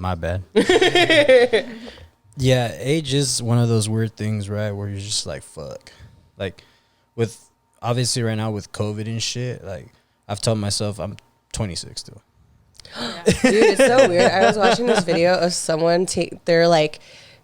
My bad. Yeah, age is one of those weird things, right? Where you're just like, fuck. Like, with obviously right now with COVID and shit, like, I've told myself I'm 26 still. Yeah. Dude, it's so weird. I was watching this video of someone they're like,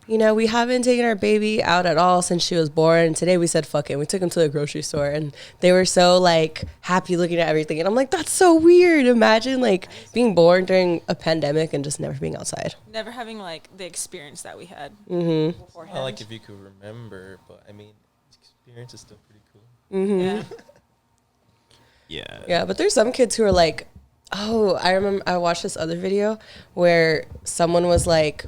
you know, we haven't taken our baby out at all since she was born. Today we said, fuck it. We took him to the grocery store and they were so like happy looking at everything. And I'm like, that's so weird. Imagine like being born during a pandemic and just never being outside. Never having like the experience that we had Mm-hmm. beforehand. Not like if you could remember, but I mean, experience is still pretty cool. Mm-hmm. Yeah. Yeah. Yeah, but there's some kids who are like, oh, I remember I watched this other video where someone was like,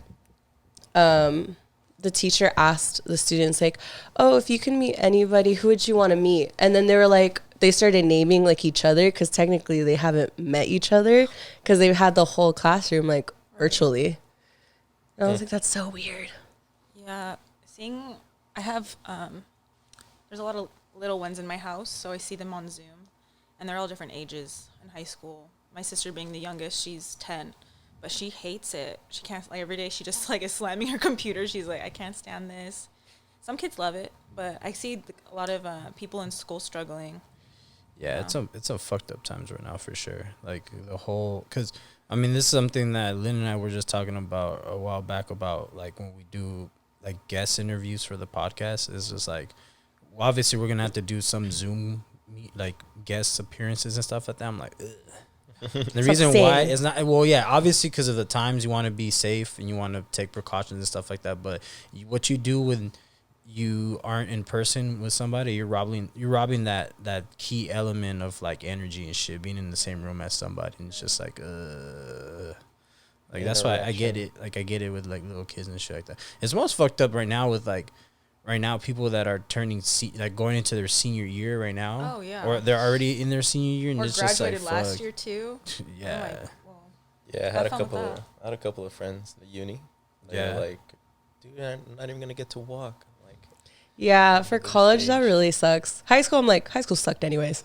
the teacher asked the students like, oh, if you can meet anybody, who would you want to meet? And then they were like, they started naming like each other because technically they haven't met each other because they've had the whole classroom like virtually. And I was like, that's so weird. Yeah. I have, there's a lot of little ones in my house, so I see them on Zoom, and they're all different ages in high school. My sister being the youngest, she's 10. But she hates it. She can't, like, every day she just, like, is slamming her computer. She's like, I can't stand this. Some kids love it, but I see a lot of people in school struggling. Yeah, it's a fucked up times right now for sure. Like, the whole, because, I mean, this is something that Lynn and I were just talking about a while back about, like, when we do, like, guest interviews for the podcast. It's just, like, well, obviously we're going to have to do some Zoom, guest appearances and stuff like that. I'm like, ugh. The reason why is not, well, yeah, obviously because of the times you want to be safe and you want to take precautions and stuff like that. But what you do when you aren't in person with somebody, you're robbing that key element of like energy and shit, being in the same room as somebody. And it's just like, that's why I get it. Like, I get it with like little kids and shit like that. It's most fucked up right now with like, people that are turning going into their senior year right now. Oh, yeah. Or they're already in their senior year and Or it's just like, graduated last year, too. Yeah. I'm like, well, Yeah, I have had a fun with that. couple of friends at uni. They were like, dude, I'm not even gonna get to walk. Like, Yeah, for college, that really sucks. High school, I'm like, high school sucked anyways.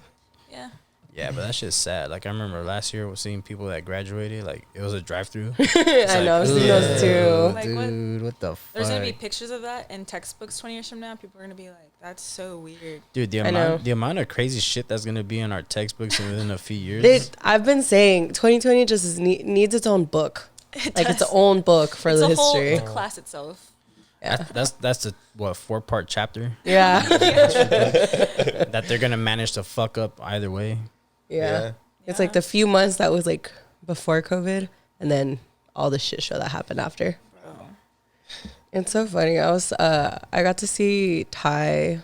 yeah. Yeah, but that shit's sad. Like, I remember last year was seeing people that graduated, like, it was a drive-through. I know, I've seen those too. Like, dude, what the fuck? There's going to be pictures of that in textbooks 20 years from now. People are going to be like, that's so weird. Dude, the amount of crazy shit that's going to be in our textbooks within a few years. I've been saying 2020 just needs its own book. Like, it's its own book for the history. It's a class itself. Yeah. That's a 4-part chapter Yeah. that they're going to manage to fuck up either way. Yeah. It's like the few months that was like before COVID and then all the shit show that happened after. Bro. It's so funny. I got to see Ty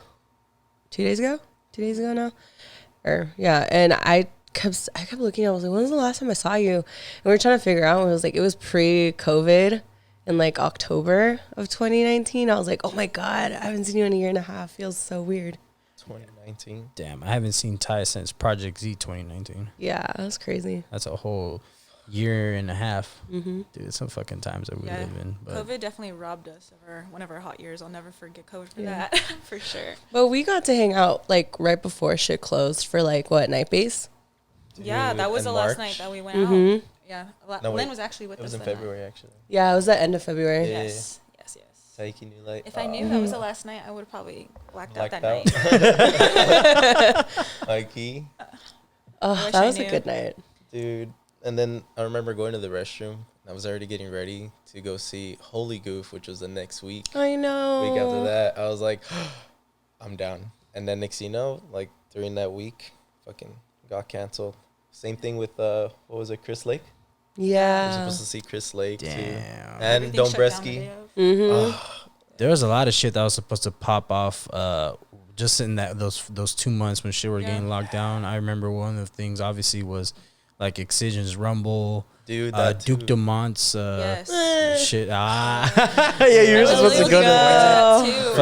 2 days ago now. And I kept looking, I was like, when was the last time I saw you? And we were trying to figure out, it was pre-COVID in like October of 2019. I was like, oh my God, I haven't seen you in a year and a half. Feels so weird. 2019. Damn, I haven't seen Ty since Project Z 2019. Yeah, that was crazy. That's a whole year and a half. Mm-hmm. Dude, some fucking times that we live in. But COVID definitely robbed us of one of our hot years. I'll never forget COVID for that, for sure. But we got to hang out like right before shit closed for like night base. Yeah, that was in the last March? night that we went out. Yeah, No, Lynn wait. was actually with It was us in that February, actually. Yeah, it was the end of February. Yeah. Yes. Taiki knew, like, If I knew that was the last night, I would have probably blacked out that night. Taiki, Oh, wish that I was a knew. good night. dude. And then I remember going to the restroom. I was already getting ready to go see Holy Goof, which was the next week. I know. Week after that, I was like, I'm down. And then next thing you know, like during that week, fucking got canceled. Same thing with what was it, Chris Lake? We were Yeah. supposed to see Chris Lake too, Damn. and Everything Don shut down the Bresky. day of. Mm-hmm. there was a lot of shit that was supposed to pop off just in those 2 months when shit were getting locked down. I remember one of the things obviously was like Excision's Rumble, Dude, that Duke too. Dumont's Yes. shit. Yeah, you were I was supposed to really go to looking that. forward to that, too.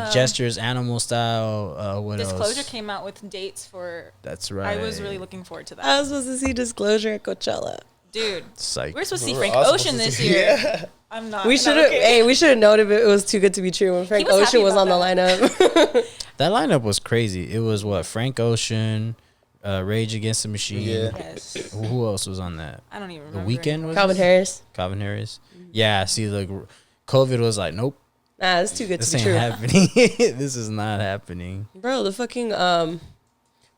fucking Gestures, Animal Style. What Disclosure else? came out with dates for. That's right. I was really looking forward to that. I was supposed to see Disclosure at Coachella. Dude, Psych. we're supposed to see We were Frank all Ocean supposed to this see- year. Yeah. I'm not. We not should have. okay. Hey, we should have known if it was too good to be true when Frank was Ocean happy was about on the lineup. That lineup was crazy. It was Frank Ocean, Rage Against the Machine. Yeah. Yes. Who else was on that? I don't even The remember. Weekend anymore. was Calvin Harris. Calvin Harris. Yeah, see, like COVID was like, nope, Nah, it's too good this to be ain't true. happening. This is not happening. Bro, the fucking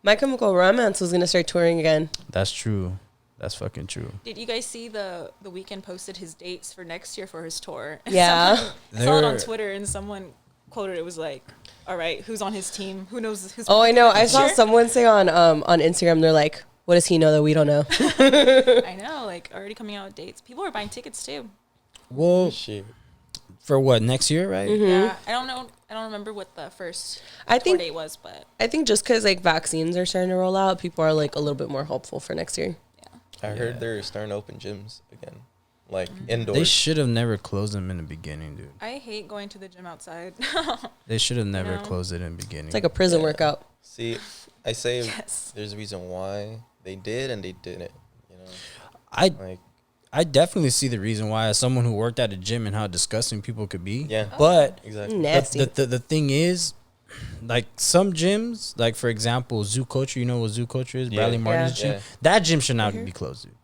My Chemical Romance was gonna start touring again. That's true. That's fucking true. Did you guys see the Weeknd posted his dates for next year for his tour? Yeah. I saw it on They're- Twitter and someone quoted it was like, "All right, who's on his team? Who knows who's?" Oh, I know. I saw Sure. someone say on Instagram, they're like, "What does he know that we don't know?" I know, like already coming out with dates. People are buying tickets too. Well, Shit. for what, next year, right? Yeah, I don't know. I don't remember what the first I tour think date was, but I think just because like vaccines are starting to roll out, people are like a little bit more hopeful for next year. I heard they're starting to open gyms again, like indoors. They should have never closed them in the beginning, dude. I hate going to the gym outside. They should have never know? closed it in the beginning. It's like a prison Yeah. workout. See, I say Yes. there's a reason why they did and they didn't. You know, I like I definitely see the reason why, as someone who worked at a gym, and how disgusting people could be. yeah, But exactly. Nasty. the thing is, like some gyms, like for example, Zoo Culture, you know what Zoo Culture is? Yeah. Bradley Martin's Yeah. gym. That gym should not be closed, dude.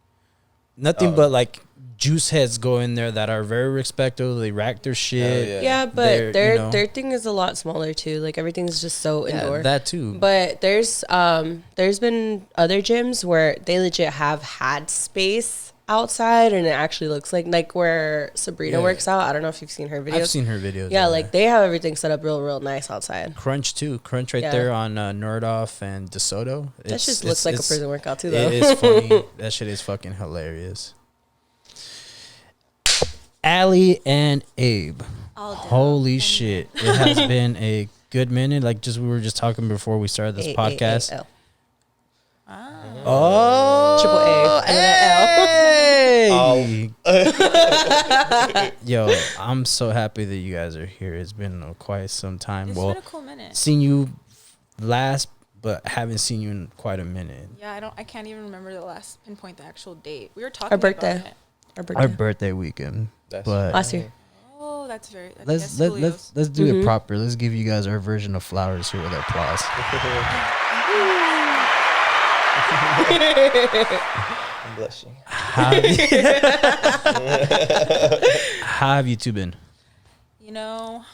Nothing but like juice heads go in there that are very respectable. They rack their shit. yeah. Yeah, but They're, their you know- their thing is a lot smaller too. Like everything's just so Yeah, indoor. that too. But there's been other gyms where they legit have had space outside, and it actually looks like where Sabrina Yeah. works out. I don't know if you've seen her videos. I've seen her videos. Yeah, like they have everything set up real nice outside. Crunch too. Crunch right Yeah. there on Nordoff and DeSoto. That just looks like a prison workout too, though. It is funny. That shit is fucking hilarious. Ali and Abe. All down. Holy shit. It has been a good minute. Like just we were just talking before we started this podcast. A-A-A-L. Oh, Triple A. hey. Yo, I'm so happy that you guys are here. It's been quite some time. It's Well, been a cool minute. seen you last, but haven't seen you in quite a minute. Yeah, I can't even remember the last pinpoint the actual date. We were talking Our birthday. about it. Our birthday weekend. That's But Last year. Oh, that's very. let's yes, let's do Mm-hmm. it proper. Let's give you guys our version of flowers here with applause. I'm blushing. How have you two been? You know,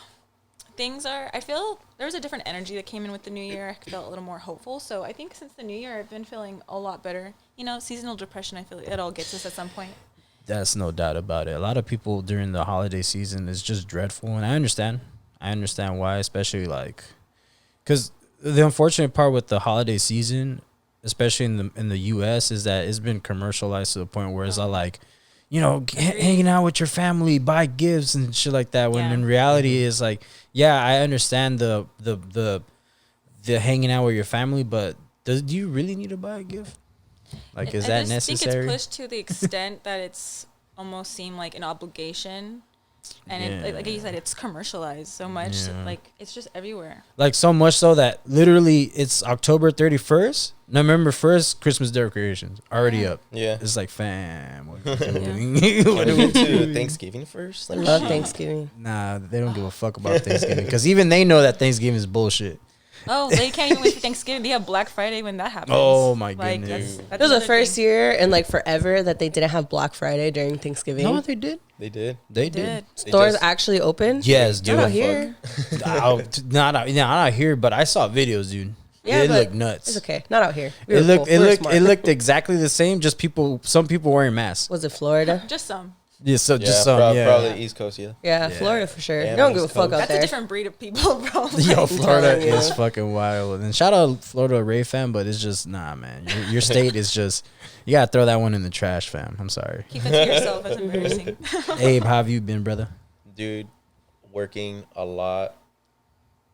things are. I feel there was a different energy that came in with the new year. I felt a little more hopeful. So I think since the new year, I've been feeling a lot better. You know, seasonal depression. I feel it all gets us at some point. That's no doubt about it. A lot of people during the holiday season is just dreadful, and I understand. I understand why, especially like, because the unfortunate part with the holiday season, especially in the U.S., is that it's been commercialized to the point where it's all like, you know, hanging out with your family, buy gifts and shit like that. When Yeah. in reality, it's like, yeah, I understand the hanging out with your family, but do you really need to buy a gift? Like, is that I just think necessary? it's pushed to the extent that it's almost seemed like an obligation. And it, like you said, it's commercialized so much. Yeah. Like, it's just everywhere. Like so much so that literally it's October 31st, November 1st, Christmas decorations already up. Yeah. It's like, fam, what are you doing? Can What we are we get to doing? Thanksgiving first? Like, Love Thanksgiving. Nah, they don't give a fuck about Thanksgiving because even they know that Thanksgiving is bullshit. Oh, they can't even wait for Thanksgiving. They have Black Friday when that happens. Oh, my Like, goodness. that's It was the another first thing. year in like forever that they didn't have Black Friday during Thanksgiving. No, they did. they did. They Did. did. Stores just- actually open. Yes, dude. Not out here. Not out here, but I saw videos, dude. Yeah, it but looked nuts. It's okay. Not out here. We It were looked cool. it We were looked smart. it looked exactly the same. Just some people wearing masks. Was it Florida? Just some. Yeah, so Yeah, just some. Yeah. probably East Coast. Yeah. Yeah, Yeah. Florida for sure. Yeah, You don't give a East fuck Coast. out That's there. a different breed of people, bro. Yo, Florida telling you. is fucking wild. And shout out Florida Rave fan, but it's just nah, man. Your state is just you gotta throw that one in the trash, fam. I'm sorry. Keep it to yourself. That's embarrassing. Abe, how have you been, brother? Dude, working a lot.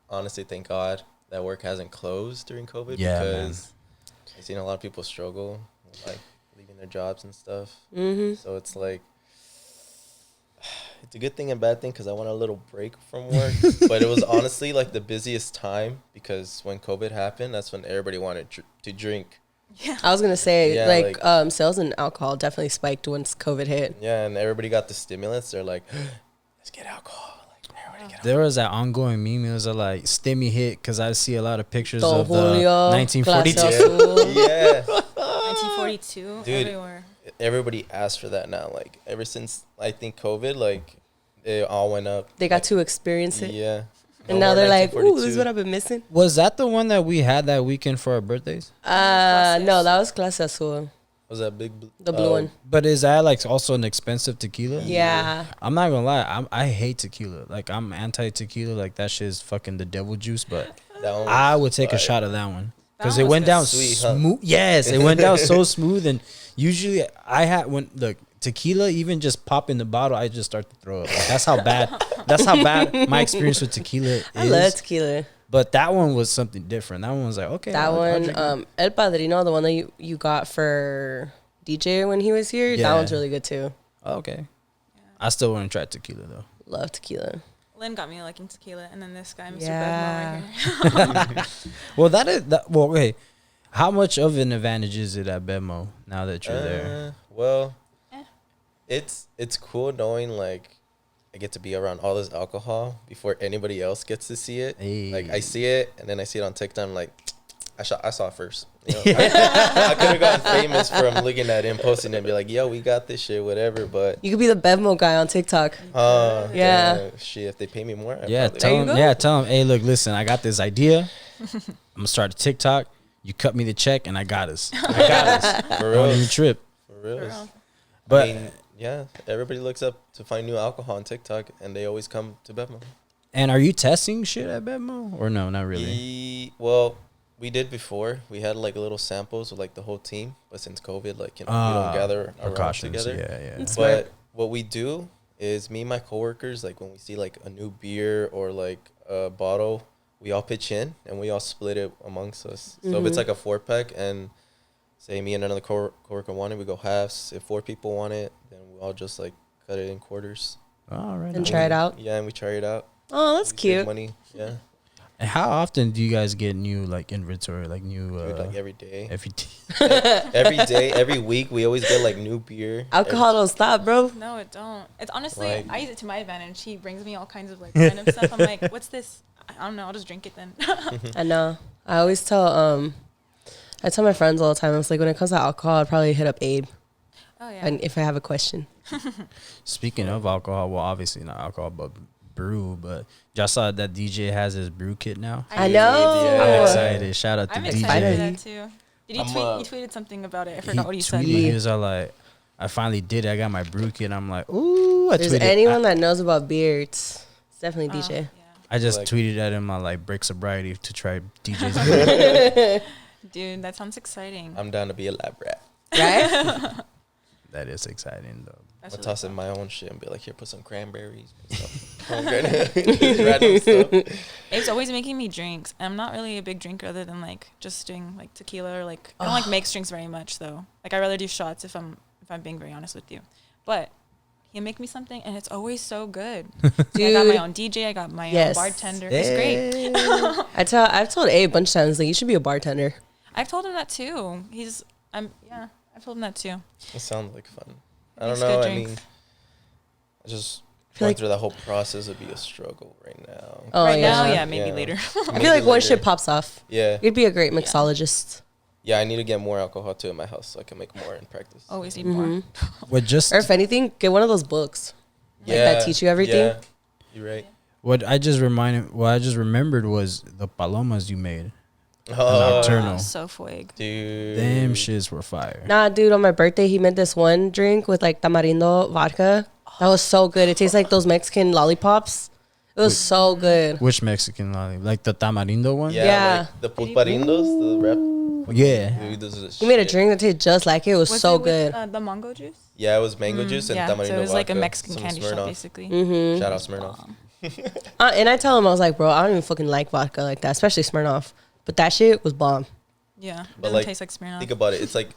Honestly, thank God that work hasn't closed during COVID Yeah, because I've seen a lot of people struggle, like leaving their jobs and stuff. Mm-hmm. So it's like, it's a good thing and bad thing because I want a little break from work. But it was honestly like the busiest time because when COVID happened, that's when everybody wanted to drink. I was gonna say Yeah, like sales and alcohol definitely spiked once COVID hit. Yeah, and everybody got the stimulants. They're like, let's get alcohol. Like, everybody There was that ongoing meme. It was like Stimmy hit because I see a lot of pictures Don of Julio, the 1942. Clase Azul. Yeah. 1942 Dude. everywhere. Everybody asked for that now. Like ever since I think COVID, like it all went up. They got like, to experience it. Yeah. And No now more they're like, ooh, 1942. this is what I've been missing. Was that the one that we had that weekend for our birthdays? No, that was Clase Azul. Was that big? The blue one. But is that like also an expensive tequila? Yeah. I'm not gonna lie. I hate tequila. Like I'm anti tequila. Like that shit is fucking the devil juice. But That one I was would take a fire. shot of that one because That it one went was down good. Sweet, huh? smooth. Yes, it went down so smooth. And usually I had when the tequila even just pop in the bottle, I just start to throw up. Like, that's how bad. That's how bad my experience with tequila is. I love tequila. But that one was something different. That one was like okay. That I'll drink it. one, El Padrino, the one that you got for DJ when he was here, Yeah. that one's really good too. Oh, okay. I still want to try tequila though. Love tequila. Lynn got me liking tequila, and then this guy, Mr. Yeah. Bedmo right here. Well, that is that. Well, okay. How much of an advantage is it at Bedmo now that you're there? Well, Eh. it's cool knowing like I get to be around all this alcohol before anybody else gets to see it. Hey. Like I see it and then I see it on TikTok. I'm like, I saw it first. You know? I could have gotten famous from looking at it and posting it and be like, yo, we got this shit, whatever. But You could be the Bevmo guy on TikTok. yeah, Yeah. shit, if they pay me more, I Yeah, probably tell you him. go. Yeah, tell him. Hey, look, listen. I got this idea. I'm gonna start a TikTok. You cut me the check, and I got us. I got us. for Don't even real. trip. For real. real. But I mean, yeah, everybody looks up to find new alcohol on TikTok, and they always come to Bevmo. and are you testing shit at Bedmo or no? Not really. Well, we did before. We had like little samples with like the whole team, but since COVID, like we don't gather around Precautions. together. Yeah. It's But smart. what we do is me and my coworkers, like when we see like a new beer or like a bottle, we all pitch in and we all split it amongst us. So if it's like a 4-pack and say me and another coworker want it, we go halves. If 4 people want it, then we all just like cut it in quarters. All right. And try it out. Yeah, and we try it out. Oh, that's We save cute. money. Yeah, And how often do you guys get new like inventory, like new dude, like every day. every Every day, every week, we always get like new beer. Alcohol don't stop, bro. No, it don't. It's honestly, Like- I use it to my advantage. He brings me all kinds of like random stuff. I'm like, what's this? I don't know. I'll just drink it then. I know. I always tell I tell my friends all the time. I was like, when it comes to alcohol, I'd probably hit up Abe, Oh yeah. and if I have a question. Speaking of alcohol, well, obviously not alcohol, but brew. But y'all saw that DJ has his brew kit now. I know. Yeah. I'm excited. Shout out to I'm DJ. excited for DJ. that too. Did you I'm, tweet? You tweeted something about it. I He forgot what you said. tweeted, he was all like, I finally did it. I got my brew kit. I'm like, ooh. If there's tweeted. anyone that knows about beer, it's definitely Oh, DJ. yeah. I just Like- tweeted at him on like break sobriety to try DJ's brew. Dude, that sounds exciting. I'm down to be a lab rat. Right? That is exciting though. That's I'll really toss cool. in my own shit and be like, here, put some cranberries. Put some just random stuff. It's always making me drinks. I'm not really a big drinker other than like just doing like tequila or like I don't like mixed drinks very much though. Like I rather do shots if I'm being very honest with you. But he'll make me something and it's always so good. I got my Dude. own DJ, I got my Yes. own bartender. It's great. I've told Abe a bunch of times, like, you should be a bartender. I've told him that too. I've told him that too. It sounds like fun. I Makes don't know. good I drinks. mean, just feel going like- through that whole process would be a struggle right now. Oh, right yeah. now, yeah, maybe later. I feel like once shit pops off, Yeah. you'd be a great mixologist. Yeah, I need to get more alcohol too in my house so I can make more in practice. Always need more. What just Or if anything, get one of those books. Like that teach you everything. Yeah, you're right. what I just remembered was the palomas you made. Oh, Nocturnal. Oh, so fueg. dude. Them shits were fire. Nah, dude, on my birthday, he made this one drink with like tamarindo vodka. That was so good. It tastes like those Mexican lollipops. It was so good. Which Mexican lolly? Like the tamarindo one? Yeah, Yeah. like the pulparindos, the rap. Yeah. Dude, those are the He made a shit. drink that tasted just like it. It was so it with, good. the mango juice? Yeah, it was mango juice and Yeah, tamarindo so it was like a vodka, Mexican some candy Smirnoff. shop, basically. Mm-hmm. Shout out Smirnoff. And I tell him, I was like, bro, I don't even fucking like vodka like that, especially Smirnoff. But that shit was bomb. Yeah, it But, doesn't like, taste like Smirnoff. Think about it. It's like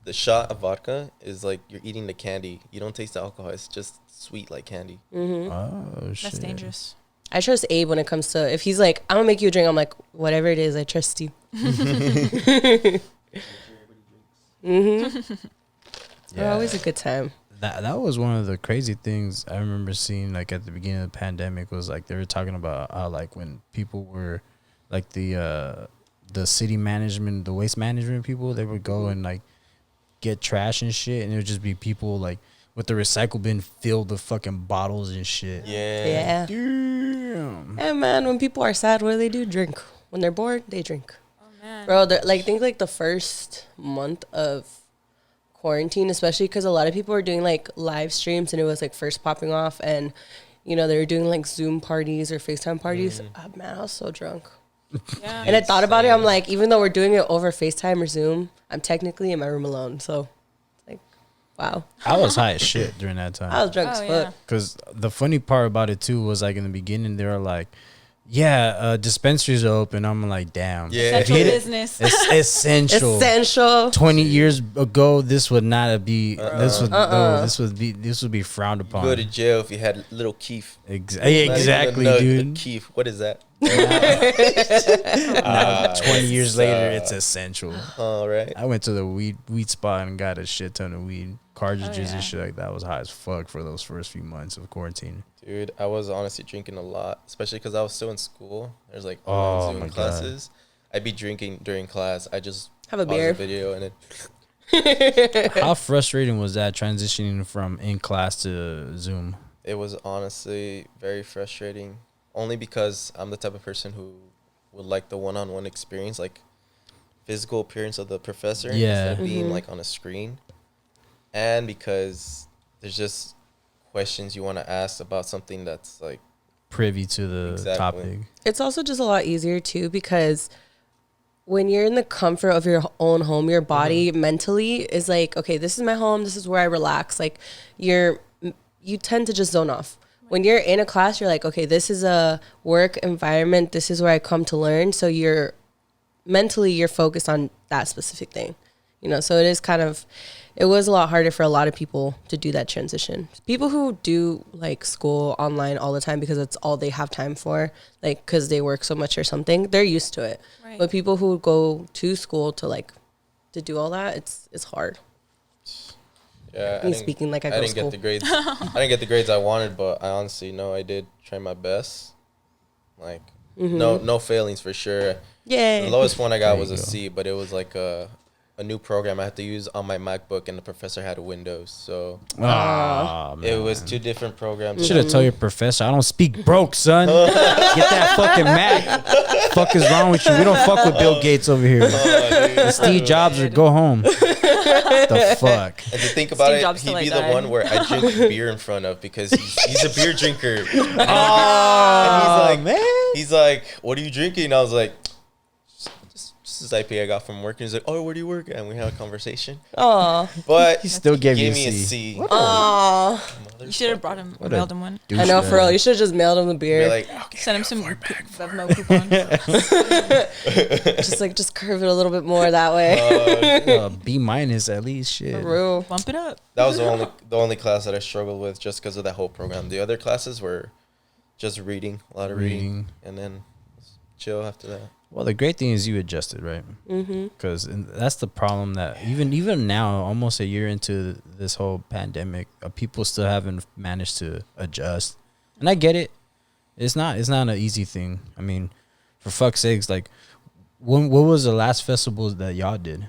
the shot of vodka is like you're eating the candy. You don't taste the alcohol. It's just sweet like candy. Oh shit. That's dangerous. I trust Abe when it comes to, if he's like, I'm gonna make you a drink, I'm like, whatever it is, I trust you. Yeah. They're always a good time. that was one of the crazy things I remember seeing, like at the beginning of the pandemic, was like they were talking about how like when people were like the city management, the waste management people, they would go and like get trash and shit, and it would just be people like with the recycle bin filled with fucking bottles and shit. Yeah. Damn. Hey man, when people are sad, what do? Drink. When they're bored, they drink. Oh man. Bro, like think like the first month of quarantine, especially because a lot of people were doing like live streams and it was like first popping off, and you know they were doing like Zoom parties or FaceTime parties. Man, I was so drunk. Yeah. And I thought about it. I'm like, even though we're doing it over FaceTime or Zoom, I'm technically in my room alone. So, like, wow. I was high as shit during that time. I was drunk as fuck. Because the funny part about it too was like in the beginning they were like, yeah, dispensaries are open. I'm like, damn. Yeah. Essential business. It's essential. Essential. 20 years ago, this would not be. This would be frowned upon. You go to jail if you had little Keef. Exactly, dude. Keef. What is that? 20 years later, it's essential. All right. I went to the weed spot and got a shit ton of weed cartridges yeah. and shit like that. I was high as fuck for those first few months of quarantine. Dude, I was honestly drinking a lot, especially because I was still in school. There's like Oh, Zoom my God. classes. I'd be drinking during class. I just Have a pause beer. the video and then How frustrating was that transitioning from in class to Zoom? it was honestly very frustrating. Only because I'm the type of person who would like the one-on-one experience, like physical appearance of the professor Yeah. instead of being like on a screen. And because there's just questions you want to ask about something that's like Privy to the Exactly. topic. It's also just a lot easier, too, because when you're in the comfort of your own home, your body mentally is like, okay, this is my home. This is where I relax. Like, you tend to just zone off. When you're in a class, you're like, okay, this is a work environment. This is where I come to learn. So you're focused on that specific thing, you know? So it was a lot harder for a lot of people to do that transition. People who do like school online all the time because it's all they have time for, like, cause they work so much or something, they're used to it. Right. But people who go to school to do all that, it's hard. yeah. Me speaking like I go to didn't school. get the grades. I didn't get the grades I wanted, but I honestly know I did try my best. Like no failings for sure. Yeah. The lowest one I got There was you a go. C, but it was like a new program I had to use on my MacBook, and the professor had Windows, so Ah, man. it was two different programs. Should have told your professor, I don't speak broke, son. Get that fucking Mac. Fuck is wrong with you? We don't fuck with Bill Gates over here. Steve Jobs or go home. The fuck? And to think about Steve it, Jobs he'd till I be die. the one where I drink beer in front of because he's a beer drinker. Oh, And he's like, what are you drinking? I was like, just this IPA I got from work. And he's like, oh, where do you work? And we had a conversation. Aw. But He still gave you a me a C. C. Aw. You should have brought him, What a mailed him one. I know, for real. You should have just mailed him the Be beer. like, Send him some Vevmo coupons. just curve it a little bit more that way. B minus at least. Shit. For real. Bump it up. that was the only class that I struggled with just because of that whole program. The other classes were just reading, a lot of reading, and then chill after that. Well, the great thing is you adjusted, right? Because that's the problem that even now, almost a year into this whole pandemic, people still haven't managed to adjust. And I get it. It's not an easy thing. I mean, for fuck's sakes, like, what was the last festival that y'all did?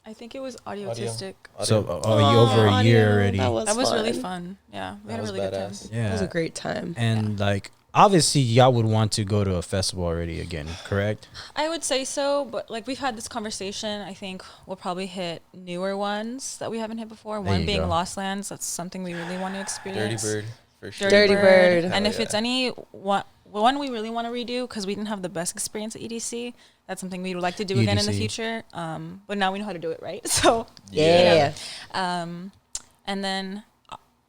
I think it was Audiotistic. So, you over a year already. That was really fun. fun. Yeah, we That had a was really good time. badass. Yeah, It was a great time. and like obviously y'all would want to go to a festival already again, correct? I would say so, but like we've had this conversation. I think we'll probably hit newer ones that we haven't hit before. There One you being go. Lost Lands. That's something we really want to Dirty experience. Bird, for sure. Dirty Bird. And Hell if yeah. it's any one we really want to redo because we didn't have the best experience at EDC, that's something we would like to do again in the EDC. future. But now we know how to do it, right? So Yeah. and then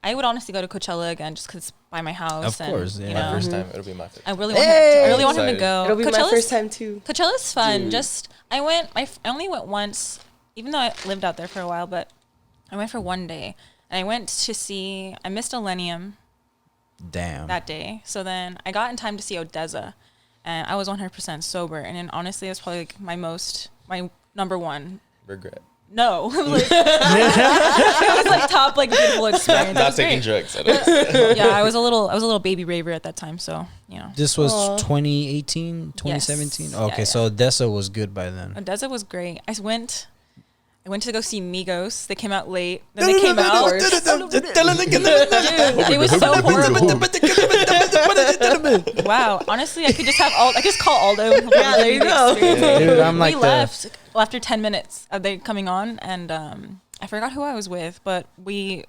I would honestly go to Coachella again just because it's by my house. Of course, and, yeah. you My know, first time. It'll be my first. I really want him. I really want him to Excited. go. It'll be my Coachella's- first time too. Coachella's fun. Dude. Just I only went once, even though I lived out there for a while. But I went for one day, and I went to see. I missed Millennium Damn. that day, so then I got in time to see Odessa, and I was 100% sober. And then honestly, it was probably like my number one. Regret. no. Like, it was like top like beautiful experience. It Not was taking great. drugs. Yeah, I was a little baby raver at that time, so you know. This was Aw. 2018, 2017. Yes. Okay, Yeah, so Odessa was good by then. Odessa was great. I went to go see Migos. They came out late. Then they came out. Dude, it was so horrible. Wow. Honestly, I could just call Aldo. Yeah, there you go. Dude, I'm like we left after 10 minutes of they coming on, and I forgot who I was with, but we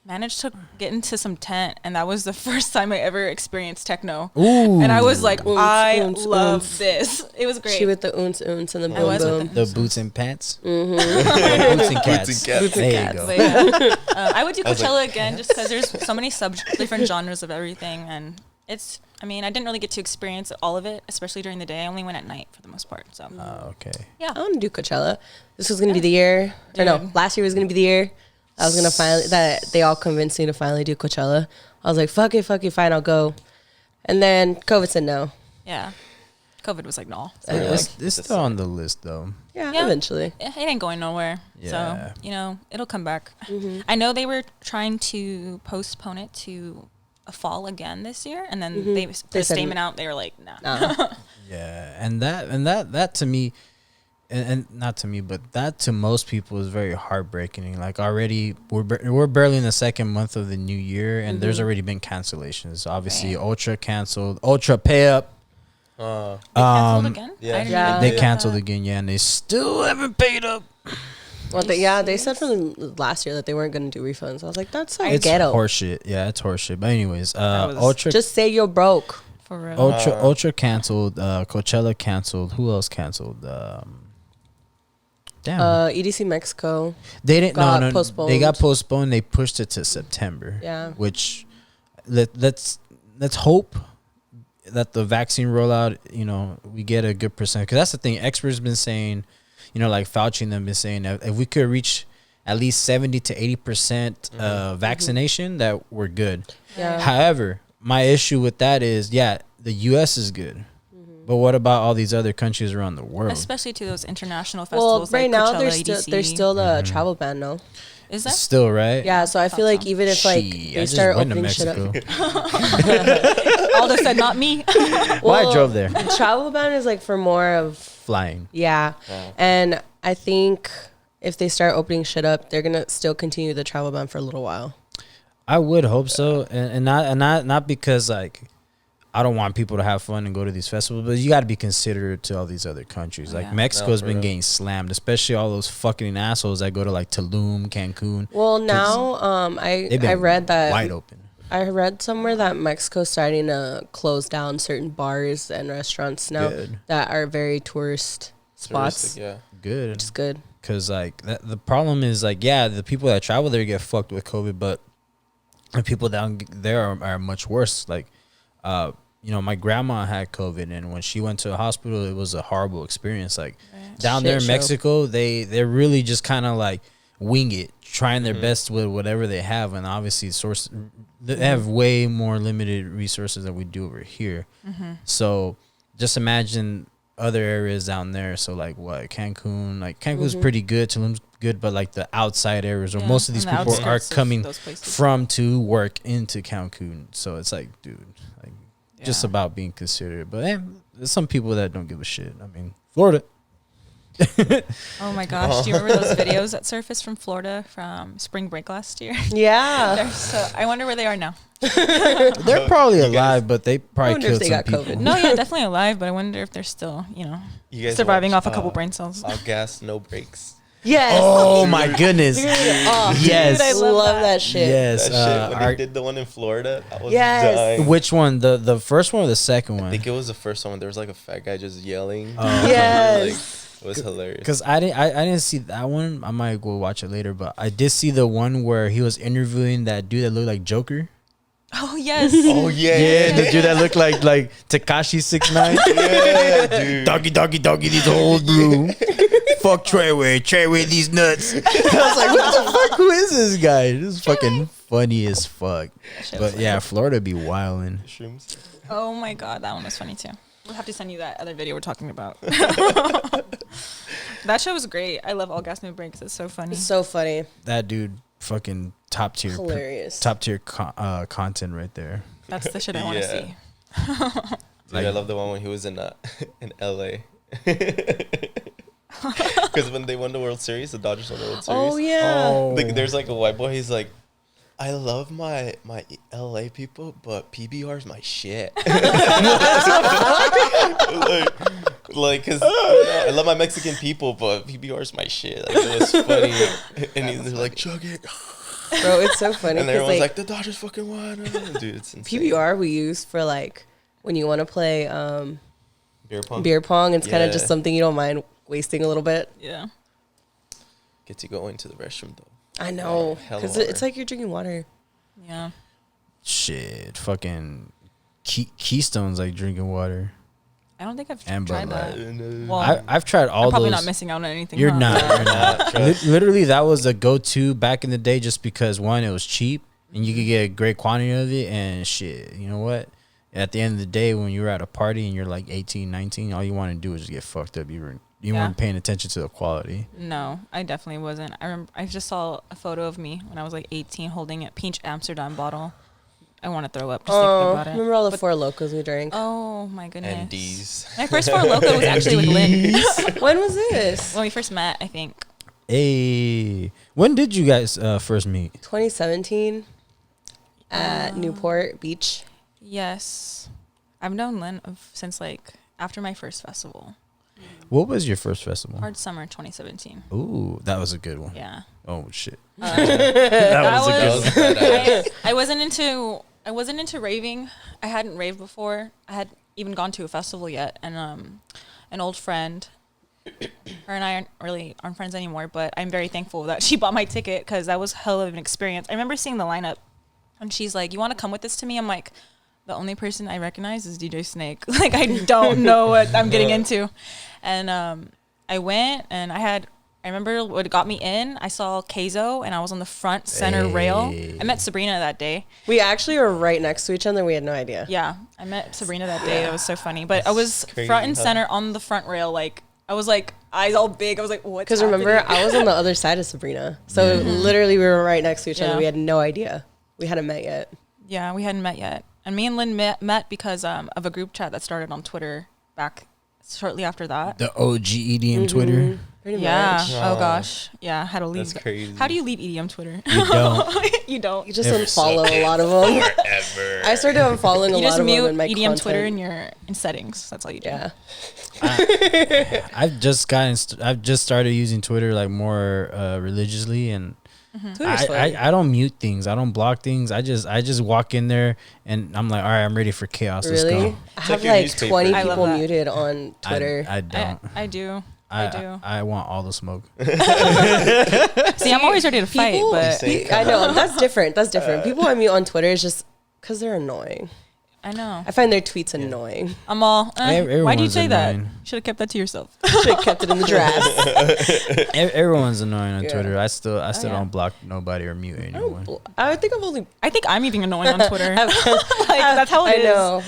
managed to get into some tent, and that was the first time I ever experienced techno. Ooh. And I was like, Oons, I oons, love oons. this. It was great. She with the oons and the I was boom with boom. The boots and pants. Mm-hmm. Boots and cats. Boots and cats. There you cats. go. But yeah, I would do I was Coachella like, again just because there's so many different genres of everything, and it's. I mean, I didn't really get to experience all of it, especially during the day. I only went at night for the most part. So Okay. yeah, I want to do Coachella. This was gonna be the year, or no, Dude. last year was gonna be the year. I was gonna finally that they all convinced me to finally do Coachella. I was like, fuck it, fine, I'll go. And then COVID said no. yeah. COVID was like no. So, It's still on the list though. Yeah. eventually. It ain't going nowhere. Yeah. So, you know, it'll come back. I know they were trying to postpone it to a fall again this year, and then they put a said statement out. They were like, nah. Yeah, and that to me, and not to me, but that to most people is very heartbreaking. Like already, we're barely in the second month of the new year, and there's already been cancellations. Obviously, Right. Ultra canceled. Ultra pay up. Uh, They canceled again? yeah. I didn't Yeah. even They know canceled that. again, yeah, and they still haven't paid up. Well, they said from last year that they weren't gonna do refunds. I was like, that's so It's ghetto. horseshit. Yeah, it's horseshit. But anyways, was- Ultra Just say you're broke. For real. Ultra canceled. Coachella canceled. Who else canceled? Damn. EDC Mexico. They didn't. got No. postponed. They got postponed. They pushed it to September. Yeah. Which, let's hope that the vaccine rollout, you know, we get a good percent. Because that's the thing. Experts been saying, you know, like Fauci and them been saying that if we could reach at least 70 to 80% vaccination, that we're good. Yeah. However, my issue with that is, yeah, the U.S. is good. But what about all these other countries around the world? Especially to those international Well, festivals. right like now Coachella, there's EDC. still the travel ban, no? Is that? Still, right? Yeah, so I feel Thought like so. even if like Shit, I they just start went to opening shit Mexico. up. Aldo said, not me. Well, I drove there. The travel ban is like for more of Flying. yeah, Wow. and I think if they start opening shit up, they're gonna still continue the travel ban for a little while. I would hope so, and not because like I don't want people to have fun and go to these festivals, but you got to be considerate to all these other countries. Like Yeah. Mexico's No, for been real. getting slammed, especially all those fucking assholes that go to like Tulum, Cancun. Well, now They've been I read that wide open. I read somewhere that Mexico's starting to close down certain bars and restaurants now Good. that are very tourist spots. Touristic, yeah. Good. Which is good. Because like the problem is like, yeah, the people that travel there get fucked with COVID, but the people down there are much worse. Like, you know, my grandma had COVID, and when she went to a hospital, it was a horrible experience. Like down there in Shit show. Mexico, they're really just kind of like wing it, trying their best with whatever they have, and obviously they have way more limited resources than we do over here. So just imagine other areas down there. So like what Cancun, like Cancun's pretty good, Tulum's good, but like the outside areas where Yeah, most of these on the people are outskirts of coming those places. from to work into Cancun. So it's like, dude, like just Yeah. about being considerate. But there's some people that don't give a shit. I mean, Florida. Oh my gosh, do you remember those videos that surfaced from Florida from spring break last year? Yeah. They're so, I wonder where they are now. They're probably alive, but they probably wonder if killed they some got people. COVID. No, yeah, definitely alive, but I wonder if they're still, you know, You guys surviving watch, off a couple brain cells. All gas, no brakes. Yes. Oh my goodness. Oh, Yes. Dude, I love love that. that shit. Yes. That shit, when our- they did the one in Florida, I was Yes. dying. which one? The first one or the second I one? think it was the first one. There was like a fat guy just yelling. Yes. Like, it was hilarious. Because I didn't see that one. I might go watch it later, but I did see the one where he was interviewing that dude that looked like Joker. Oh, yes. Oh yeah, Yeah, the dude that looked like Tekashi 6ix9ine. yeah, dude. Doggy, these old brew. Fuck Treyway these nuts. I was like, what the fuck? Who is this guy? This is fucking funny as fuck. Shit But was yeah, Florida be wildin'. Shrooms. Oh my god, that one was funny too. We'll have to send you that other video we're talking about. That show was great. I love All Gas No Breaks. It's so funny. It's so funny. That dude, fucking top tier, Hilarious. content right there. That's the shit I want to Yeah. see. Dude, I love the one when he was in LA. Because when they won the World Series, the Dodgers won the World Series. Oh yeah. Like, there's like a white boy. He's like, I love my LA people, but PBR is my shit. like, cause I love my Mexican people, but PBR is my shit. Like, it was funny, and they're like, chug it, Bro, it's so funny. and Because everyone's like, like, the Dodgers fucking won, dude. It's insane. PBR we use for like when you want to play beer pong. It's kind of Yeah. just something you don't mind wasting a little bit. Yeah. Get to go into the restroom though. I know, Hella because water. it's like you're drinking water. Yeah. Shit, fucking Keystone's like drinking water. I don't think I've And tried Bud that. Well, Well, I've tried all I'm probably those. not missing out on anything. You're huh? not. You're not. Trust. Literally, that was a go-to back in the day, just because one, it was cheap and you could get a great quantity of it, and shit, you know what? At the end of the day, when you're at a party and you're like 18, 19, all you want to do is just get fucked up. You Yeah. weren't paying attention to the quality. No, I definitely wasn't. I remember I just saw a photo of me when I was like 18 holding a peach Amsterdam bottle. I want to throw up just thinking Oh, about it. remember all the But- Four Locos we drank? Oh my goodness. And D's. My first Four Loco was actually with Lynn. When was this? When we first met, I think. Hey, when did you guys first meet? 2017 at Newport Beach. Yes. I've known Lynn since like after my first festival. What was your first festival? Hard Summer 2017. Ooh, that was a good one. Yeah. Oh shit. That was a good was- one. I wasn't into raving. I hadn't raved before. I had even gone to a festival yet, and an old friend, her and I aren't friends anymore, but I'm very thankful that she bought my ticket because that was hell of an experience. I remember seeing the lineup, and she's like, "You want to come with this to me?" I'm like, the only person I recognize is DJ Snake. Like, I don't know what I'm getting into, and I went, and I remember what got me in. I saw Keizo, and I was on the front center rail. I met Sabrina that day. We actually were right next to each other. We had no idea. Yeah, I met Sabrina that day. It was so funny. But I was crazy, front and huh? center on the front rail. Like, I was like, eyes all big. I was like, what's Because remember, happening? I was on the other side of Sabrina. So literally we were right next to each other. Yeah. We had no idea. We hadn't met yet. Yeah, we hadn't met yet. And me and Lynn met because of a group chat that started on Twitter back shortly after that. The OG EDM Twitter. Pretty Yeah. much. Oh gosh. Yeah. Had to leave. That's crazy. How do you leave EDM Twitter? You don't. You don't. You just Ever unfollow a lot of them. Forever. I started unfollowing a You lot just of them mute in my EDM content. Twitter in settings. That's all you do. Yeah. I've just started using Twitter like more religiously, and Twitter's fun. I don't mute things. I don't block things. I just walk in there and I'm like, all right, I'm ready for chaos. Let's Really? go. I It's have like your like newspaper. 20 I love people that. muted on Twitter. I don't. I do. I want all the smoke. See, I'm always ready to fight, People- but Same. I know. That's different. That's different. People I mute on Twitter is just because they're annoying. I know. I find their tweets annoying. I'm all. Why do you Everyone's say that? annoying. Should have kept that to yourself. Should have kept it in the draft. Everyone's annoying on Yeah. Twitter. I still yeah. don't block nobody or mute anyone. I think I've only. I think I'm even annoying on Twitter. Like, that's how it I is. know.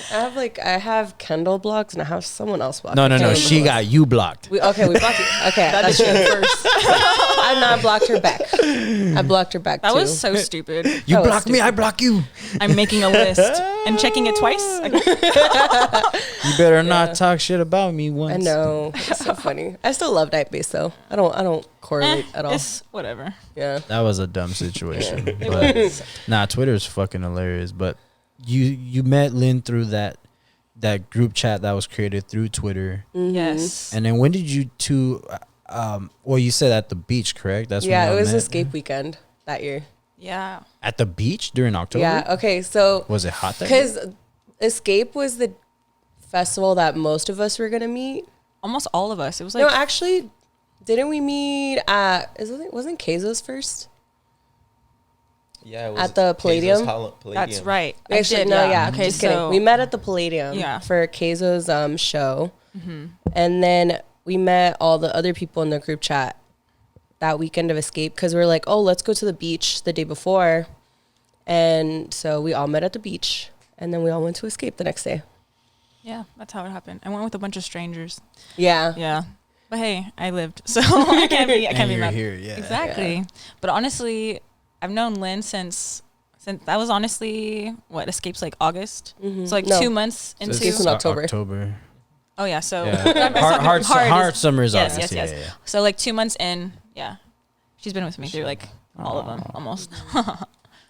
I have Kendall blocked and I have someone else blocked. No, I no, can't no. remember She who got you blocked. we blocked you. Okay, that's true. First, I've not blocked her back. I blocked her back That too. was so stupid. You That was blocked me. I block you. I'm making a list and checking it twice. You better not talk shit about me once. I know. It's so funny. I still love Night Base though. I don't correlate at all. It's whatever. Yeah. That was a dumb situation. It But was. nah, Twitter's fucking hilarious. But you met Lynn through that group chat that was created through Twitter. Yes. And then when did you two? Well, you said at the beach, correct? That's when Yeah, y'all it was met? Escape Weekend that year. Yeah. At the beach during October. Yeah. Okay. So Was it hot there? because Escape was the festival that most of us were gonna meet. Almost all of us. It was like No, actually, didn't we meet at? Wasn't Keizo's first? Yeah, it was At the Palladium? Palladium. that's right. I Actually, did, no, yeah. Okay, just kidding. so We met at the Palladium. Yeah. For Keizo's show, and then we met all the other people in the group chat that weekend of Escape because we were like, oh, let's go to the beach the day before, and so we all met at the beach, and then we all went to Escape the next day. yeah, that's how it happened. I went with a bunch of strangers. Yeah. Yeah. But hey, I lived, so I can't be you're mad. here, yeah. Exactly. Yeah. But honestly, I've known Lynn since that was honestly what Escape's like August. So like No. 2 months into. Escape's in October. Oh yeah, so Yeah. I'm talking hard is- summer is yes, August. yes, yes. Yeah. So like 2 months in, yeah, she's been with me through like all of them almost.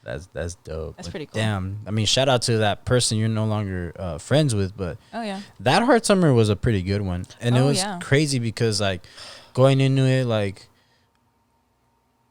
That's dope. That's But pretty cool. Damn. I mean, shout out to that person you're no longer friends with, but Oh yeah. that hard summer was a pretty good one, and it Oh, was yeah. crazy because like going into it, like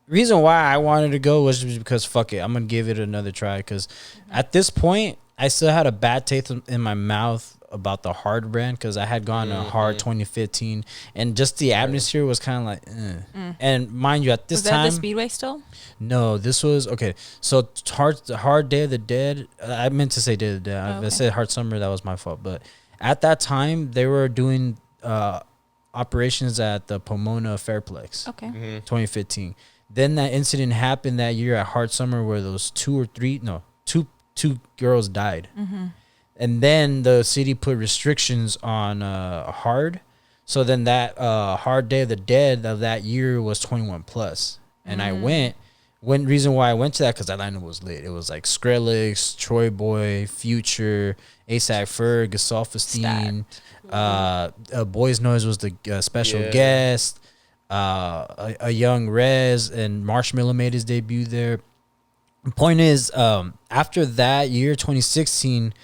reason why I wanted to go was just because fuck it, I'm gonna give it another try. Because at this point, I still had a bad taste in my mouth about the hard brand because I had gone to hard 2015, and just the atmosphere was kind of like, and mind you, at this Was that time, the Speedway still? no, this was okay. So hard Day of the Dead. I meant to say Day of the Dead. I okay. said Hard Summer. That was my fault. But at that time, they were doing operations at the Pomona Fairplex, Okay. 2015. Then that incident happened that year at Hard Summer, where those two girls died, and then the city put restrictions on hard. So then that hard Day of the Dead of that year was 21 plus, and I went. One reason why I went to that because that lineup was lit. It was like Skrillex, Troy Boy, Future, ASAP Ferg, Gasol Boys Noise was the special guest. A young Rez and Marshmello made his debut there. The point is, after that year, 2016,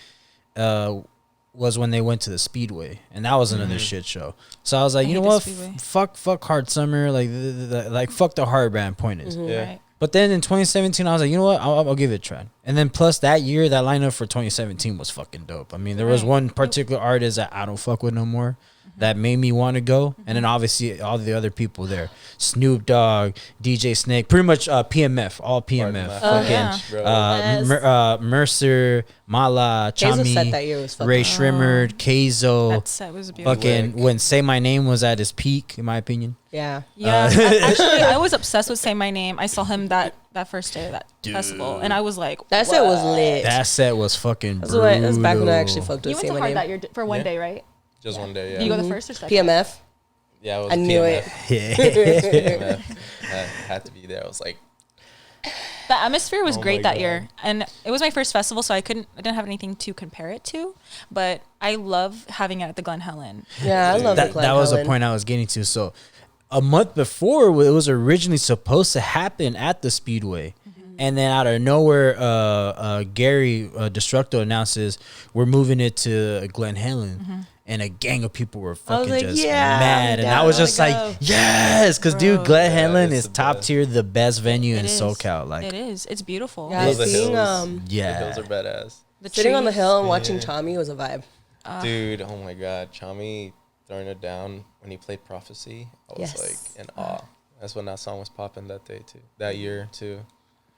was when they went to the Speedway, and that was another shit show. So I was like, I you know hate the what, Speedway. fuck Hard Summer, like fuck the hard brand. Point is, Yeah. Right. but then in 2017, I was like, you know what, I'll give it a try. And then plus that year, that lineup for 2017 was fucking dope. I mean, there was Right. one particular artist that I don't fuck with no more. That made me want to go, and then obviously all the other people there, Snoop Dogg, DJ Snake, pretty much PMF, all PMF, fucking yeah. Bro. Yes. Mercer, Mala, Hazel set that Chami, year was fucking Ray Shrimmer, Keizo, That set was beautiful. fucking when Say My Name was at his peak, in my opinion. yeah. Yeah, actually, I was obsessed with Say My Name. I saw him that first day of that festival, and I was like, That set was lit. That set was fucking That's brutal. what it was back when I actually fucked you with went Say to My hard Name. that year for one Yeah. day, right? Just one day, yeah. Did you go the first or second? PMF. Yeah, it was I knew PMF. PMF. I had to be there. I was like, The atmosphere was Oh great my that God. year, and it was my first festival, so I didn't have anything to compare it to. But I love having it at the Glen Helen. Yeah, I love that was the point I was getting to. So a month before, it was originally supposed to happen at the Speedway. And then out of nowhere, Gary Destructo announces we're moving it to Glen Helen. And a gang of people were fucking like, just yeah, mad. And yeah, I was I just wanna like, go. yes. Because, dude, Bro. Glen Yeah, Helen it's is the top best. tier, the best venue It in is. SoCal. Like, It is. It's beautiful. Yeah, those are seeing hills. yeah. The hills are badass. The sitting on the trees. hill and watching Yeah. Chami was a vibe. Dude, oh my God. Chami throwing it down when he played Prophecy. I was Yes. like in awe. That's when that song was popping that day, too. That year, too.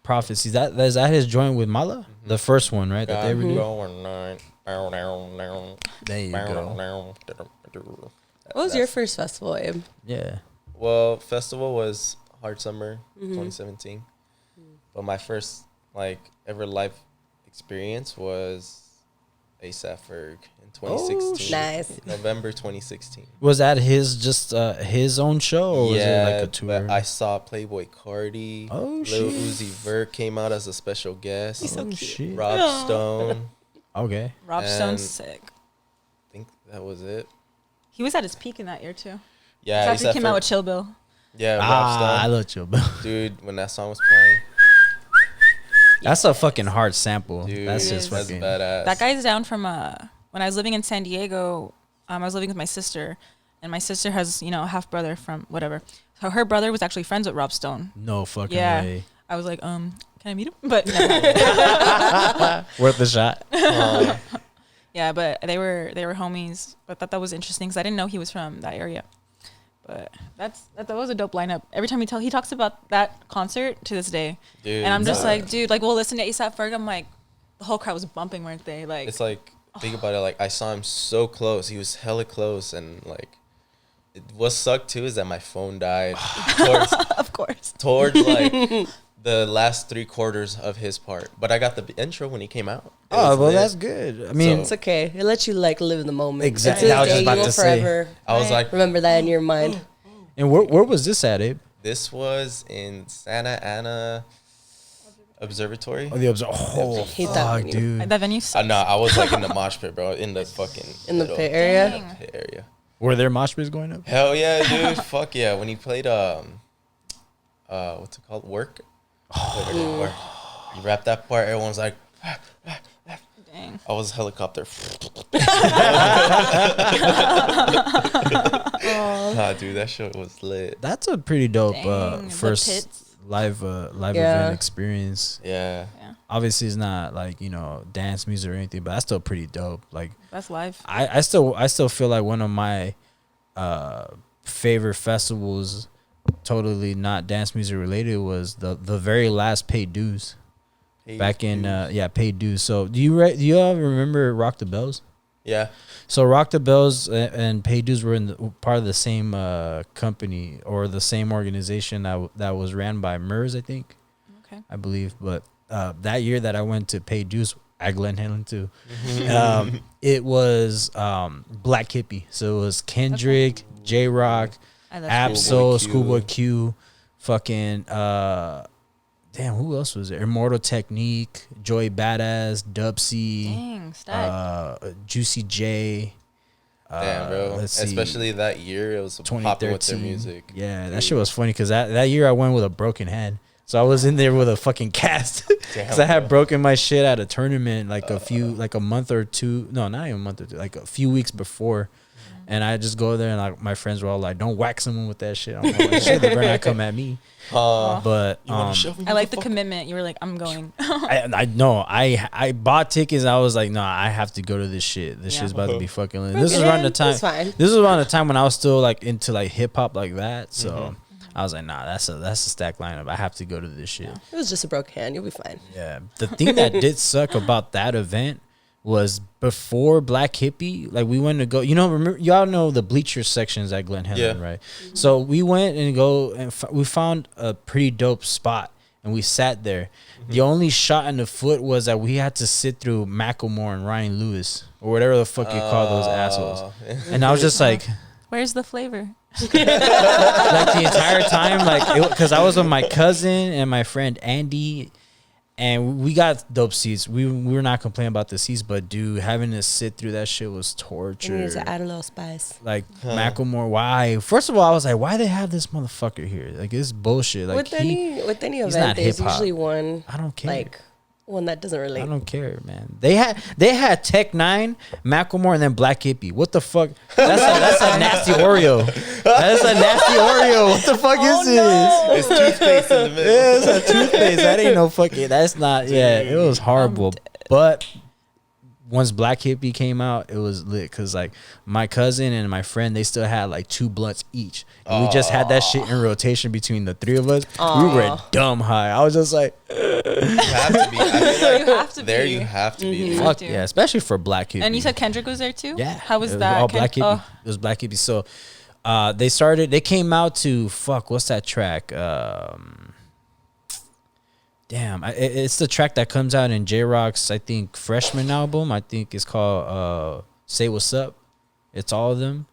Prophecies. Is that his joint with Mala? The first one, right? That they God, released? going on. Bow, down, down. There you Bow, go. down, down. What was your first festival, Abe? Yeah. Well, festival was Hard Summer 2017. But my first like ever live experience was ASAP Ferg in 2016. Nice. November 2016. Was that his own show, or was it like a tour? But I saw Playboy Cardi. Oh, Lil shit. Uzi Vert came out as a special guest. Oh, shit. Rob Stone. Okay. Rob And- Stone's sick. I think that was it. He was at his peak in that year too. Yeah, After he ASAP came Ferg. out with Chill Bill. Yeah, Rob I Stone. love Chill Bill. Dude, when that song was playing, That's a fucking hard sample. dude, That's It just is. that's fucking. badass. That guy's down from when I was living in San Diego. I was living with my sister, and my sister has a half brother from whatever. So her brother was actually friends with Rob Stone. No fucking Yeah. way. I was like, can I meet him? But no. Worth a shot. Yeah, but they were homies. But that was interesting because I didn't know he was from that area. But that was a dope lineup. Every time he talks about that concert to this day, Dude, and I'm just no. like, dude, like we'll listen to ASAP Ferg. I'm like, the whole crowd was bumping, weren't they? Like, It's like, think about it, like I saw him so close. He was hella close, and like what sucked too is that my phone died towards of course. like the last 3/4 of his part, but I got the intro when he came out. Oh, well, lit. that's good. I mean, It's okay. It lets you like live in the moment. Exactly. To I was this just day, about you will to say. forever I was like, remember that in your mind. and where was this at, Abe? this was in Santa Ana Observatory. Oh, I hate that fuck, venue. dude. That venue sucks. No, I was like in the mosh pit, bro, in the fucking In the middle pit area. Dang. pit area. Were there mosh pits going up? Hell yeah, dude. Fuck yeah. When he played what's it called? Work. Work. You rap that part, everyone's like, Dang. I was helicopter. Nah, dude, that show was lit. That's a pretty dope Dang, the first pits. live Yeah. event experience. Yeah. Yeah. Obviously, it's not like dance music or anything, but that's still pretty dope. Like That's live. I still feel like one of my favorite festivals, totally not dance music related, was the very last Paid Dues. Back in Paid Dues. So do you all remember Rock the Bells? Yeah. So Rock the Bells and Paid Dues were in part of the same company or the same organization that was ran by MERS, I think. Okay. I believe. But that year that I went to Paid Dues at Glen Helen too, it was Black Hippie. So it was Kendrick, J Rock, I love Absol, Schoolboy Q. Schoolboy Q, fucking damn, who else was there? Immortal Technique, Joey Badass, Dub C, Dang, stack. Juicy J. Damn, bro. Let's see. Especially that year, it was popping with their 2013. music. Yeah, that shit was funny because that year I went with a broken hand. So I was in there with a fucking cast because I had bro. broken my shit at a tournament like a month or two. No, not even a month or two, like a few weeks before. And I just go there and like my friends were all like, "Don't whack someone with that shit." I'm like, "Shit, they better not come at me." But I like the commitment. You were like, I'm going. I know I bought tickets. I was like, no, I have to go to this shit. This Yeah. shit's about to be fucking lit. This is around the time. That's fine. This is around the time when I was still like into like hip hop like that. So I was like, nah, that's a stack lineup. I have to go to this shit. It was just a broke hand. You'll be fine. Yeah. The thing that did suck about that event was before Black Hippie, like we went to go, remember, y'all know the bleacher sections at Glen Helen, Yeah. right? So we went and we found a pretty dope spot and we sat there. The only shot in the foot was that we had to sit through Macklemore and Ryan Lewis or whatever the fuck you call those assholes. And I was just like, Where's the flavor? like the entire time, like, because I was with my cousin and my friend Andy, and we got dope seats. We were not complaining about the seats, but dude, having to sit through that shit was You torture. need to add a little spice. Like Macklemore, why? First of all, I was like, why they have this motherfucker here? Like, it's bullshit. Like with any he's event, not there's hip-hop. usually one I don't care. like one that doesn't relate. I don't care, man. They had Tech Nine, Macklemore, and then Black Hippie. What the fuck? That's a nasty Oreo. That's a nasty Oreo. What the fuck is this? It's toothpaste in the middle. Yeah, it's a toothpaste. That ain't no fucking. That's not. Yeah, it was horrible. But once Black Hippie came out, it was lit because like my cousin and my friend, they still had like 2 blunts each. And we just had that shit in rotation between the 3 of us. We were dumb high. I was just like, You have to be. I feel like You have to there be. you have to be. You fuck do. yeah, especially for Black Hippie. And you said Kendrick was there too? Yeah. How was It that? all Black Hippie. Oh, It was Black Hippie. So they came out to what's that track? Damn, it's the track that comes out in J Rock's, I think, freshman album. I think it's called Say What's Up. It's all of them.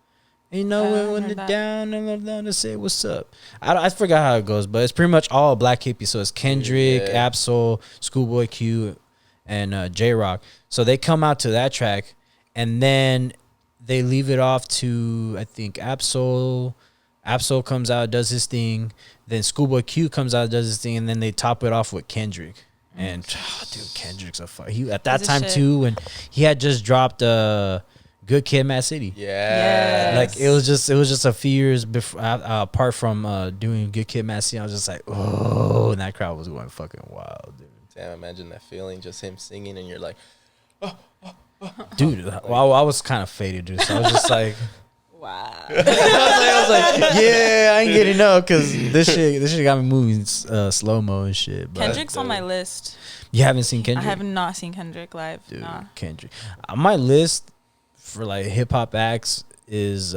You know when heard they're that. down and they're down to say what's up. I forgot how it goes, but it's pretty much all Black Hippie. So it's Kendrick, Yeah. Absol, Schoolboy Q, and J Rock. So they come out to that track, and then they leave it off to, I think, Absol. Absol comes out, does his thing. Then Schoolboy Q comes out, does his thing, and then they top it off with Kendrick. And dude, Kendrick's he at that He's a time shit. too, when he had just dropped Good Kid, Mad City. Yeah. Yes. Like it was just a few years before, apart from doing Good Kid, Mad City. I was just like, oh, and that crowd was going fucking wild, dude. Damn, imagine that feeling, just him singing, and you're like, Dude, well, I was kind of faded, dude. So I was just like, wow. I was like, yeah, I ain't getting up because this shit got me moving slow mo and shit. But Kendrick's on my list. you haven't seen Kendrick? I have not seen Kendrick live. Dude, Nah. Kendrick. On my list for like hip hop acts is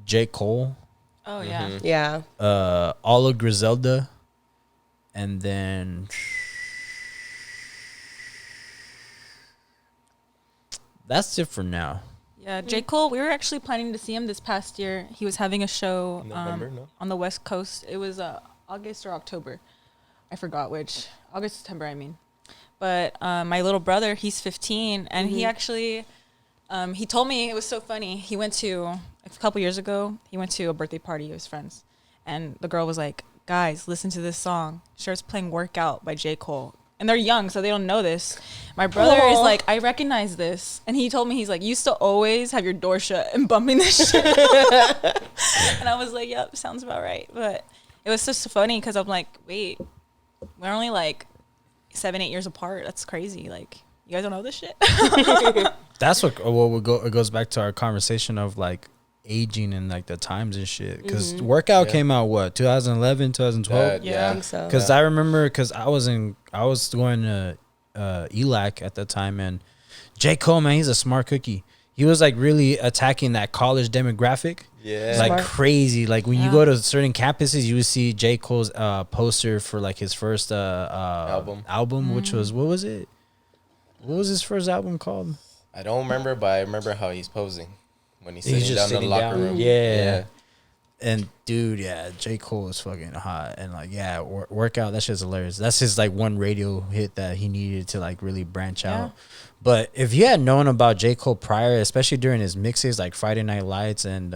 J. Cole, Oh yeah. Yeah. Alla Griselda, And then that's it for now. Yeah, J. Cole, we were actually planning to see him this past year. He was having a show November, no? on the West Coast. It was August or October. I forgot which. August, September, I mean. But my little brother, he's 15, and he actually, he told me, it was so funny. He went to, a couple years ago, he went to a birthday party of his friends. And the girl was like, guys, listen to this song. Starts playing Workout by J. Cole. And they're young, so they don't know this. My brother is like, I recognize this. And he told me, he's like, you used to always have your door shut and bumping this shit. And I was like, yep, sounds about right. But it was just funny because I'm like, wait, we're only like 7-8 years apart. That's crazy. Like, you guys don't know this shit? That's what it goes back to our conversation of like aging and like the times and shit. Because Workout came out what, 2011, 2012? I think so. Because I remember, because I was going to ELAC at the time, and J. Cole, man, he's a smart cookie. He was like really attacking that college demographic. Yeah. Like Smart. crazy. Like when you go to certain campuses, you would see J. Cole's poster for like his first album, which was, what was it? What was his first album called? I don't remember, but I remember how he's posing when he's He's sitting just down in sitting the locker down. room. Yeah. And dude, yeah, J. Cole is fucking hot. And like, yeah, Workout, that shit's hilarious. That's his like one radio hit that he needed to like really branch out. But if you had known about J. Cole prior, especially during his mixes like Friday Night Lights and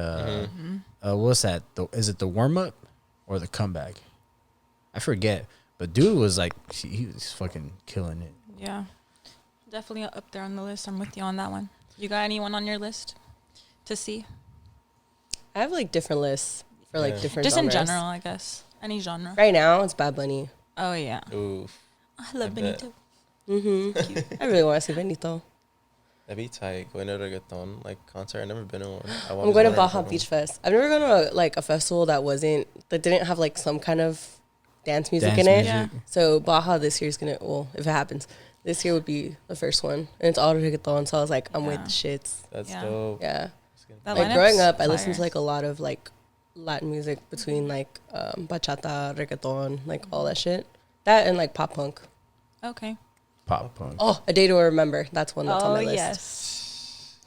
what's that? Is it the warm up or the comeback? I forget. But dude was like, he was fucking killing it. Yeah. Definitely up there on the list. I'm with you on that one. You got anyone on your list to see? I have like different lists for like different Just genres. in general, I guess. Any genre. Right now, it's Bad Bunny. Oh, yeah. Oof. I love Benito. I really want to see Benito. That'd be tight. Going to a reggaeton like concert. I've never been to one. I'm going to Baja Beach Fest. I've never gone to like a festival that didn't have like some kind of dance music in it. Yeah. So Baja this year's gonna, well, if it happens, this year would be the first one, and it's all reggaeton. So I was like, I'm with the shits. That's Yeah. dope. Yeah. That Like lineup's growing up, I fire. listened to like a lot of like Latin music between like bachata, reggaeton, like all that shit. That and like pop punk. Okay. Pop punk. Oh, A Day to Remember. That's one that's on Oh, my list. yes.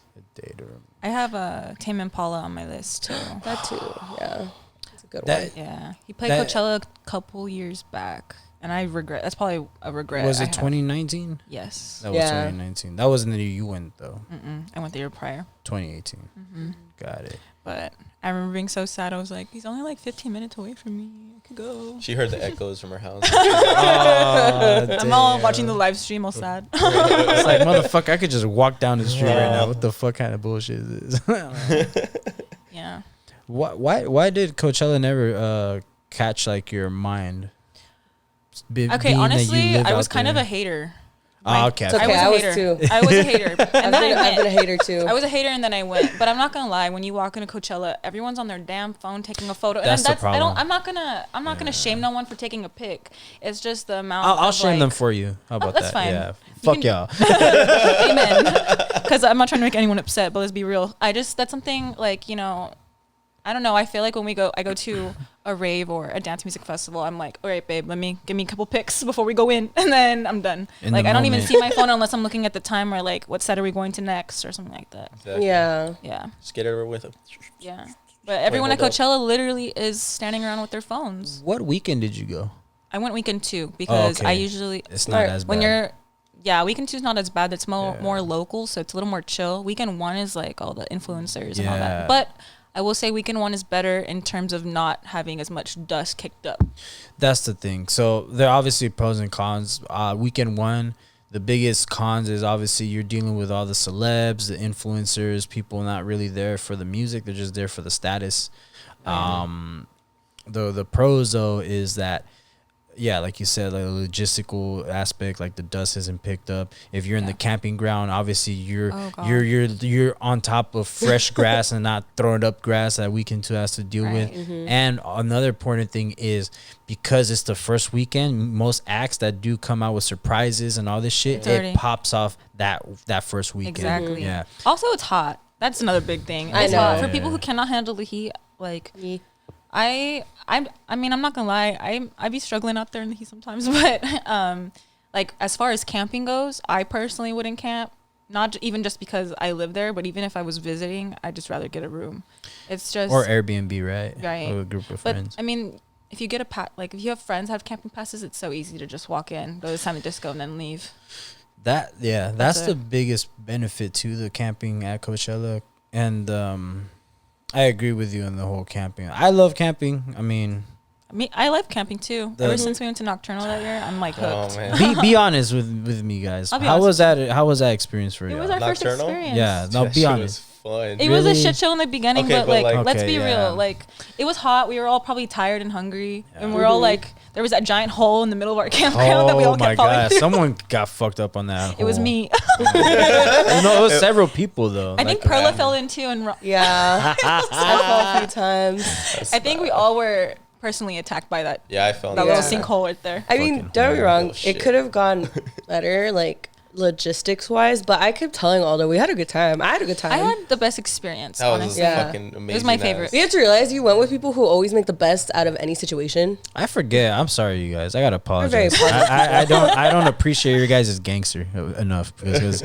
I I have Tame Impala on my list, too. That too. Yeah. It's a good That- one. Yeah. He played That- Coachella a couple years back, and I regret. That's probably a regret. Was I it have. 2019? Yes. That was Yeah. 2019. That wasn't the year you went though. I went the year prior. 2018. Got it. But I remember being so sad. I was like, he's only like 15 minutes away from me. I could go. She heard the echoes from her house. I'm all watching the live stream, all sad. It's like, motherfucker, I could just walk down the street right now. What the fuck kind of bullshit is this? Yeah. Why did Coachella never catch like your mind? Okay, Being that you honestly, live I was out kind of there. a hater. Oh, okay. It's okay. I I was was a hater. too. I was a hater. And then I've been a I went. hater too. I was a hater and then I went. But I'm not gonna lie, when you walk into Coachella, everyone's on their damn phone taking a photo. That's the problem. I'm not gonna shame no one for taking a pic. It's just the amount. I'll of, shame like, them for you. How about that's that? fine. Yeah. You Fuck can- y'all. Amen. Because I'm not trying to make anyone upset, but let's be real. That's something like, I don't know. I feel like when I go to a rave or a dance music festival, I'm like, all right, babe, give me a couple pics before we go in, and then I'm done. In Like, the I don't even moment. see my phone unless I'm looking at the time or like, what set are we going to next or something like that. Exactly. Yeah. Yeah, Just get it over with. yeah. But everyone at hold up. Coachella literally is standing around with their phones. What weekend did you go? I went weekend 2 because okay. I usually It's not as bad. when you're. Yeah, weekend 2 is not as bad. It's more Yeah. more local, so it's a little more chill. Weekend 1 is like all the influencers and all Yeah. that. But I will say weekend 1 is better in terms of not having as much dust kicked up. That's the thing. So there are obviously pros and cons. Weekend 1, the biggest cons is obviously you're dealing with all the celebs, the influencers, people not really there for the music. They're just there for the status. The pros though is that, yeah, like you said, like a logistical aspect, like the dust isn't picked up. If you're in the camping ground, obviously Oh, God. you're on top of fresh grass and not throwing up grass that weekend 2 has to deal with. And another important thing is because it's the first weekend, most acts that do come out with surprises and all this shit, It's already- it pops off that first weekend. Exactly. Yeah. Also, it's hot. That's another big thing. I It's hot know. for people who cannot handle the heat. Like, I mean, I'm not gonna lie. I be struggling out there in the heat sometimes, but like as far as camping goes, I personally wouldn't camp. Not even just because I live there, but even if I was visiting, I'd just rather get a room. It's just or Airbnb, right? Right. With a group of But friends. I mean, if you get if you have friends have camping passes, it's so easy to just walk in, go to the silent disco, and then leave. That's That's the it. biggest benefit to the camping at Coachella, and I agree with you on the whole camping. I love camping. I mean, I love camping too. The- Ever since we went to Nocturnal that year, I'm like hooked. Oh man. be honest with me, guys. I'll be How honest was that? How was that experience for It you? was our first Nocturnal? experience. Yeah, no, That be shit honest. was fun. It was a Really? shit show in the beginning, Okay, but but, like, like- let's Okay, be yeah. real. Like, it was hot. We were all probably tired and hungry, Yeah. and we are all like, there was that giant hole in the middle of our campground that we all Oh my kept falling god! through. Someone got fucked up on that. It was hole. me. No, it was several people though. I think Perla fell in too, and Yeah, I fell a few times. I think we all were personally attacked by that Yeah, I felt that Yeah. little sinkhole right there. I mean, Fucking don't get me wrong. Oh, shit. It could have gone better, like logistics wise, but I kept telling Aldo we had a good time. I had a good time. I had the best experience. that was honestly. Yeah. fucking amazing. It was my favorite. You have to realize you went with people who always make the best out of any situation. I forget. I'm sorry, you guys. I gotta very apologize. I don't appreciate your guys' gangster enough because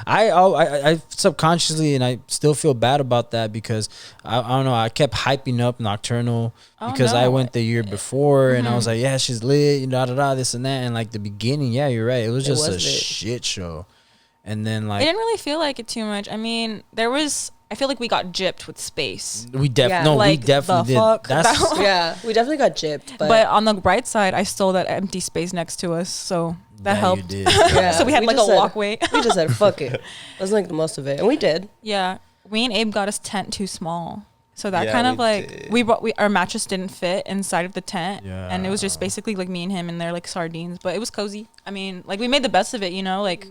I subconsciously and I still feel bad about that because I don't know. I kept hyping up Nocturnal Oh, because I no. went the year before and I was like, yeah, she's lit, this and that. And like the beginning, yeah, you're right. It was just a was lit. shit show. And then I like didn't really feel like it too much. I mean, I feel like we got gypped with space. we Yeah. we Like, definitely the did. fuck? That's Yeah, we definitely got gypped, But on the bright side, I stole that empty space next to us, so that yeah, helped. You did. yeah, So we had like a just said- walkway. We just said fuck it. Let's make the most of it, and we did. Yeah, we and Abe got his tent too small, so that Yeah, kind of we like did. our mattress didn't fit inside of the tent, and it was just Yeah. basically like me and him, and they're like sardines, but it was cozy. I mean, like we made the best of it, you know. Like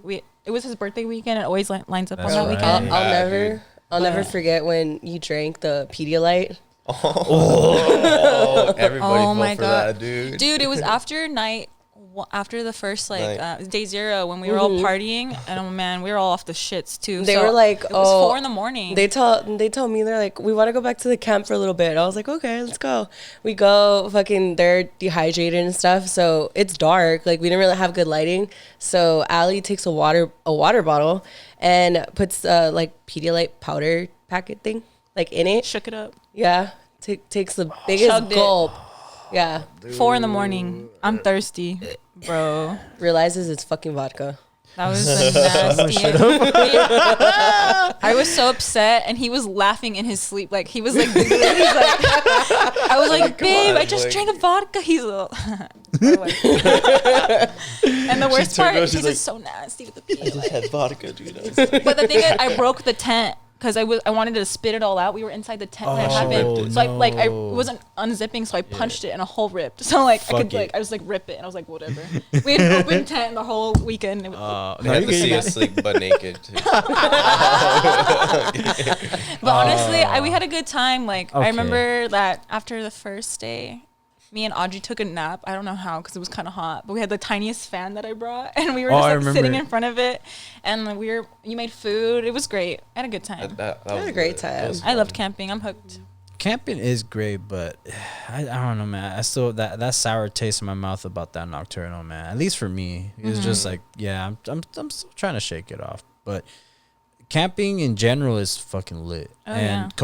it was his birthday weekend. It always lines up That's on that right. weekend. I'll Yeah, never, dude. I'll never But- forget when you drank the Pedialyte. Oh, everybody Oh fell my for God. that, dude. Dude, it was after the first like Night. day 0 when we were all partying, and oh man, we were all off the shits too. They So were like, it was "Oh." 4 a.m. They told me, they're like, we want to go back to the camp for a little bit. I was like, okay, let's go. We go, fucking, they're dehydrated and stuff, so it's dark. Like we didn't really have good lighting. So Ali takes a water bottle and puts like Pedialyte powder packet thing like in it. Shook it up. Yeah, takes the biggest Chugged it. gulp. Yeah, 4 a.m. I'm thirsty, bro. realizes it's fucking vodka. That was the nastiest. I was so upset, and he was laughing in his sleep. Like he was like, he's like I was like, Come babe, on, I just like- drank a vodka. He's a and the worst turned part, around, he's she's just like, so nasty with the I just Pedialyte. had vodka, dude. But the thing is, I broke the tent because I wanted to spit it all out. We were inside the tent when it Oh, happened, so I no. wasn't unzipping, so I punched it and a hole ripped. So like Fuck it. I just like rip it, and I was like, whatever. We had an open tent the whole weekend. It was, They had to see us sleep butt naked. Too. But honestly, we had a good time. Like Okay. I remember that after the first day, me and Audrey took a nap. I don't know how because it was kind of hot, but we had the tiniest fan that I brought, and we were Oh, just I like sitting remember. in front of it, and you made food. It was great. I had a good time. That had was a great lit. That time. was I loved fun. camping. I'm hooked. Camping is great, but I don't know, man. I still that sour taste in my mouth about that Nocturnal, man. At least for me, it's just like, yeah, I'm still trying to shake it off. But camping in general is fucking lit. Oh, And yeah.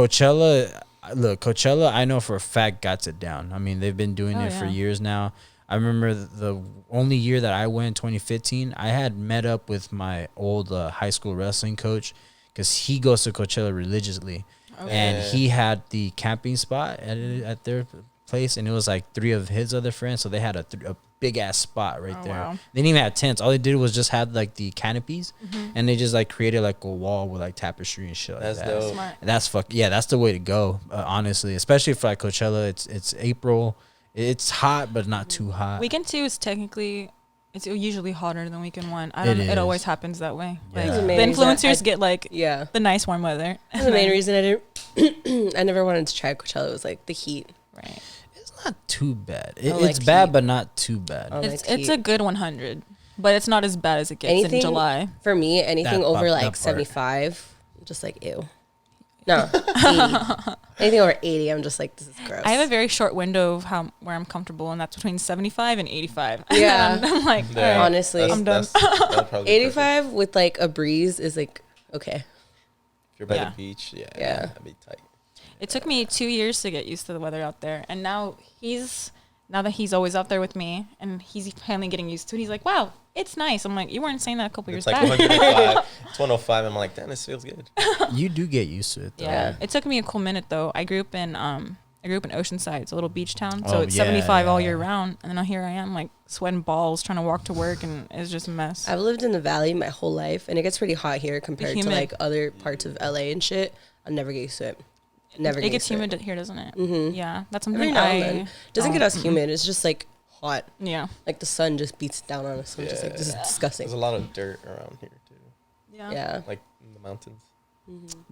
Coachella, I know for a fact got it down. I mean, they've been doing Oh, it for yeah. years now. I remember the only year that I went, 2015, I had met up with my old high school wrestling coach because he goes to Coachella religiously. And Yeah. he had the camping spot at their place, and it was like 3 of his other friends. So they had a big ass spot right Oh, there. wow. They didn't even have tents. All they did was just had like the canopies, and they just like created like a wall with like tapestry and shit like That's that. dope. Smart. That's the way to go. Honestly, especially for like Coachella, it's April. It's hot, but not too hot. Weekend 2 is technically. It's usually hotter than weekend 1. I It don't know. It is. always happens that way. Yeah. Like, That's the the main reason influencers I- get like Yeah. the nice warm weather. That's the main reason I didn't. I never wanted to try Coachella. Was like the heat. Right. It's not too bad. I It's like bad, heat. but not too bad. I like It's heat. a good 100, but it's not as bad as it gets in Anything- July. For me, anything That over that like part. 75, I'm just like ew. No, 80. Anything over 80, I'm just like, this is gross. I have a very short window of where I'm comfortable, and that's between 75 and 85. Yeah. And I'm like, Yeah, all right, honestly. I'm done. That'd probably be 85 with like a breeze is like, okay. If you're by Yeah. the beach, yeah, Yeah. that'd be tight. It took me 2 years to get used to the weather out there, and now that he's always out there with me, and he's finally getting used to it. He's like, "Wow, it's nice." I'm like, "You weren't saying that a couple years It's like back." 105. It's 105. I'm like, damn, this feels good. You do get used to it, though. Yeah. It took me a cool minute though. I grew up in Oceanside. It's a little beach town, so Oh, it's yeah, 75 all yeah. year round. And then here I am, like sweating balls, trying to walk to work, and it's just a mess. I've lived in the valley my whole life, and it gets pretty hot here compared to humid. like other parts of LA and shit. I'll never get used to it. Never It get gets used to humid here, doesn't it? Mhm. Yeah, that's Every something now and then. Doesn't get us mm-mm. humid. It's just like hot. Yeah, Like the sun just beats down on us. I'm just like, this is Yeah. disgusting. There's a lot of dirt around here too, Yeah. like in the mountains.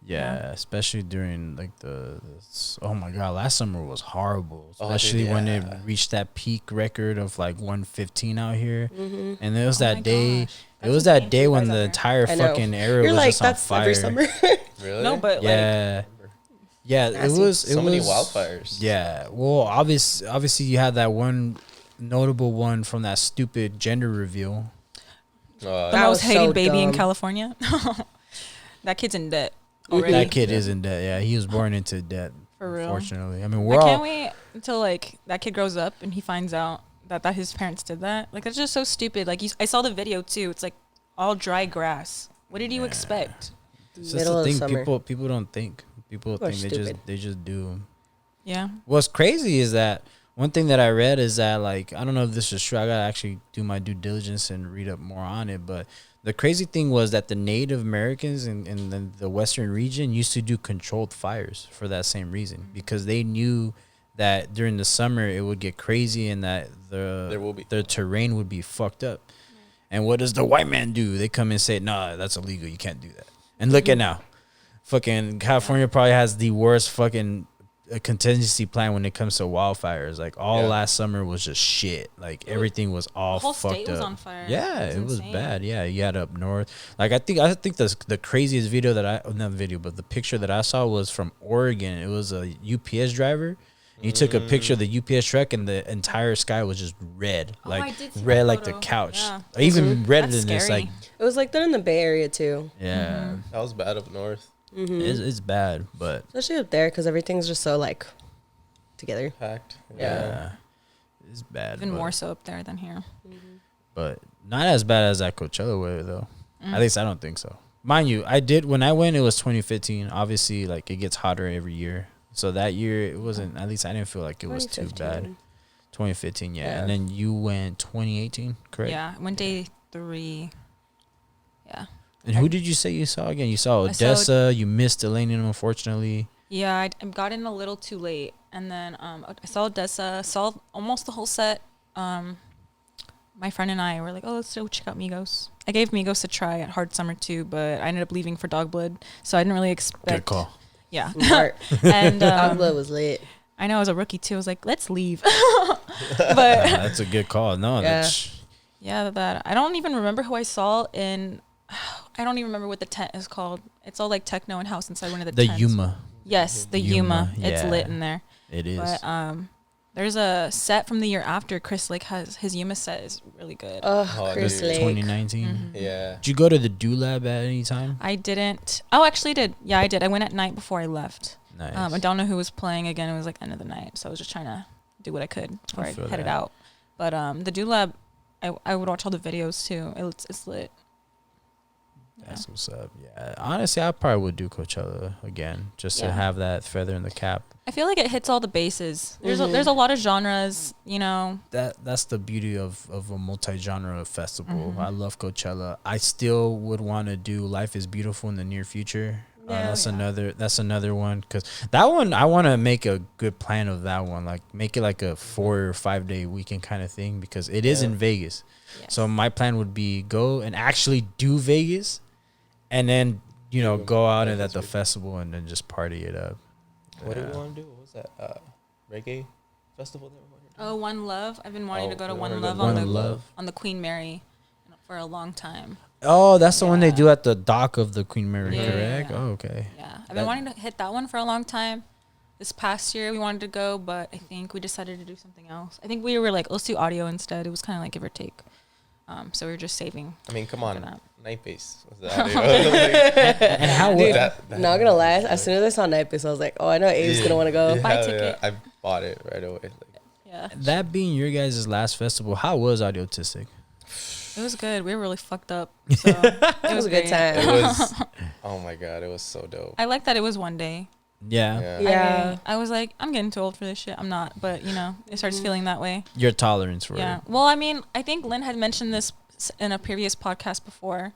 Yeah, especially during like oh my god, last summer was horrible. Especially dude, when it yeah. reached that peak record of like 115 out here, Mm-hmm. and it was Oh my that day. gosh. It That's was insane that for day you when guys out the here. entire I know. fucking area You're was like, just on that's fire. every summer. Really? No, but like, Yeah, yeah, it Nasty. was. It So was many wildfires. Yeah, well, obviously you had that one notable one from that stupid gender reveal. the That most was hated so baby in dumb. California. That kid's in debt already. That kid is in debt. Yeah, he was born into debt. For real. Unfortunately, I mean, I we're can't all. wait until like that kid grows up and he finds out that his parents did that. Like that's just so stupid. Like I saw the video too. It's like all dry grass. What did you expect? It's just Middle the of thing. summer. People don't think. People People are think stupid. they just do. Yeah. What's crazy is that one thing that I read is that, like, I don't know if this is true. I gotta actually do my due diligence and read up more on it. But the crazy thing was that the Native Americans in the Western region used to do controlled fires for that same reason, because they knew that during the summer it would get crazy and that the terrain would be fucked up. And what does the white man do? They come and say, "Nah, that's illegal. You can't do that." And look at now. Fucking California probably has the worst fucking contingency plan when it comes to wildfires. Like last summer was just shit. Like everything was all The whole fucked state up. was on fire. Yeah, It's it was insane. bad. Yeah, you had up north. Like I think the craziest video not the video, but the picture that I saw was from Oregon. It was a UPS driver. He took a picture of the UPS truck, and the entire sky was just red, Oh, I like did see red, that like the photo. couch. Yeah. Even redder That's than this. scary. Like, It was like that in the Bay Area too. yeah, That was bad up north. it's bad, but Especially up there because everything's just so like together. Packed. Yeah. it's bad. Even but- more so up there than here. but not as bad as that Coachella weather though. Mm. At least I don't think so. Mind you, I did when I went. It was 2015. Obviously, like it gets hotter every year. So that year it wasn't. At least I didn't feel like it was too bad. 2015, yeah. Yeah. And then you went 2018, correct? Yeah. I went day 3. Yeah. And who did you say you saw again? You saw I saw- Odessa. You missed Elenium, unfortunately. Yeah, I got in a little too late, and then I saw Odessa, saw almost the whole set. My friend and I were like, "Oh, let's go check out Migos." I gave Migos a try at Hard Summer too, but I ended up leaving for Dog Blood, so I didn't really expect. Good call. Yeah, Smart. and Dogwood was lit. I know I was a rookie too. I was like, "Let's leave," but That's a good call. No, Yeah. that's yeah, that I don't even remember who I saw in. I don't even remember what the tent is called. It's all like techno and house inside one of the the tents. Yuma. Yes, the Yuma, Yuma. It's yeah. lit in there. It is. But there's a set from the year after. Chris Lake has his Yuma set is really good. Oh, Chris dude. Lake. 2019. Yeah. Did you go to the Do Lab at any time? I didn't. Oh, actually, I did. Yeah, I did. I went at night before I left. Nice. I don't know who was playing again. It was like end of the night, so I was just trying to do what I could before I feel headed that. out. But the Do Lab, I would watch all the videos too. It's lit. That's what's up. Yeah. Honestly, I probably would do Coachella again just to Yeah. have that feather in the cap. I feel like it hits all the bases. There's Mhm. there's a lot of genres, you know. That's the beauty of a multi-genre festival. Mhm. I love Coachella. I still would want to do Life is Beautiful in the near future. Yeah. That's another one, because that one I want to make a good plan of that one, like make it like a 4 or 5 day weekend kind of thing, because it is Yeah. in Vegas. Yes. So my plan would be go and actually do Vegas, and then go out and at the festival and then just party it up. What do Yeah. we want to do? What was that? Reggae festival that we wanted to do? Oh, One Love. I've been wanting to go to we One wanna go Love to on One the Love. on the Queen Mary for a long time. Oh, that's the one they Yeah. do at the dock of the Queen Mary, Yeah. correct? Yeah. Oh, okay. Yeah, I've been wanting to hit that one for a long time. This past year we wanted to go, but I think we decided to do something else. I think we were like, let's do audio instead. It was kind of like give or take. So we were just saving. I mean, come for on, that. Night Base was the audio. And how Dude, that not gonna lie, as soon as I saw Night Base, I was like, oh, I know Abe's gonna want to go. Buy a ticket. I bought it right away. Like, Yeah, that being your guys' last festival, how was Audiotistic? it was good. We were really fucked up. So it was a good great. time. it was. Oh my god, it was so dope. I like that it was one day. Yeah. Yeah. I was like, I'm getting too old for this shit. I'm not, but you know, it starts feeling that way. Your tolerance for Yeah. it. Well, I mean, I think Lynn had mentioned this in a previous podcast before.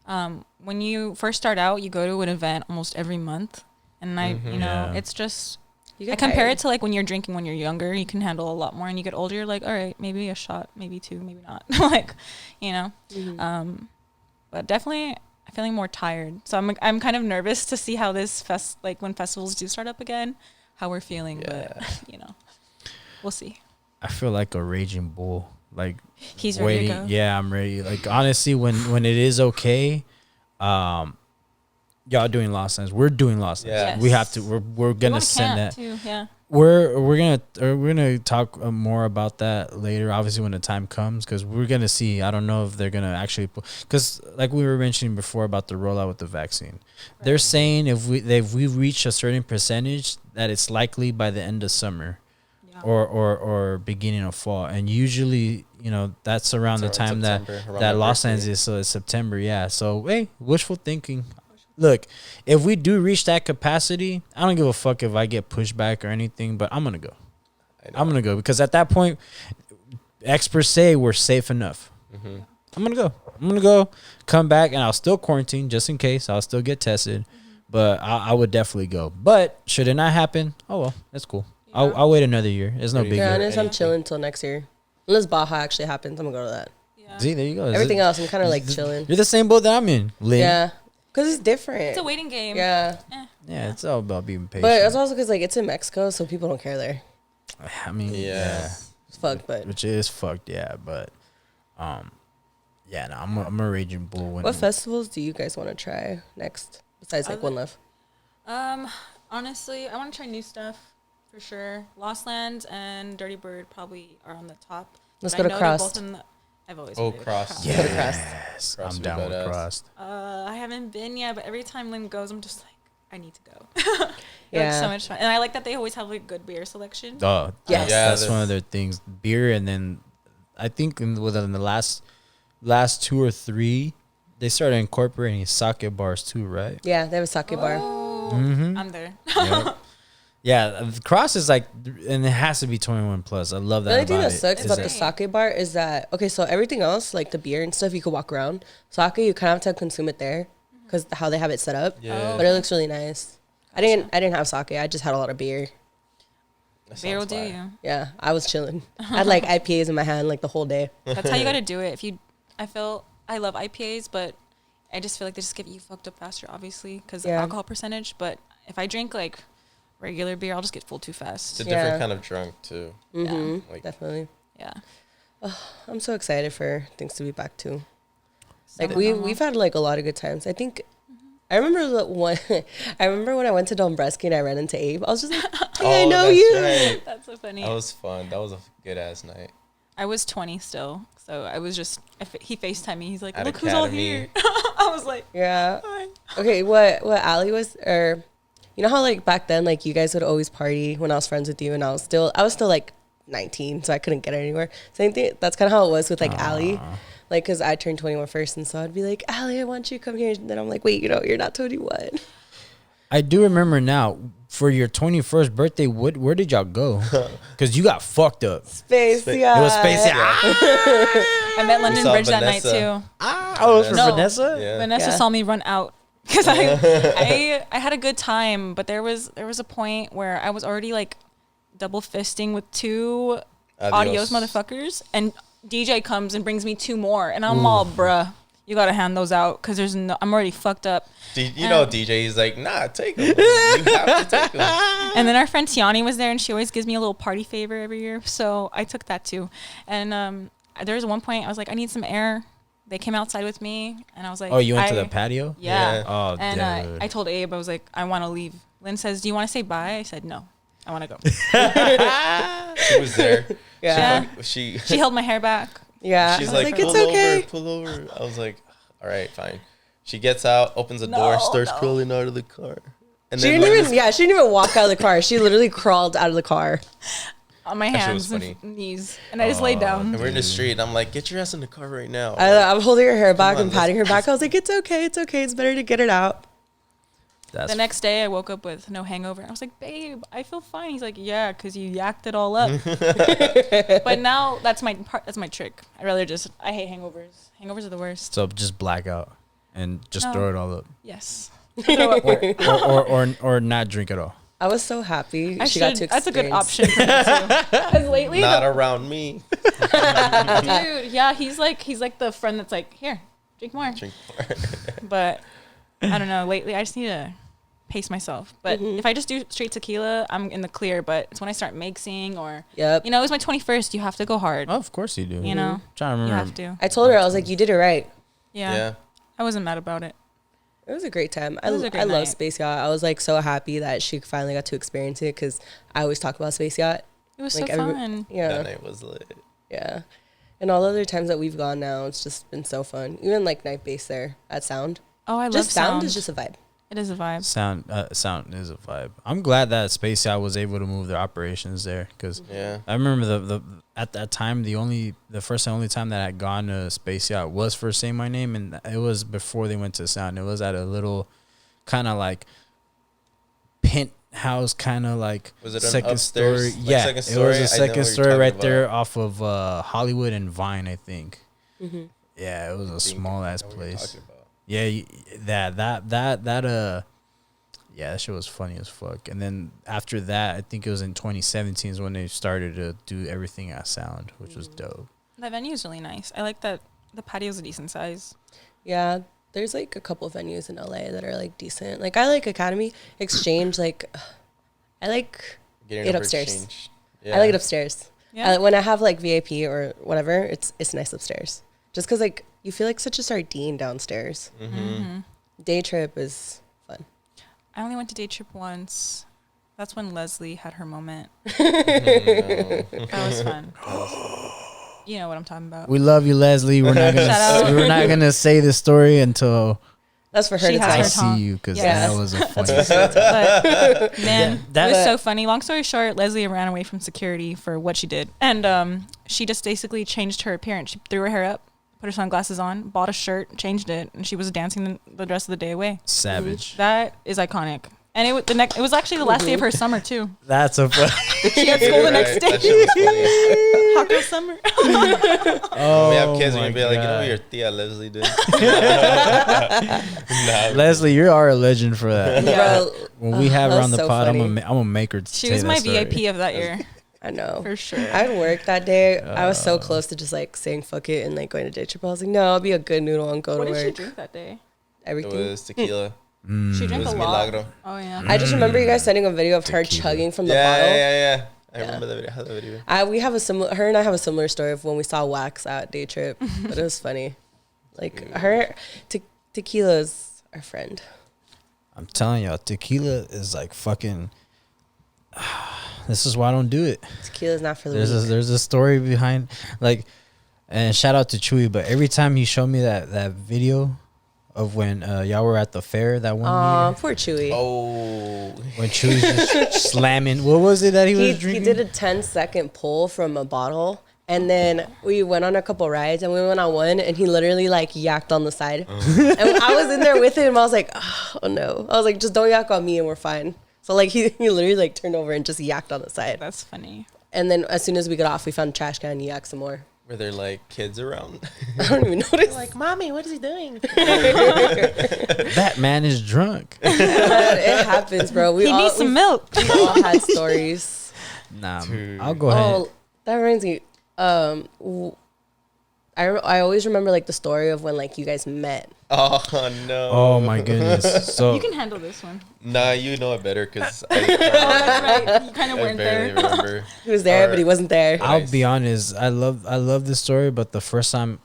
When you first start out, you go to an event almost every month, and you know, Yeah. it's just. You I get compare tired. it to like when you're drinking when you're younger, you can handle a lot more, and you get older, you're like, all right, maybe a shot, maybe two, maybe not, like, you know. But definitely, I'm feeling more tired, so I'm kind of nervous to see how this like when festivals do start up again, how we're feeling. Yeah. But you know, we'll see. I feel like a raging bull. Like He's ready to go. Yeah, I'm ready. Like honestly, when it is okay, y'all doing Lost Lands. We're doing Lost Lands. Yeah. We Yes. have to. We're We gonna wanna send camp that. too, yeah. We're gonna talk more about that later. Obviously, when the time comes, because we're gonna see. I don't know if they're gonna actually, because like we were mentioning before about the rollout with the vaccine, they're saying if we reach a certain percentage that it's likely by the end of summer, Yeah. or beginning of fall, and usually that's around the It's time around September, around that my Los birthday. Angeles is, so it's September. Yeah. So hey, wishful thinking. Look, if we do reach that capacity, I don't give a fuck if I get pushed back or anything, but I'm gonna go. I know. I'm gonna go because at that point, experts say we're safe enough. Mm-hmm. I'm gonna go, come back, and I'll still quarantine just in case. I'll still get tested, but I would definitely go. But should it not happen, oh well, that's cool. Yeah. I'll wait another year. It's no Pretty big Yeah, deal. honest, I'm Anything. chilling until next year. Unless Baja actually happens, I'm gonna go to that. Yeah. See, there you go. Everything else, I'm kind of like chilling. You're the same boat that I'm in, Lynn. Yeah, because it's different. It's a waiting game. Yeah, Yeah, it's all about being patient. but it's also because like it's in Mexico, so people don't care there. I mean, Yeah. It's fucked, but which is fucked, yeah. But, yeah, no, I'm a raging bull. what festivals do you guys want to try next besides like One Love? Honestly, I want to try new stuff for sure. Lost Lands and Dirty Bird probably are on the top. Let's But go I to know they're Crossed. both in the- I've always Oh, wanted to go to Crossed. Go to Crossed. Yes, Crossed I'm would be down with badass. Crossed. I haven't been yet, but every time Lynn goes, I'm just like, I need to go. Yeah. Like so much fun, and I like that they always have like good beer selection. Oh, Yes. Yeah, that's one of their things. Beer, and then I think within the last 2 or 3, they started incorporating sake bars too, right? Yeah, they have a sake bar. Oh, Mhm. I'm there. Yep. Yeah, Cross is like, and it has to be 21 plus. I love that. The only thing about that it, sucks is about the that- sake bar is that okay, so everything else like the beer and stuff you could walk around. Sake you kind of have to consume it there because how they have it set up. Yeah. But it looks really nice. I didn't have sake. I just had a lot of beer. That Beer will sounds do fire. you. Yeah, I was chilling. I had like IPAs in my hand like the whole day. That's how you got to do it. I love IPAs, but I just feel like they just get you fucked up faster, obviously, because Yeah. of alcohol percentage. But if I drink like regular beer, I'll just get full too It's fast. a different Yeah. kind of drunk too. Mm-hmm. Like Definitely. Yeah. I'm so excited for things to be back too. Like Something we normal. we've had like a lot of good times. I think I remember the one. I remember when I went to Dombreski and I ran into Abe. I was just like, hey, I know that's you. right. That's so funny. That was fun. That was a good ass night. I was 20 still, so I was just. He FaceTimed me. He's like, At "Look who's all Academy. here." I was like, Yeah. "Hi." Okay, what Ali was, or you know how like back then like you guys would always party when I was friends with you, and I was still like 19, so I couldn't get anywhere. Same thing. That's kind of how it was with like Ali, like because I turned 21 first, and so I'd be like, Ali, I want you to come here. And then I'm like, wait, you're not 21. I do remember now. For your 21st birthday, where did y'all go? Because you got fucked up. Space, yeah. It was space. I met London saw Bridge that night Vanessa. too. Oh, it was for No. Vanessa. Yeah. Vanessa Yeah. saw me run out because I had a good time, but there was a point where I was already like double fisting with 2 Adios. Adios motherfuckers, and DJ comes and brings me 2 more, and I'm all, bruh, you gotta hand those out because I'm already fucked up. You know, DJ is like, nah, take them. You have to take them. And then our friend Tiani was there, and she always gives me a little party favor every year, so I took that too. And there was one point I was like, I need some air. they came outside with me, and I was like, Oh, you went to the patio? Yeah. Yeah. Oh, And dude. I told Abe, I was like, I want to leave. Lynn says, do you want to say bye? I said, no, I want to go. She was there. Yeah. She She held my hair back. Yeah. she's I was like, it's pull okay. over, pull over. I was like, all right, fine. She gets out, opens the door, starts crawling out of the car. And She then didn't like, even, yeah, she didn't even walk out of the car. She literally crawled out of the car. On my That shit was hands and knees. And I just laid down. and we're in the street. And I'm like, get your ass in the car right now. I'm holding her hair back on, and patting her let's- back. I was like, it's okay. It's okay. It's better to get it out. That's The next day, I woke up with no hangover. I was like, babe, I feel fine. He's like, yeah, because you yacked it all up. But now that's my trick. I hate hangovers. Hangovers are the worst. so just black out and just No. throw it all up, Yes. or not drink at all. I was so happy I she got to should. experience. That's a good option for me too. Because lately, Not around me. dude, yeah, he's like the friend that's like, here, drink more. Drink more. But I don't know. Lately, I just need to pace myself. But if I just do straight tequila, I'm in the clear. But it's when I start mixing or, Yep. you know, it was my 21st. You have to go hard. Oh, of course you do. You know, Trying to you remember. have to. I told her, I was like, you did it right. Yeah. Yeah. I wasn't mad about it. It was a great time. It was a I great love night. Space Yacht. I was like so happy that she finally got to experience it because I always talk about Space Yacht. It was Like, so fun. Yeah. That night was lit. Yeah. And all the other times that we've gone now, it's just been so fun. Even like night base there at Sound. Oh, I love Just sound. is just a vibe. It is a vibe. Sound is a vibe. I'm glad that Space Yacht was able to move their operations there because Yeah. I remember the at that time the first and only time that I had gone to Space Yacht was for Say My Name, and it was before they went to Sound. It was at a little kind of like penthouse, kind of like Was it an second upstairs, story. like Yeah, second it story? was I know a what second you're story talking right there about. off of Hollywood and Vine, I think. Mm-hmm. Yeah, it was a small ass I know what you're place. talking about. Yeah, yeah, that shit was funny as fuck. And then after that, I think it was in 2017 is when they started to do everything at Sound, which was dope. That venue is really nice. I like that the patio's a decent size. Yeah. There's like a couple of venues in LA that are like decent. Like I like Academy Exchange. Like I like Getting it over upstairs. exchange. I like it upstairs. Yeah. When I have like VIP or whatever, it's nice upstairs. Just because like you feel like such a sardine downstairs. Mm-hmm. Day trip is fun. I only went to day trip once. That's when Leslie had her moment. No. That was fun. You know what I'm talking about. We love you, Leslie. We're not Shout out. gonna we're not gonna say the story until That's for her She to has I her tell. tongue. see you because Yes. that was a funny. But man, that- it was so funny. Long story short, Leslie ran away from security for what she did, and she just basically changed her appearance. She threw her hair up, put her sunglasses on, bought a shirt, changed it, and she was dancing the rest of the day away. Savage. That is iconic. And it was actually the last day of her summer too. That's a fun. She had school the next day. That shit was funny. Hot girl summer. Oh, We have kids and my we'd be like, you know God. what your tia Leslie did? Nah, Leslie, you are a legend for that. Yeah. Bro, When we have her that on was the so pod, I'm funny. gonna make her. She say was that my story. VIP of that year I know. for sure. I had work that day. I was so close to just like saying fuck it and like going to day trip. I was like, no, I'll be a good noodle and go What to did she work. drink that day? it Everything. was tequila. She It drank was a lot. Milagro. Oh yeah. I just remember you guys sending a video of her Tequila. chugging from the Yeah, bottle. yeah. I remember that video. I have that video. We have a similar. Her and I have a similar story of when we saw Wax at day trip, but it was funny. Like her, tequila's our friend. I'm telling y'all, tequila is like fucking. This is why I don't do it. Tequila's not for the weak. There's a story behind, like, and shout out to Chewy, but every time he showed me that video of when y'all were at the fair that one year, Poor Chewy. Oh. when Chewy's just slamming. What was it that he was He drinking? did a 10-second pull from a bottle, and then we went on a couple rides, and we went on one, and he literally like yacked on the side, and I was in there with him. I was like, oh no. I was like, just don't yak on me, and we're fine. So like he literally like turned over and just yacked on the side, That's funny. and then as soon as we got off, we found a trash can and he yacked some more. Were there like kids around? I don't even notice. Like, mommy, what is he doing? That man is drunk. It happens, bro. We He all, needs some we milk. all had stories. Nah, Dude. I'll go ahead. Oh, that reminds me. I always remember like the story of when like you guys met. Oh, no. Oh my goodness. So You can handle this one. Nah, you know it better because Right. You kind of I weren't barely there. remember. He was there, Or- but he wasn't there. I'll Nice. be honest. I love this story, but the first time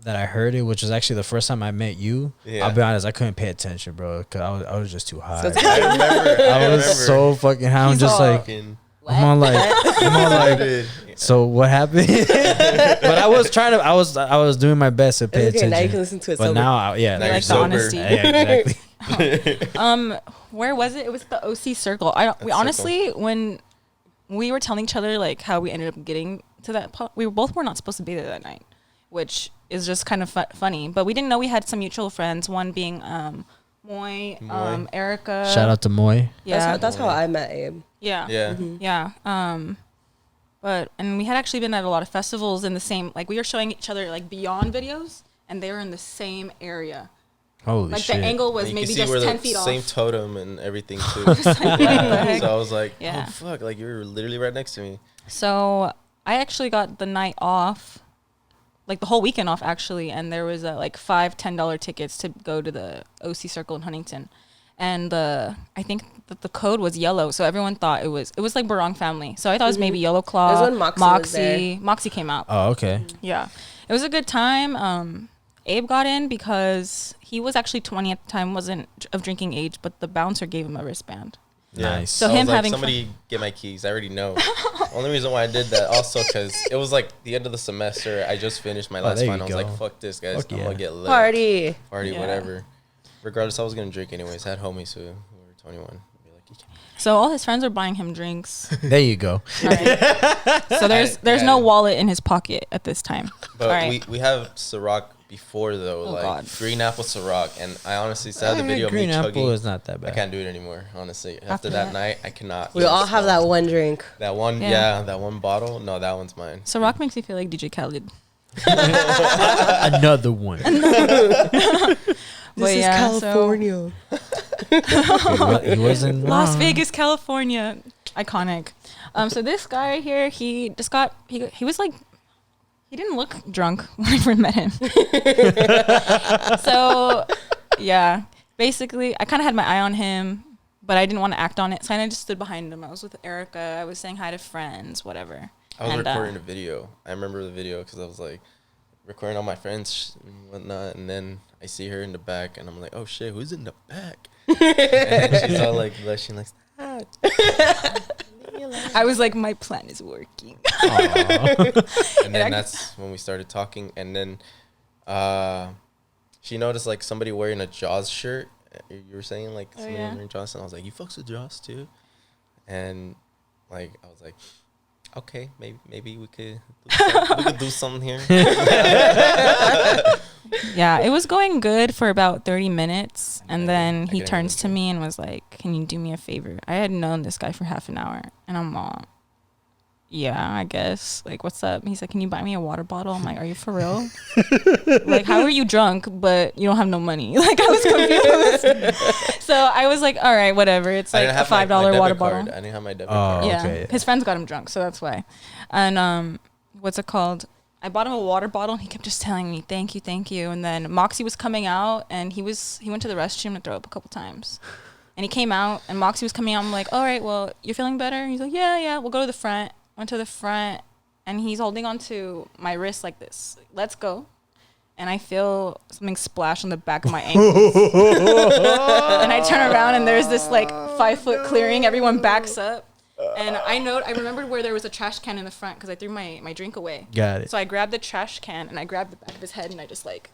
that I heard it, which was actually the first time I met you. Yeah. I'll be honest, I couldn't pay attention, bro, because I was just too high. So it's I remember. I was so fucking high. I'm He's just all- like, fucking I'm all like, dude. so what happened? But I was trying to, I was doing my best to pay It's okay. attention. Now you can listen to it. But sober. now, yeah, Now I you're like the sober. honesty. yeah, exactly. Where was it? It was the OC circle. We honestly, when we were telling each other like how we ended up getting to that, we were not supposed to be there that night, which is just kind of funny. But we didn't know we had some mutual friends. One being Moy, Erica. Shout out to Moy. Yeah, That's how I met Abe. yeah, Yeah. yeah. And we had actually been at a lot of festivals in the same. Like we were showing each other like Beyond videos, and they were in the same area. Holy Like shit. the angle was And you maybe can see just we're 10 the feet same off. totem and everything too. What the heck? So I was like, Yeah. oh fuck, like you're literally right next to me. So I actually got the night off, like the whole weekend off actually, and there was like $5-10 tickets to go to the OC Circle in Huntington, and I think that the code was yellow, so everyone thought it was like Barong Family. So I thought it was maybe Yellow Claw. It was when Moxie was there. Moxie came out. Oh, okay. Yeah, it was a good time. Abe got in because he was actually 20 at the time, wasn't of drinking age, but the bouncer gave him a wristband. Yeah. Nice. So I him was like, having somebody get my keys. I already know. Only reason why I did that also because it was like the end of the semester. I just finished my last there you final. I was go. like, fuck this, guys. Fuck I'm yeah. gonna get lit. Party. Party, Yeah. whatever. Regardless, I was gonna drink anyways. I had homies who were 21. Be like, "You can't." So all his friends were buying him drinks. There you go. All right. So there's Yeah. no wallet in his pocket at this time. But All right. we have Ciroc before though, Oh, like God. green apple Ciroc, and I honestly saw the video of me Green apple chugging. is not that bad. I can't do it anymore, honestly. After After that that? night, I cannot. We all have that one drink. That one, Yeah. yeah, that one bottle. No, that one's mine. So Rock makes me feel like DJ Khaled. Another one. But yeah, so- He wasn't Las wrong. Vegas, California. Iconic. So this guy right here, he just got he was like he didn't look drunk when I first met him. So yeah, basically I kind of had my eye on him, but I didn't want to act on it, so I just stood behind him. I was with Erica. I was saying hi to friends, whatever. I was And, recording a video. I remember the video because I was like recording all my friends and whatnot, and then I see her in the back, and I'm like, oh shit, who's in the back? And then she's all like blushing, like, ah. I was like, my plan is working. And then that's when we started talking, and then she noticed like somebody wearing a Jaws shirt. You were saying like somebody yeah. wearing Jaws, and I was like, you fucks with Jaws too? And like I was like, okay, maybe we could do something here. Yeah, it was going good for about 30 minutes. And then he I turns get to it. me and was like, can you do me a favor? I had known this guy for half an hour. And I'm all, yeah, I guess. Like, what's up? He's like, can you buy me a water bottle? I'm like, are you for real? Like, how are you drunk, but you don't have no money? Like, I was confused. So I was like, all right, whatever. It's I like didn't a have my $5 debit water card. bottle. I didn't have my debit Oh, card. Yeah, okay. his friends got him drunk, so that's why. And what's it called? I bought him a water bottle, and he kept just telling me, "Thank you, thank you." And then Moxie was coming out, and he went to the restroom to throw up a couple times. And he came out, and Moxie was coming out. I'm like, "All right, well, you're feeling better?" And he's like, "Yeah, we'll go to the front." Went to the front, and he's holding onto my wrist like this. Let's go. And I feel something splash on the back of my ankle. And I turn around, and there's this like 5-foot clearing. Everyone backs up. And I remembered where there was a trash can in the front because I threw my drink away. Got it. So I grabbed the trash can and I grabbed the back of his head and I just like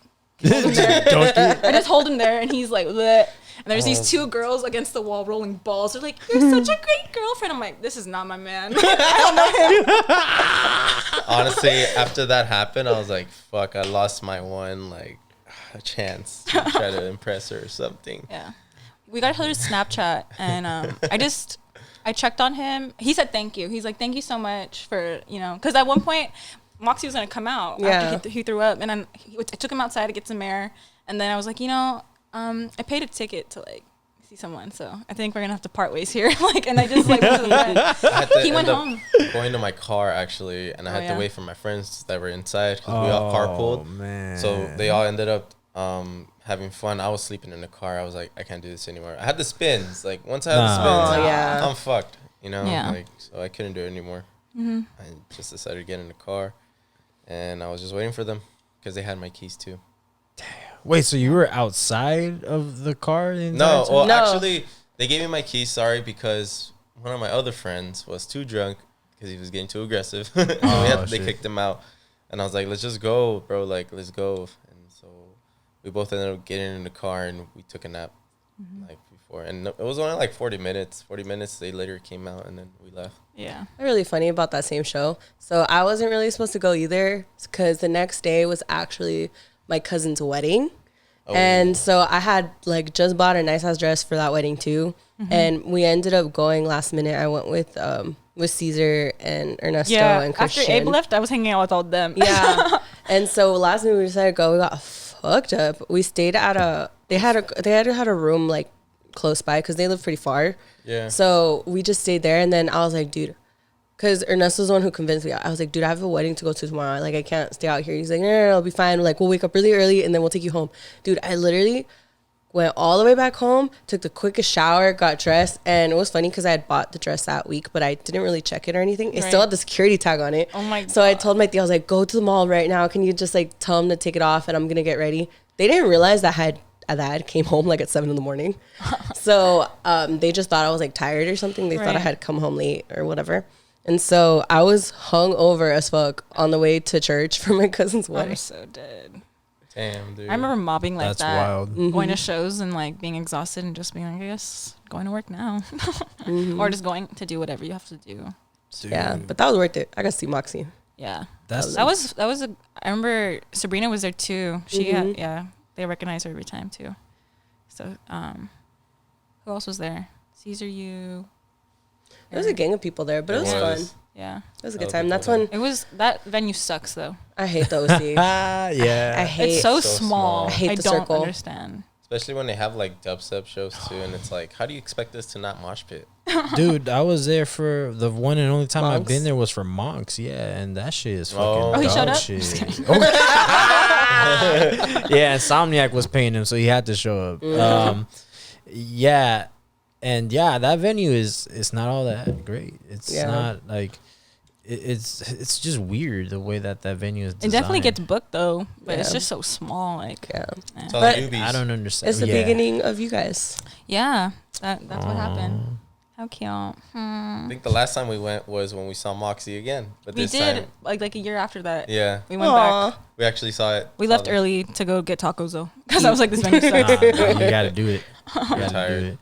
hold him there. I just hold him there and he's like, bleh. And there's these two girls against the wall rolling balls. They're like, "You're such a great girlfriend." I'm like, this is not my man. I don't know him. Honestly, after that happened, I was like, fuck, I lost my one like chance to try to impress her or something. Yeah. We got each other's Snapchat and I checked on him. He said thank you. He's like, "Thank you so much for, because at one point Moxie was going to come out after he threw up. And then I took him outside to get some air. And then I was like, I paid a ticket to like see someone. So I think we're going to have to part ways here. And I just like went to the front. I had to He went end up home. going to my car actually, and I had yeah. to wait for my friends that were inside because we all carpooled. Man. So they all ended up having fun. I was sleeping in the car. I was like, I can't do this anymore. I had the spins. Like once I had the spins, Oh, yeah. I'm fucked. Yeah. Like so I couldn't do it anymore. I just decided to get in the car, and I was just waiting for them. because they had my keys too. Wait, so you were outside of the car? The entire No, time? well, No. actually, they gave me my keys. Sorry, because one of my other friends was too drunk because he was getting too aggressive. So they shit. kicked him out, and I was like, "Let's just go, bro. Like, let's go." And so we both ended up getting in the car and we took a nap, like before. And it was only like 40 minutes. 40 minutes. They later came out and then we left. Yeah. Really funny about that same show. So I wasn't really supposed to go either because the next day was actually my cousin's wedding. Oh. And so I had like just bought a nice ass dress for that wedding too. And we ended up going last minute. I went with Caesar and Ernesto and Christian. After Abe left, I was hanging out with all them. Yeah. And so last minute we decided to go. We got fucked up. We stayed at they had a room like close by because they live pretty far. Yeah. So we just stayed there, and then I was like, dude, because Ernesto's the one who convinced me. I was like, dude, I have a wedding to go to tomorrow. Like, I can't stay out here. He's like, no, it'll be fine. Like, we'll wake up really early, and then we'll take you home. Dude, I literally went all the way back home, took the quickest shower, got dressed, and it was funny because I had bought the dress that week, but I didn't really check it or anything. It still had the security tag on it. Oh my So I God. told my thea, I was like, go to the mall right now. Can you just like tell him to take it off, and I'm gonna get ready. They didn't realize that I came home like at 7 a.m. So they just thought I was like tired or something. They thought I Right. had come home late or whatever. And so I was hung over as fuck on the way to church for my cousin's wedding. I'm so dead. Damn, dude. I remember mobbing like That's that. wild. Going to shows and like being exhausted and just being like, I guess going to work now. Or just going to do whatever you have to do. Yeah, but that was worth it. I got to see Moxie. Yeah. That's That was I remember Sabrina was there too. She had, yeah, they recognized her every time too. So who else was there? Caesar, you. It was a gang of people there, but it was fun. Yeah. It was a good Other time. people That's there. when It was that venue sucks though. I hate the OC. yeah. I hate It's so So small. small. I hate I the don't circle. understand. Especially when they have like dubstep shows too, and it's like, how do you expect this to not mosh pit? Dude, I was there for the one and only time I've Monks? been there was for Monks. Yeah, and that shit is fucking Oh. Oh, he showed dog up? shit. Just kidding. Yeah, Insomniac was paying him, so he had to show up. Yeah, and yeah, that venue is it's not all that great. It's Yeah. not like it's just weird the way that venue is It designed. definitely gets booked though, but it's Yeah. just so small. Like, yeah. It's all But- newbies. I don't understand. It's the Yeah. beginning of you guys. yeah, that's what happened. How cute. I think the last time we went was when we saw Moxie again. But We this did time, like a year after that. yeah, We went back. we actually saw it. We saw left them. early to go get tacos though, because I was like, this venue Nah, sucks. you gotta do it. You gotta tired. do it.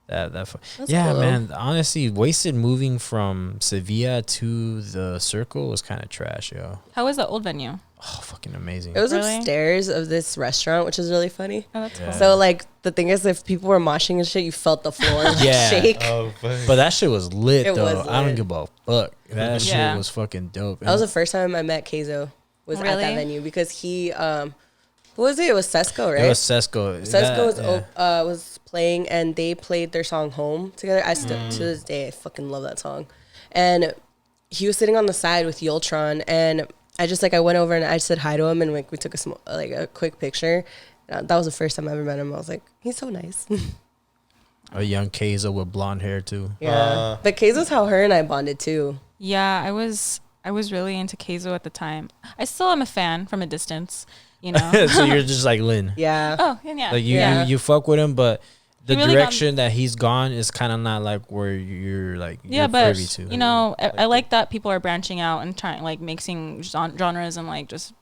That That's yeah, cool. man. Honestly, wasted moving from Sevilla to the Circle was kind of trash, yo. How was the old venue? Oh, fucking amazing. It was Really? upstairs of this restaurant, which is really funny. Oh, that's Yeah. cool. So like the thing is, if people were moshing and shit, you felt the floor Yeah. shake. Oh, But that shit was lit It though. was I don't lit. give a fuck. That Yeah. shit was fucking dope. That was the first time I met Keizo. Was at Really? that venue because he who was it? It was Sesco, right? It was Sesco. Sesco was, yeah. was playing and they played their song Home together. I still to this day I fucking love that song. And he was sitting on the side with Yultron and I just like I went over and I said hi to him and like we took a quick picture. That was the first time I ever met him. I was like, he's so nice. A young Keizo with blonde hair too. Yeah. But Keizo's how her and I bonded too. Yeah, I was really into Keizo at the time. I still am a fan from a distance, you know. So you're just like Lynn. Yeah. Oh, and yeah. Like you, Yeah. you fuck with him, but the He really got direction that he's gone is kind of not like where you're like Yeah, you're but privy to. you know, I like that people are branching out and trying like mixing genres and like just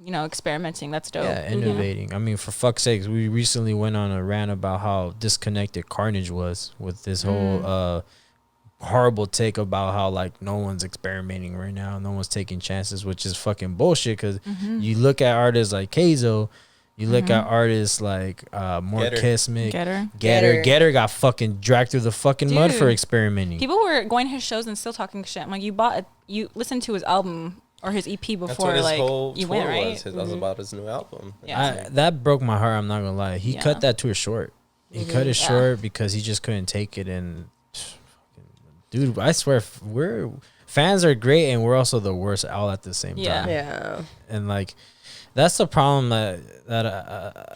experimenting. That's dope. Yeah, innovating. I mean, for fuck's sakes, we recently went on a rant about how disconnected Carnage was with this whole horrible take about how like no one's experimenting right now, no one's taking chances, which is fucking bullshit. Because you look at artists like Keizo, you look at artists like more Getter. Kismic, Getter. Getter got fucking dragged through the fucking mud for Dude. experimenting. People were going to his shows and still talking shit. I'm like, you listened to his album or his EP That's before what his like whole you tour went, right? was. That was about his new album. Yeah. That broke my heart. I'm not gonna lie. He Yeah. cut that tour short. He cut it Yeah. short because he just couldn't take it. And dude, I swear, we're fans are great, and we're also the worst all at the same Yeah. time. Yeah. And like, that's the problem that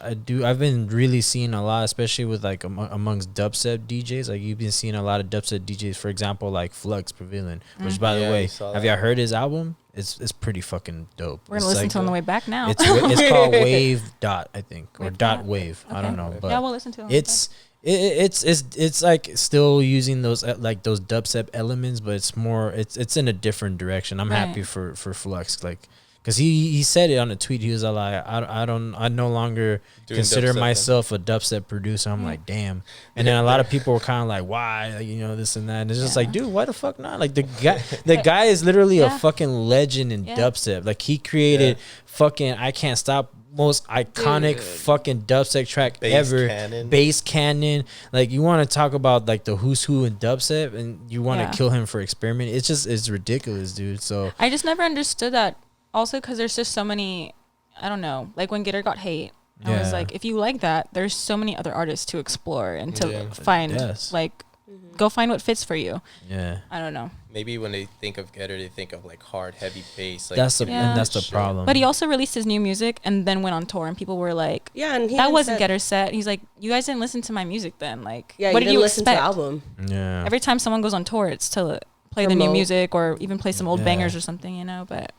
I do. I've been really seeing a lot, especially with like amongst dubstep DJs. Like you've been seeing a lot of dubstep DJs, for example, like Flux Pavilion. Which, by the Yeah, way, we saw have that. y'all heard his album? it's pretty fucking dope. We're gonna listen to it on the way back now. It's called Wave Dot, I think, or Wave Dot Dot? Wave. I Okay. don't know, but Yeah, we'll listen to it on the way it's it's like still using those like those dubstep elements, but it's more it's in a different direction. I'm Right. happy for Flux, like, because he said it on a tweet. He was like, I no longer Doing consider dubstep, myself a dubstep producer. I'm like, damn. And then a lot of people were kind of like, why, like, you know, this and that. And it's just like, dude, why the fuck not? Like the guy is literally a Yeah. fucking legend in Yeah. dubstep. Like he created fucking I Can't Stop, most iconic Dude. fucking dubstep track Bass ever. Cannon. Bass Cannon. Like, you want to talk about like the who's who in dubstep, and you want to Yeah. kill him for experiment. It's ridiculous, dude. So I just never understood that. Also, because there's just so many, I don't know, like when Gitter got hate, I was Yeah. like, if you like that, there's so many other artists to explore and to Yeah. find, Yes. like, go find what fits for you. yeah, I don't know. Maybe when they think of Getter, they think of like hard, heavy bass. Like, that's the Yeah. and that's the shit. problem. But he also released his new music and then went on tour, and people were like, Yeah, and he that even wasn't said- Getter's set. He's like, you guys didn't listen to my music then. Like, Yeah, what you did didn't you listen to expect? the album. yeah, Every time someone goes on tour, it's to play the new Promote. music or even play some old Yeah. bangers or something, you know? But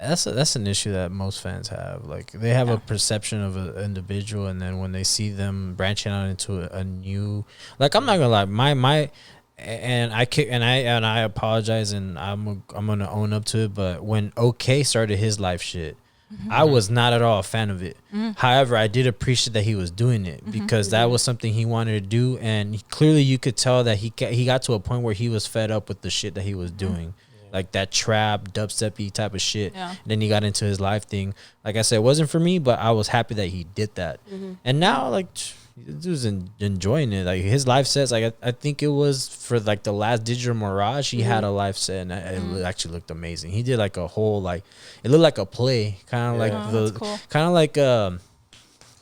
that's an issue that most fans have. Like, they have Yeah. a perception of an individual, and then when they see them branching out into a new, like, I'm not gonna lie, my and I apologize, and I'm gonna own up to it. But when OK started his live shit, I was not at all a fan of it. However, I did appreciate that he was doing it, because that was something he wanted to do, and clearly you could tell that he got to a point where he was fed up with the shit that he was doing. Like that trap, dubstep-y type of shit. Yeah. And then he got into his live thing. Like I said, it wasn't for me, but I was happy that he did that. And now, like, this dude's enjoying it. Like, his live sets, like, I think it was for, like, the last Digital Mirage, he had a live set, and it actually looked amazing. He did, like, a whole, like, it looked like a play. Kind of like Oh, the, that's cool. kind of like,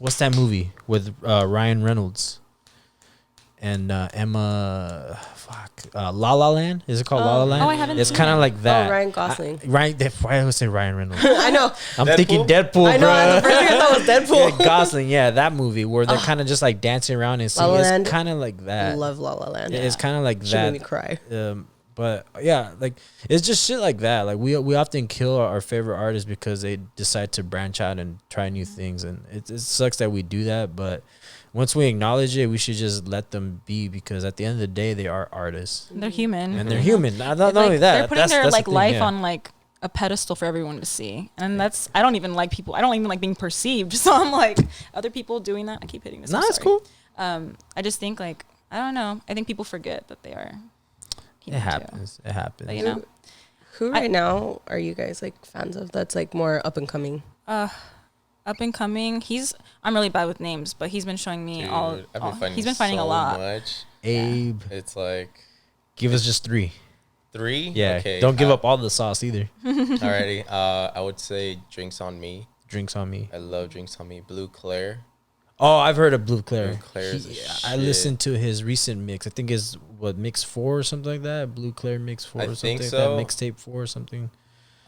what's that movie with Ryan Reynolds? And Emma, La La Land. Is it called La La Land? Oh, I haven't It's seen kind of it. like that. Ryan Gosling. Why I would say Ryan Reynolds? I know. I'm Deadpool? thinking Deadpool, I know. bro. The first thing I thought was Deadpool. Yeah, Gosling, yeah, that movie where they're kind of just like dancing around and La La singing. Land. It's kind of like that. Love La La Land. It's kind of like She made me that. cry. But yeah, like, it's just shit like that. Like, we often kill our favorite artists because they decide to branch out and try new things, and it sucks that we do that. But once we acknowledge it, we should just let them be, because at the end of the day, they are artists they're human. and they're human. Not Like, only that, they're putting that's their the like thing, life yeah. on like a pedestal for everyone to see, and that's I don't even like people. I don't even like being perceived. So I'm like, other people doing that. I keep hitting this. Nah, I'm it's sorry. cool. I just think like I don't know. I think people forget that they are. It human too. happens. It happens. But, you know, Who right now are you guys like fans of that's like more up and coming? up and coming. I'm really bad with names, but he's been showing me Dude, all. I've been finding He's been finding so a lot. much. Abe, It's like give us just 3. 3. Yeah, Okay. don't give up all the sauce either. Alrighty. I would say Drinks on Me. Drinks on me. I love Drinks on Me. Blue Claire. Oh, I've heard of Blue Claire. Blue Claire is the I shit. listened to his recent mix. I think is mix 4 or something like that. Blue Claire mix 4 I or something think like so. that. Mixtape 4 or something.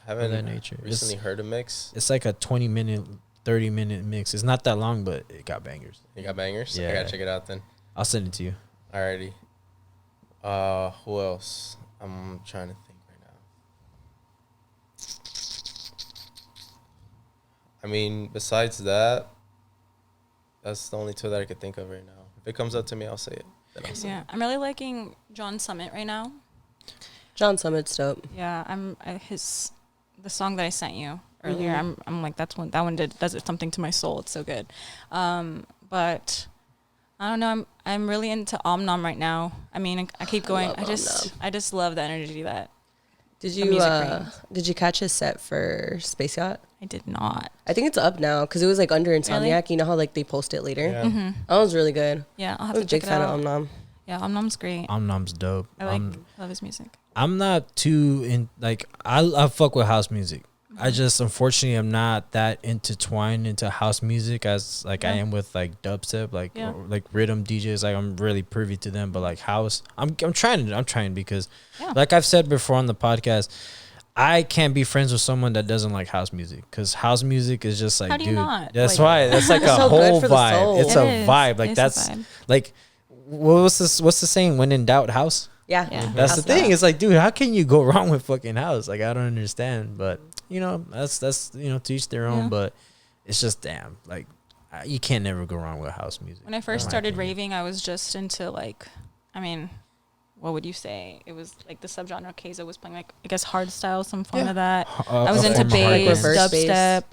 I haven't that nature. recently heard a mix. It's like a 20-minute, 30-minute mix. It's not that long, but it got bangers. You got bangers? I Yeah. gotta check it out then. I'll send it to you. Alrighty. Who else? I'm trying to think right now. I mean, besides that, that's the only 2 that I could think of right now. If it comes up to me, I'll say it. Then I'll say Yeah, I'm really liking John Summit right now. John Summit's dope. Yeah, the song that I sent you earlier. I'm like that one does it something to my soul. It's so good. But I don't know. I'm really into Om Nom right now. I mean, I keep going. love I just love the energy that Did the you music brings. did you catch his set for Space Yacht? I did not. I think it's up now because it was like under Insomniac. You know how like they post it later. Yeah. That was really good. Yeah, I'll I'm have a to check big it fan out. of Om Nom. Yeah, Om Nom's great. Om Nom's dope. I love his music. I'm not too in, like, I fuck with house music. I just unfortunately am not that intertwined into house music as like I Yeah. am with like dubstep, like Yeah. or, like rhythm DJs. Like, I'm really privy to them, but like house, I'm trying because Yeah. like I've said before on the podcast, I can't be friends with someone that doesn't like house music, because house music is just like, How do you dude, not? that's Like- why that's like It's a so good whole for the vibe. soul. It's It a is. vibe. Like It's a that's vibe. like what's the saying? When in doubt, house. Yeah. That's House the thing. style. It's like, dude, how can you go wrong with fucking house? Like, I don't understand. But that's to each their own. Yeah. But it's just damn, like, you can't never go wrong with house music. When I first in my started opinion. raving, I was just into like, I mean, what would you say? It was like the subgenre Keizo was playing, like I guess hardstyle, some form of that. I was into bass, reverse dubstep,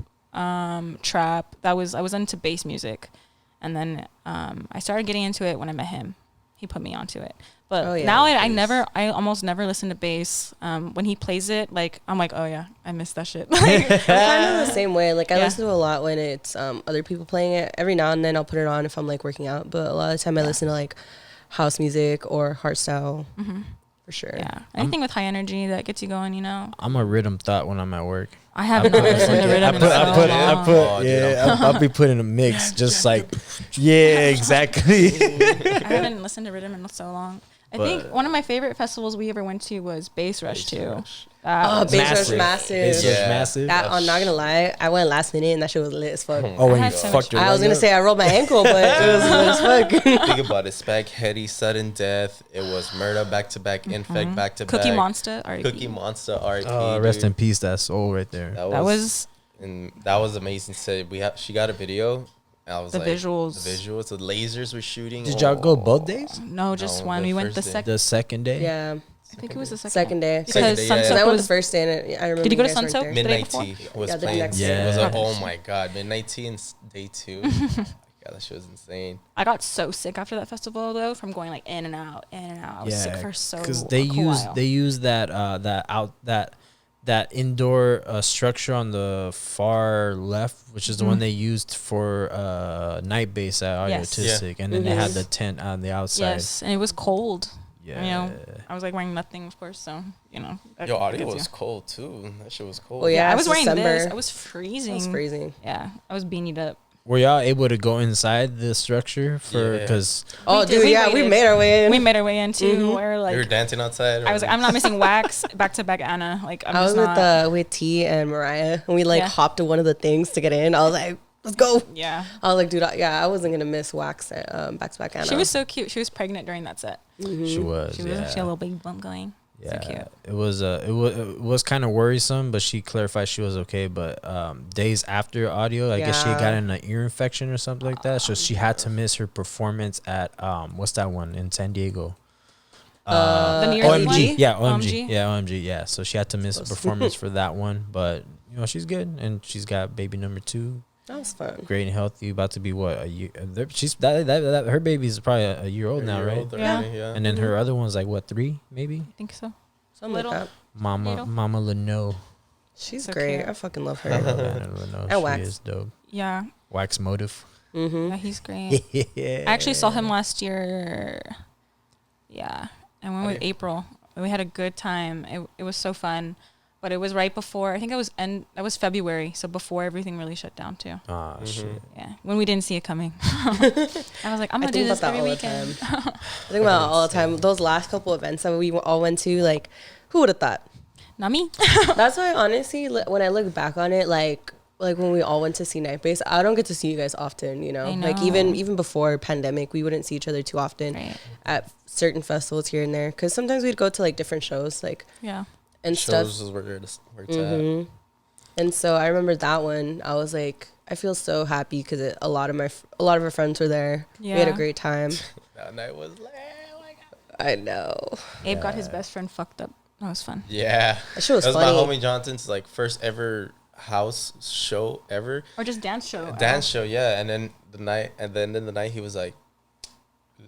trap. I was into bass music, and then I started getting into it when I met him. He put me onto it. But now I almost never listen to bass. When he plays it, like I'm like, oh yeah, I missed that shit. I'm kind of the same way. Like I Yeah. listen to a lot when it's other people playing it. Every now and then I'll put it on if I'm like working out. But a lot of the time I listen to like house music or hardstyle for sure. Yeah, anything with high energy that gets you going, you know. I'm a rhythm thought when I'm at work. I haven't listened to rhythm in so long. I'll be putting a mix, just like, yeah, exactly. I haven't listened to rhythm in so long. I think But- one of my favorite festivals we ever went to was Bass Rush too. Oh, Was- Bass Rush massive. Bass Rush Yeah. massive. That I'm not gonna lie, I went last minute and that shit was lit as fuck. Oh, when I you had so fucked much- your I was leg gonna up? say I rolled my ankle, but it was lit as fuck. Think about it. Spaghetti, sudden death. It was murder back to back, infect back to back. Cookie Monster. R.I.P. Cookie Monster. R.I.P. Rest dude. in peace. That soul right there. That was and that was amazing. So she got a video. And I was The like, visuals. the visuals, the lasers were shooting. Did y'all go both days? no, just No, one. the We went first the day. second. The second day. Yeah, I think it was the second day. Because Second day, yeah. Sunsoak Because I went the was first day and I remember. Did you go to guys weren't Sunsoak? there. The day Midnight before? Tea was Yeah, the playing. next day. It was like, Yeah. oh my god, Midnight Tea in day 2. God, that shit was insane. I got so sick after that festival though, from going like in and out, in and out. I was sick for so because they while. use that indoor structure on the far left, which is the one they used for night base at Audio Yes. Autistic, and then they had the tent on the outside. Yes, and it was cold. Yeah. You know, I was like wearing nothing, of course. So you know, that Yo, audio gets was you. cold too. That shit was cold. Oh, yeah. I was it's wearing December. this. I was freezing. It was freezing. Yeah, I was beanied up. Were y'all able to go inside the structure for? Yeah. Because Oh, We did- dude, we yeah, we waited. made our way in. We made our way in too. Mhm. Where You were like dancing outside. I was like, I'm not missing wax back to back Anna. Like I'm I was just not. with T and Mariah, and we like Yeah. hopped to one of the things to get in. I was like, let's go. Yeah, I was like, dude, I wasn't gonna miss wax back to back Anna. she was so cute. She was pregnant during that set. she was, She was. yeah. She had a little baby bump going. Yeah, So cute. it was kind of worrisome, but she clarified she was okay. But days after audio, I guess she had Yeah. gotten an ear infection or something like that, so she had to miss her performance at what's that one in San Diego? The New Year's OMG, one? yeah, OMG, OMG? yeah, OMG, yeah. So she had to miss a performance for that one, but she's good, and she's got baby number 2, That was fun. great and healthy, about to be what, a year. She's that her baby's probably a year old now, right? Yeah. And then her other one's like what, 3 maybe? I think so. Something Little. like that. Mama Leno. She's So great. cute. I fucking love I love her. Anna Leno. And She Wax. is dope. Yeah, Wax Motive. Mm-hmm. yeah, he's great. I actually saw him last year. Yeah, I went with April. We had a good time. It was so fun, but it was right before. I think that was February, so before everything really shut down too. Ah, shit. Yeah, when we didn't see it coming. I was like, I'm gonna do this every weekend. I think about it all the time. Those last couple events that we all went to, like, who would have thought? Not me. That's why, honestly, when I look back on it, like when we all went to see Night Base, I don't get to see you guys often, you know? I Like, know. even before pandemic, we wouldn't see each other too often Right. at certain festivals here and there. Because sometimes we'd go to, like, different shows, like, Yeah. and stuff. Shows is where it's at. Mm-hmm. And so I remember that one. I was like, I feel so happy because a lot of our friends were there. We had a Yeah. great time. That night was lit. Oh my God. I know. Abe got his best friend fucked up. That was fun. Yeah. That shit was That was funny. my homie Johnson's like first ever house show ever. Or just dance show. Dance show, yeah. And then the night he was like,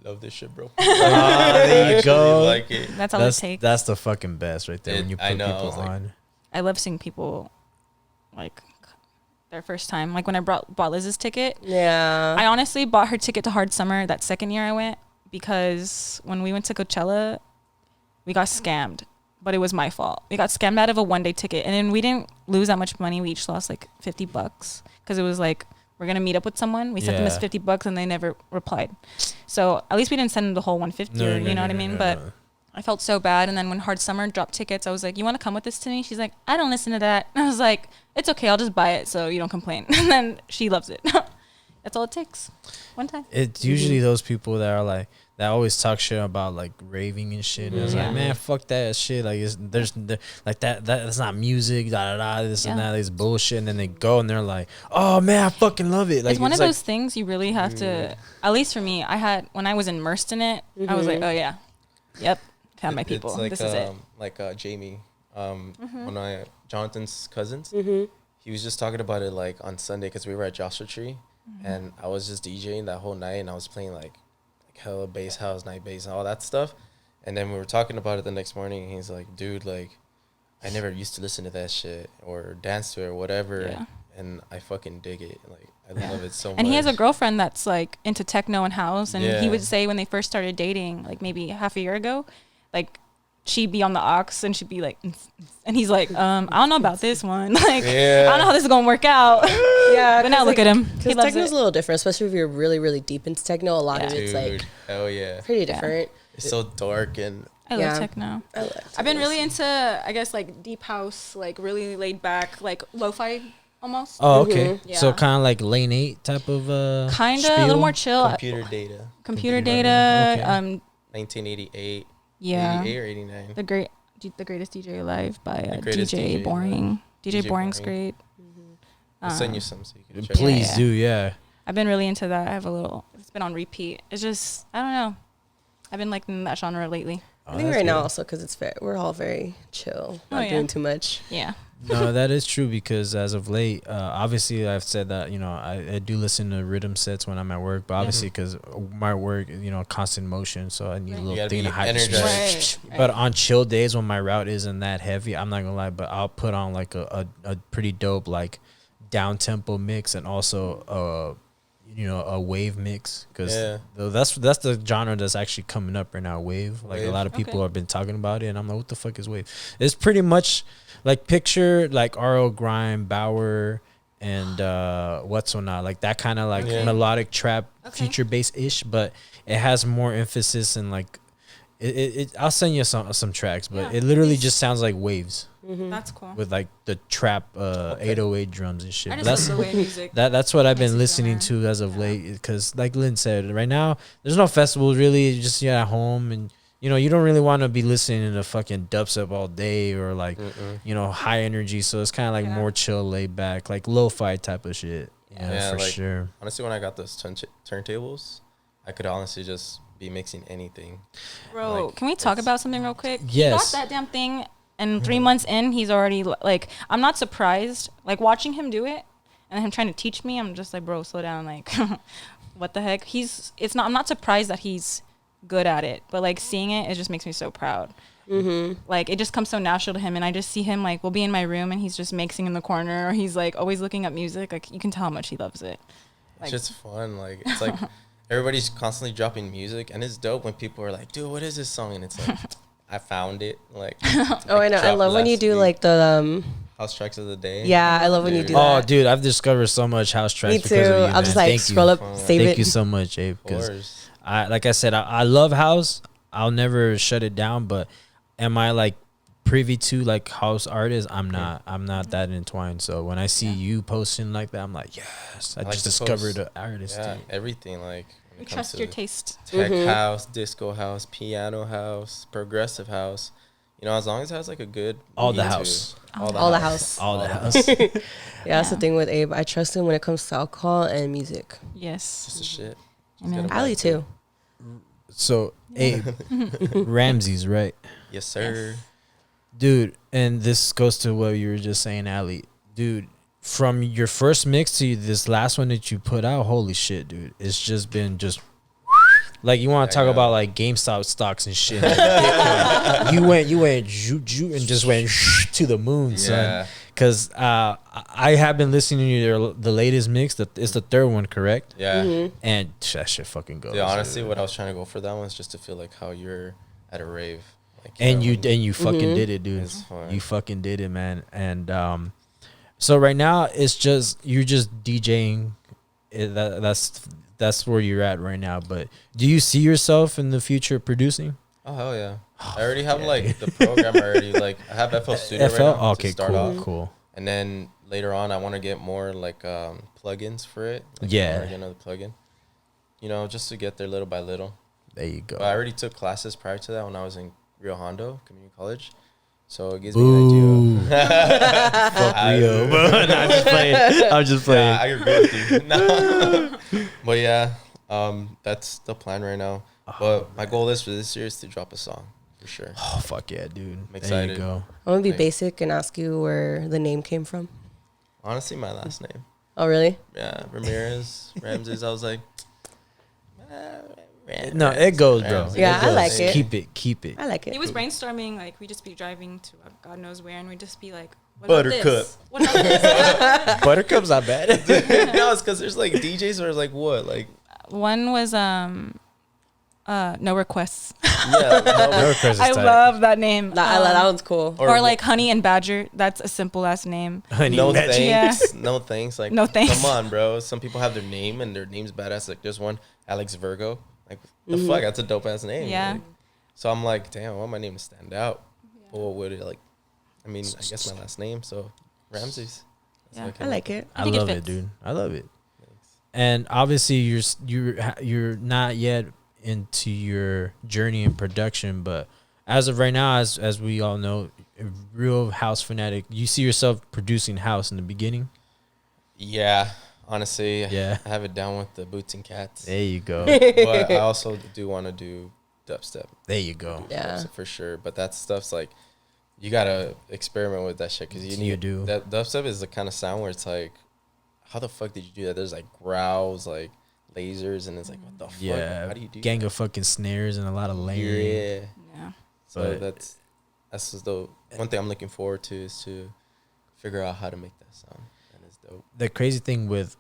love this shit, bro. Ah, there you Actually go. like it. That's all That's it takes. that's the fucking best right there when you I put know, I people was like- on. I love seeing people like their first time. Like when I bought Liz's ticket, Yeah. I honestly bought her ticket to Hard Summer that second year I went because when we went to Coachella, we got scammed. But it was my fault. We got scammed out of a 1-day ticket, and then we didn't lose that much money. We each lost like $50 because it was like we're gonna meet up with someone. We sent them Yeah. as $50, and they never replied. So at least we didn't send them the whole 150. No, or, no, you know no, what I no, mean? no, But no. I felt so bad. And then when Hard Summer dropped tickets, I was like, "You want to come with this to me?" She's like, "I don't listen to that." And I was like, "It's okay. I'll just buy it so you don't complain." And then she loves it. That's all it takes. One time. It's usually those people that are like that always talk shit about like raving and shit. And it's like, man, fuck that shit. Like like that's not music. Da da da. This and that. This bullshit. And then they go and they're like, oh man, I fucking love it. Like it's one of those things you really have to. At least for me, when I was immersed in it, I was like, oh yeah, yep, found my people. It's like, this is it. Like Jamie, one of Jonathan's cousins. He was just talking about it like on Sunday because we were at Joshua Tree, and I was just DJing that whole night, and I was playing like hella bass house, night bass, and all that stuff. And then we were talking about it the next morning, and he's like, dude, like, I never used to listen to that shit or dance to it or whatever. Yeah. And I fucking dig it. Like, I love it so much. And he has a girlfriend that's like into techno and house. And he would say when they first started dating, like maybe half a year ago, like she'd be on the aux and she'd be like, and he's like, I don't know about this one. Like, I don't know how this is going to work out. Yeah. But now look at him. Because techno's a little different, especially if you're really, really deep into techno. A lot of it's like, hell yeah, pretty different. It's so dark and. I love techno. I've been really into, I guess, like deep house, like really laid back, like lo-fi almost. Oh, okay. Yeah. So kind of like Lane 8 type of kind of a little more chill. Computer data. Okay. 1988. Yeah. 88 or 89. The greatest DJ alive by greatest DJ DJ Boring. DJ Boring's Boring. great. I'll send you some so you can check Please it out. do, yeah. I've been really into that. It's been on repeat. It's just, I don't know. I've been liking that genre lately. I think right now also because we're all very chill, not doing too much. Yeah. No, that is true because as of late, obviously I've said that, you know, I do listen to rhythm sets when I'm at work, but obviously because my work, you know, constant motion, so I need a little thing to hype. Right. But on chill days when my route isn't that heavy, I'm not gonna lie, but I'll put on like a pretty dope like down tempo mix and also you know, a wave mix because that's the genre that's actually coming up right now. Wave, like a lot of people have been talking about it, and I'm like, what the fuck is wave? It's pretty much like picture like R.L. Grime, Bauer, and what's so not like that kind of like melodic trap, future bass ish, but it has more emphasis and like it. I'll send you some tracks, but it literally just sounds like waves. That's cool. With like the trap 808 drums and shit. I just love the way music. That's what I've been listening to as of late because like Lynn said, right now there's no festivals really. You're just at home and you know you don't really want to be listening to fucking dubstep all day or like you know high energy. So it's kind of like more chill, laid back, like lo-fi type of shit. Yeah, for like, sure. Honestly, when I got those turntables, I could honestly just be mixing anything. Bro, like, can we talk about something real quick? Yes. He got that damn thing. And 3 months in, he's already like, I'm not surprised. Like watching him do it and him trying to teach me, I'm just like, bro, slow down. Like, what the heck? I'm not surprised that he's good at it, but like seeing it just makes me so proud. Like it just comes so natural to him. And I just see him like, we'll be in my room and he's just mixing in the corner or he's like always looking at music. Like you can tell how much he loves it. Like, it's just fun. Like, it's like everybody's constantly dropping music and it's dope when people are like, dude, what is this song? And it's like, I found it. Like, I know. I love when you do like the house tracks of the day. Yeah, I love when you do that. Oh, dude, I've discovered so much house tracks. Me too. Because of you, I'll just like scroll up, save it. Thank you so much, Abe. Because like I said, I love house. I'll never shut it down. But am I like privy to like house artists? I'm not. I'm not that entwined. So when I see you posting like that, I'm like, yes, I just discovered an artist. Yeah, everything like. We trust your taste. Tech house, disco house, piano house, progressive house. You know, as long as it has like a good all the house. That's the thing with Abe. I trust him when it comes to alcohol and music. Yes. Just a shit. Ali too. So Abe, Ramsey's right. Yes, sir. Dude, and this goes to what you were just saying, Ali. Dude, from your first mix to this last one that you put out, holy shit, dude. It's just been like you want to talk about like GameStop stocks and shit. Like you went and just went to the moon, son. Because I have been listening to the latest mix. It's the third one, correct? Yeah. And that shit fucking goes. Yeah, honestly, what I was trying to go for that one is just to feel like how you're at a rave. Like, you fucking did it, dude. You fucking did it, man. And so right now it's just you're just DJing. That's where you're at right now. But do you see yourself in the future producing? Oh hell yeah! I already have like the program already. Like I have FL Studio right now to start off. Cool. And then later on, I want to get more like plugins for it. Like, yeah. Get another plugin. You know, just to get there little by little. There you go. But I already took classes prior to that when I was in Rio Hondo Community College. So it gives me an idea. Fuck Rio. No, I'm just playing. I'm just playing. Yeah, I agree with you. No. But yeah, that's the plan right now. But my goal is for this year is to drop a song for sure. Oh, fuck yeah, dude. I'm excited. There you go. I'm gonna be Like- basic and ask you where the name came from. Honestly, my last name. Oh, really? Yeah, Ramirez, Ramses. I was like, No, it goes, bro. Ramses. Yeah, It I goes. like it. Keep it. I like it. He was brainstorming, like, we'd just be driving to God knows where, and we'd just be like, what Buttercup. about this? What about this? Buttercup's not bad. no, it's because there's like DJs where it's like what, like One was, No Requests. yeah, I love that name. That one's cool. Or like Honey and Badger. That's a simple last name. no Badger. thanks, no thanks. Like No thanks. Come on, bro. Some people have their name and their name's badass. Like there's one Alex Virgo. Like the fuck, that's a dope ass name. Yeah. Like, so I'm like, damn, I want my name to stand out. But what would it like? I mean, I guess my last name. So Ramses. That's Yeah. what I like it. I think it love it, fits. dude. I love it. Thanks. And obviously, you're not yet into your journey in production, but as of right now, as we all know, a real house fanatic. You see yourself producing house in the beginning. Yeah, honestly, Yeah. I have it down with the boots and cats. There you go. But I also do want to do dubstep. There you go. Yeah. Dubstep for sure. But that stuff's like, you gotta experiment with that shit because you need. You do. That dubstep is the kind of sound where it's like, how the fuck did you do that? There's like growls, like lasers, and it's like, what the fuck? Yeah. How do you do Gang that? of fucking snares and a lot of layering. Yeah. Yeah. So But- that's just the one thing I'm looking forward to is to figure out how to make that sound. And it's dope. The crazy thing with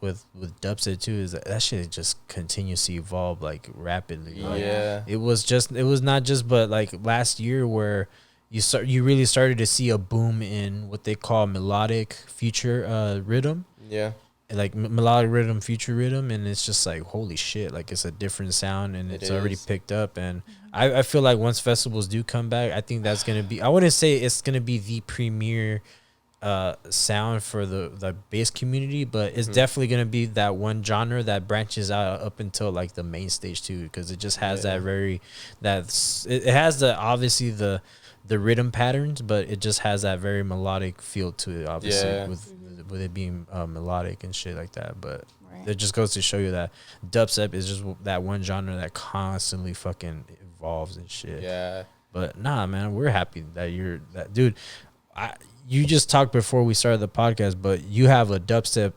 dubstep too is that shit just continues to evolve like rapidly. Oh, Like, yeah. it was not just but like last year where you really started to see a boom in what they call melodic future rhythm, Yeah. like melodic rhythm, future rhythm, and it's just like holy shit, like it's a different sound and It it's already is. picked up. And I feel like once festivals do come back, I think that's gonna be, I wouldn't say it's gonna be the premier sound for the bass community, but it's definitely gonna be that one genre that branches out up until like the main stage too, because it just has Yeah. that very it has the obviously the rhythm patterns, but it just has that very melodic feel to it, obviously. Yeah. With it being melodic and shit like that. But Right. it just goes to show you that dubstep is just that one genre that constantly fucking evolves and shit. Yeah. But nah, man, we're happy that you're that dude. You just talked before we started the podcast, but you have a dubstep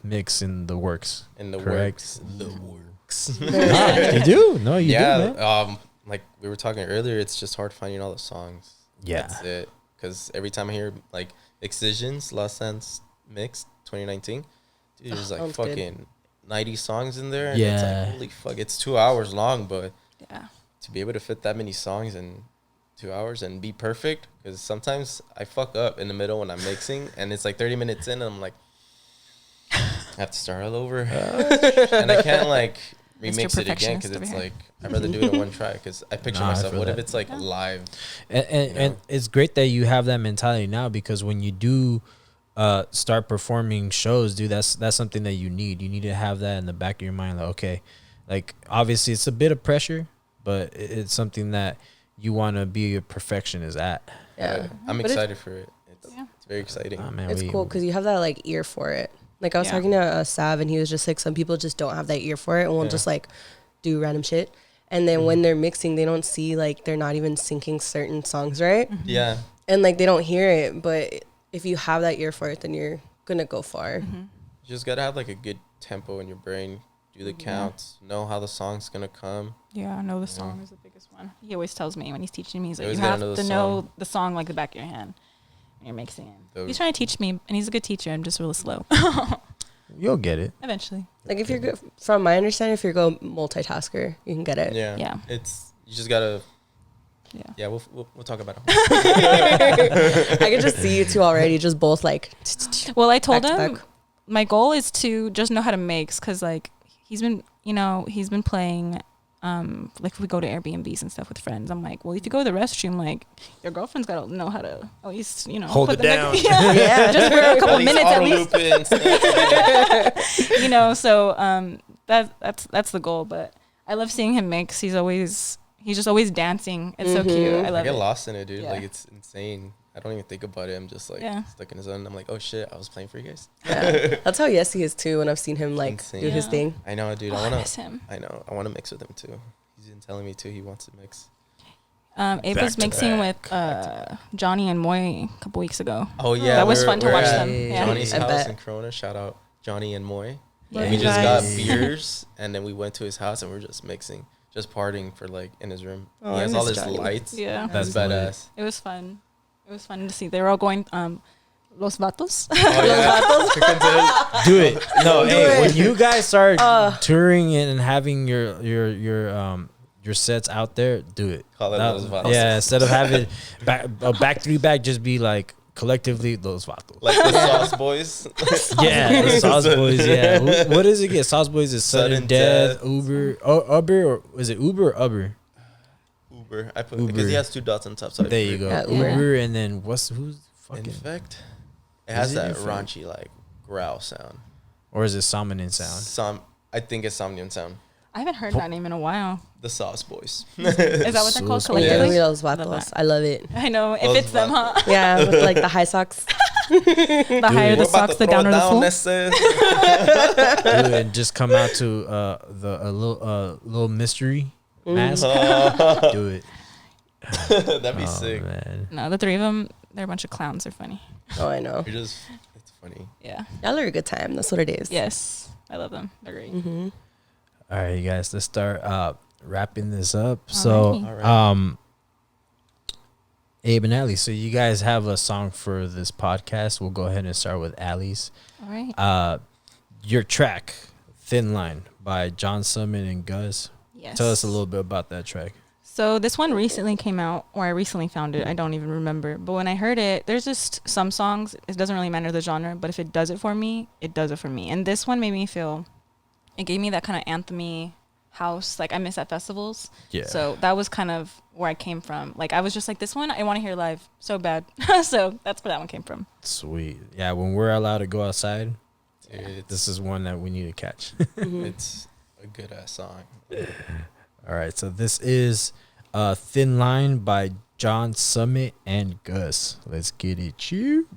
mix in the works. In the Correct. works. The works. You do? No, you do, man. Like we were talking earlier, it's just hard finding all the songs. Yeah. That's it. Because every time I hear like Excisions, Last Dance Mix 2019, dude, there's like sounds good. fucking 90 songs in there. And it's Yeah. like, holy fuck, it's 2 hours long, but Yeah. to be able to fit that many songs in 2 hours and be perfect, because sometimes I fuck up in the middle when I'm mixing and it's like 30 minutes in and I'm like, I have to start all over. And I can't like Mr. remix it again because Perfectionist over it's here. like I'd rather do it in one try because I picture Nah, I myself, feel what if that. it's like live? And know? it's great that you have that mentality now, because when you do start performing shows, dude, that's something that you need. You need to have that in the back of your mind. Like, okay, like obviously it's a bit of pressure, but it's something that you want to be a perfectionist at. Yeah. I'm But excited for it. Yeah. It's very exciting. Ah, man, It's we- cool because you have that like ear for it. Like I was Yeah. talking to Sav and he was just like, some people just don't have that ear for it and will Yeah. just like do random shit. And then when they're mixing, they don't see like they're not even syncing certain songs right, Yeah. and like they don't hear it. But if you have that ear for it, then you're gonna go far. Mm-hmm. You just gotta have like a good tempo in your brain. Do the counts. Know how the song's gonna come. Yeah, I know the song is the biggest one. He always tells me when he's teaching me, he's You like, always you gotta have know the to know song. the song like the back of your hand when you're mixing it. The- He's trying to teach me, and he's a good teacher. I'm just really slow. You'll get it. Eventually. Like if you're good, from my understanding, if you're a go multitasker, you can get it. Yeah. Yeah. It's you just gotta. Yeah. Yeah, we'll talk about it. I can just see you two already, just both like. Well, I told Back to him back. my goal is to just know how to mix, because like he's been playing. Like if we go to Airbnbs and stuff with friends, I'm like, well, if you go to the restroom, like your girlfriend's got to know how to at least Hold put it the down. Yeah. just for a couple least minutes at auto least. loop it and stuff. So that's the goal. But I love seeing him mix. He's just always dancing. It's so cute. I Mhm. I love get it. lost in it, dude. Yeah. Like it's insane. I don't even think about it. I'm just like Yeah. stuck in the zone. I'm like, oh shit, I was playing for you guys. Yeah. That's how Yessie is too. When I've seen him like Insane. do his Yeah. thing. I know, dude. Oh, I I wanna. miss him. I know. I wanna mix with him too. He's been telling me too. He wants to mix. Abe Back was to mixing back. with Johnny and Moy a couple weeks ago. Oh yeah, That was we're- fun to we're watch at them. Yeah. Johnny's I house bet. in Corona. Shout out Johnny and Moy. Yeah. We you just got guys. beers and then we went to his house and we are just mixing, just partying for like in his room. Oh, He I has all miss his Johnny. lights. Yeah. That's That's lit. badass. It was fun. It was fun to see. They were all going Los Vatos. Oh yeah. Do it. No, Do hey, it. when you guys start touring and having your sets out there, do it. Call it That- Los Vatos. Yeah, instead of having back three back, just be like collectively those vatos. Like the Sauce Boys. Yeah, the Sauce Boys. Yeah, what does it get? Sauce Boys is sudden death, Uber, Uber, or is it Uber or Uber? Uber. I put Uber. because he has 2 dots on top. So I There you go, put Yeah, Uber, Uber. and then who's In fucking, fact, it Is has it that in fact? raunchy like growl sound. or is it Salmonin sound? I think it's Somnium sound. I haven't heard that name in a while. The Sauce Boys. Is that what they're called So Yeah, collectively? Los Love Vatos. that. I love it. I know. If Los it's them, huh? Yeah, with like the high socks. The higher the We're about socks, to the throw downer the down fool. this, Do it and just come out to a little mystery mask. Do it. That'd be Oh, sick. man. No, the three of them, they're a bunch of clowns. They're funny. Oh, I know. You're just, it's funny. Yeah. Y'all are a good time. That's what it is. Yes. I love them. They're great. Mm-hmm. All right, you guys, let's start wrapping this up. So, Alrighty. All right. Abe and Ali, so you guys have a song for this podcast. We'll go ahead and start with Ali's. All right. Your track, Thin Line by John Summit and Gus. Yes. Tell us a little bit about that track. So this one recently came out, or I recently found it. I don't even remember. But when I heard it, there's just some songs. It doesn't really matter the genre, but if it does it for me, it does it for me. And this one made me feel, it gave me that kind of anthem-y house. Like I miss at festivals. Yeah. So that was kind of where I came from. Like I was just like, this one I want to hear live so bad. So that's where that one came from. Sweet. Yeah, when we're allowed to go outside, Dude, this is one that we need to catch. it's a good ass song. All right, so this is Thin Line by John Summit and Gus. Let's get it, chew.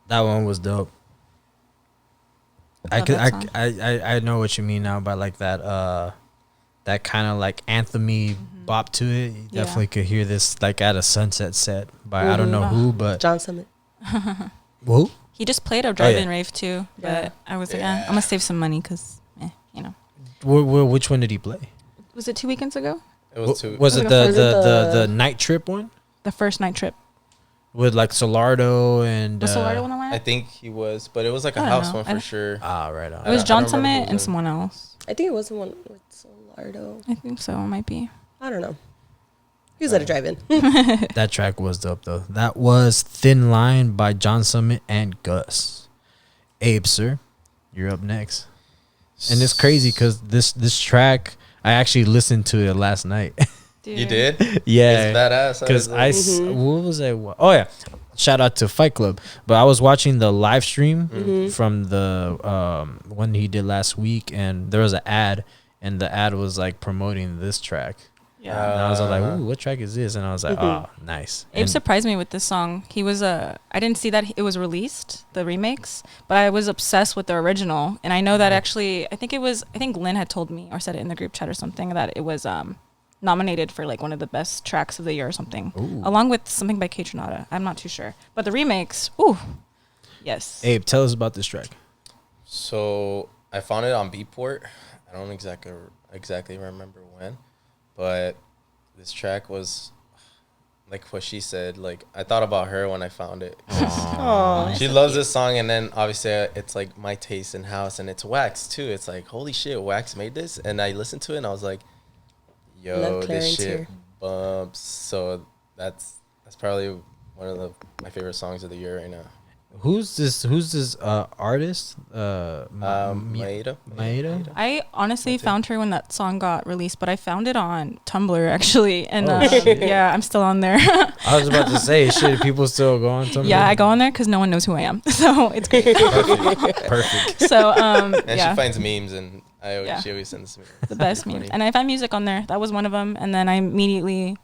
That one was dope. I Love could that song. I know what you mean now by like that kind of like anthemy bop to it. You Yeah. definitely could hear this like at a sunset set by I don't know who, but John Summit. who? He just played a drive-in yeah. rave too, but Yeah. I was like, I'm gonna save some money because, you know. Which one did he play? Was it 2 weekends ago? It was too. Was it Was it the the- night trip one The first night trip. with like Solardo and Was Solardo one that went? I think he was, but it was like a I don't house know. one I for don't- sure. right on. It was I John don't remember who Summit was and in. someone else. I think it was the one with Solardo. I think so. It might be. I don't know. He was at a drive-in. That track was dope though. That was Thin Line by John Summit and Gus. Abe, sir, you're up next. And it's crazy because this track I actually listened to it last night. Dude. You did? Yeah, It's badass. because what was I? Oh yeah, shout out to Fight Club. But I was watching the live stream from the one he did last week, and there was an ad, and the ad was like promoting this track. Yeah. And I was like, "Ooh, what track is this?" And I was like, "Oh, nice." Abe And surprised me with this song. He was I didn't see that it was released, the remix, but I was obsessed with the original. And I know that actually, I think Lynn had told me or said it in the group chat or something that it was nominated for like one of the best tracks of the year or something, along with something by K Tronada. I'm not too sure, but the remix, ooh, yes. Abe, tell us about this track. So I found it on Beatport. I don't exactly remember when, but this track was like what she said. Like I thought about her when I found it. Aww. She loves this song, and then obviously it's like my taste in house, and it's Wax too. It's like holy shit, Wax made this, and I listened to it, and I was like, yo, Love this Clarence shit here. bumps. So that's probably one of my favorite songs of the year right now. Who's this artist? Maeda. Maeda? I honestly That's it. found her when that song got released, but I found it on Tumblr actually, and Oh, shit. yeah, I'm still on there. I was about to say, shit, people still go on Tumblr? Yeah, I go on there because no one knows who I am, so it's great. Perfect. So And yeah, she finds memes, and Yeah. she always sends me the best funny. memes, and I found music on there. That was one of them, and then I immediately,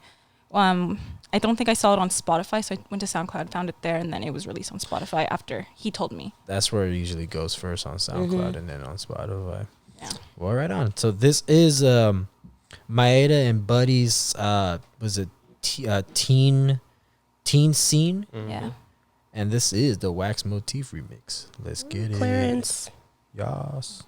I don't think I saw it on Spotify, so I went to SoundCloud, found it there, and then it was released on Spotify after he told me. That's where it usually goes first on SoundCloud and then on Spotify. Yeah. Well, right on. So this is Maeda and Buddy's was it teen scene, Yeah. and this is the Wax Motif remix. Let's get Clarence. it. Yas.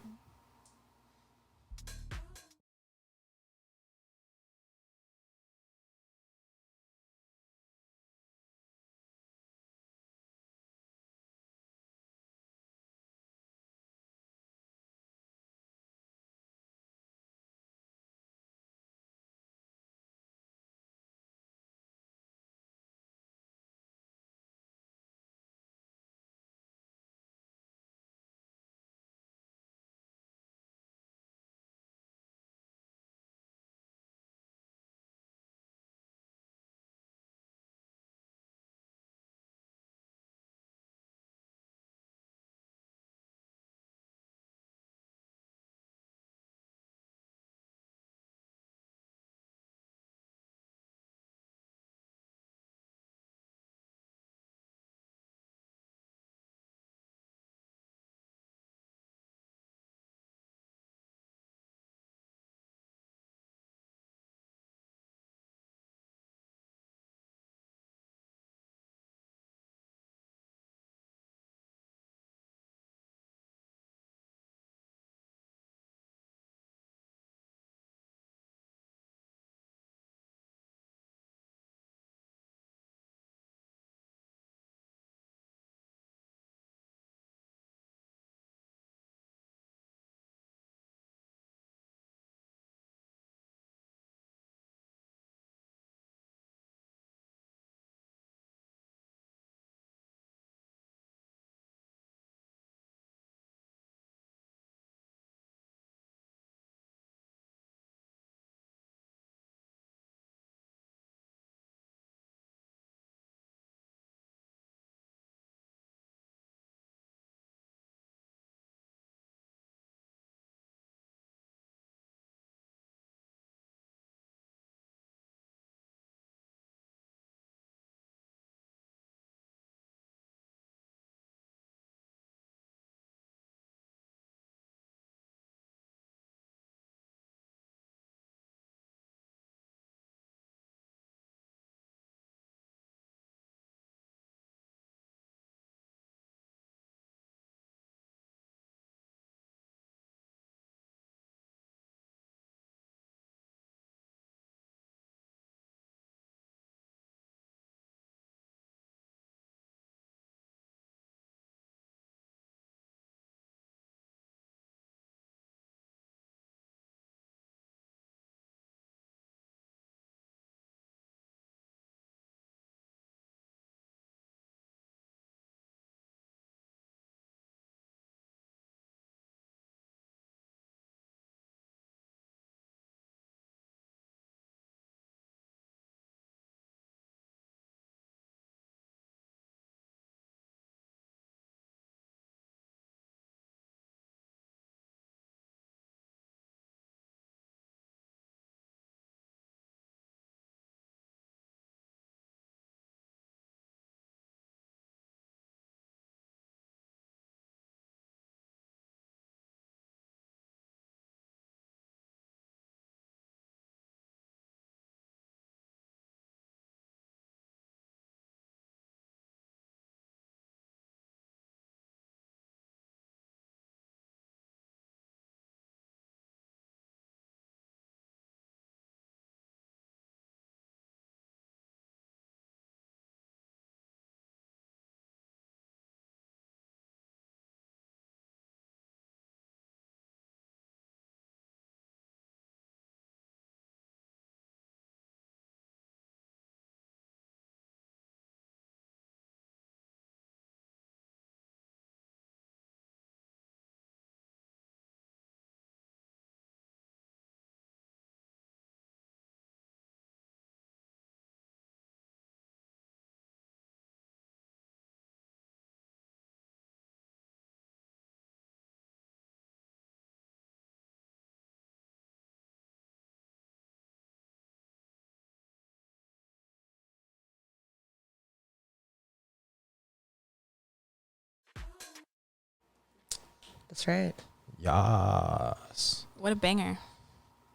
That's right. Yas. What a banger.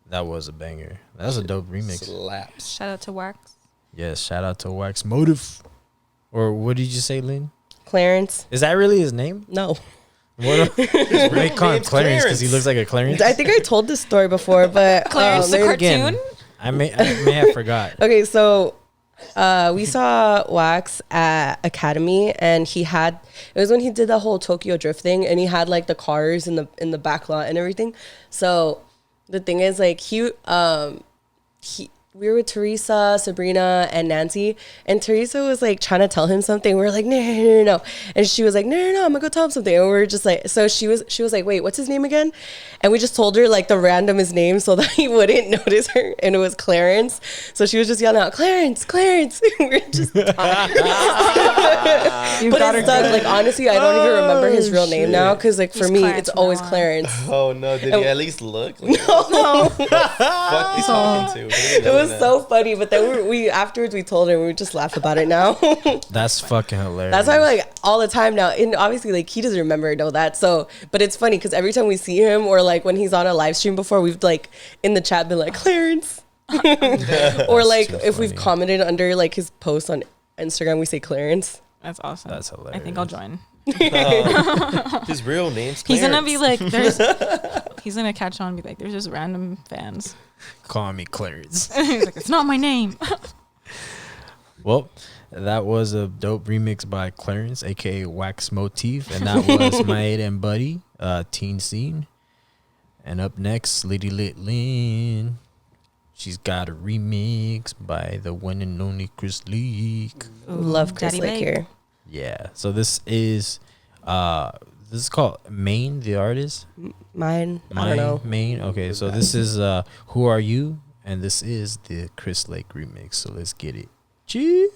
That was a banger. That was a dope remix. Slaps. Shout out to Wax. Yes, shout out to Wax Motive. Or what did you say, Lynn? Clarence. Is that really his name? No. What they call him name's Clarence because he Clarence. looks like a Clarence. I think I told this story before, but Clarence the Say it again. cartoon? I may have forgot. okay, so we saw Wax at Academy, and it was when he did the whole Tokyo Drift thing, and he had like the cars in the back lot and everything. So the thing is, like we were with Teresa, Sabrina, and Nancy, and Teresa was like trying to tell him something. We were like, no, and she was like, no, I'm gonna go tell him something. And we were just like, so she was like, wait, what's his name again? And we just told her like the randomest name so that he wouldn't notice her, and it was Clarence. So she was just yelling out, Clarence. We were just talking. You But got it's her stuck. good. Like honestly, I don't even remember his real name now because like for He's me, Clarence it's from always now on. Clarence. Oh no! Did he at least look? Like, No. fuck, he's talking to. It was so funny, but then we afterwards we told him, we just laugh about it now. That's fucking hilarious. That's why like all the time now, and obviously like he doesn't remember know that. So, but it's funny because every time we see him or like when he's on a live stream before, we've like in the chat been like Clarence, or like too if we've funny. commented under like his post on Instagram, we say Clarence. That's awesome. That's I think I'll join. His real name's Clarence. He's gonna be like, he's gonna catch on and be like, there's just random fans. Call me Clarence. He's like, it's not my name. Well, that was a dope remix by Clarence, aka Wax Motif, and that was My Aid and Buddy, Teen Scene. And up next, Lady Lit Lynn. She's got a remix by the one and only Chris Leak. Love Chris Daddy Lake Babe. here. Yeah. So this is called Maine, the artist. Mine, I don't know. Maine. Okay, so this is Who Are You? And this is the Chris Lake remix. So let's get it. Cheers.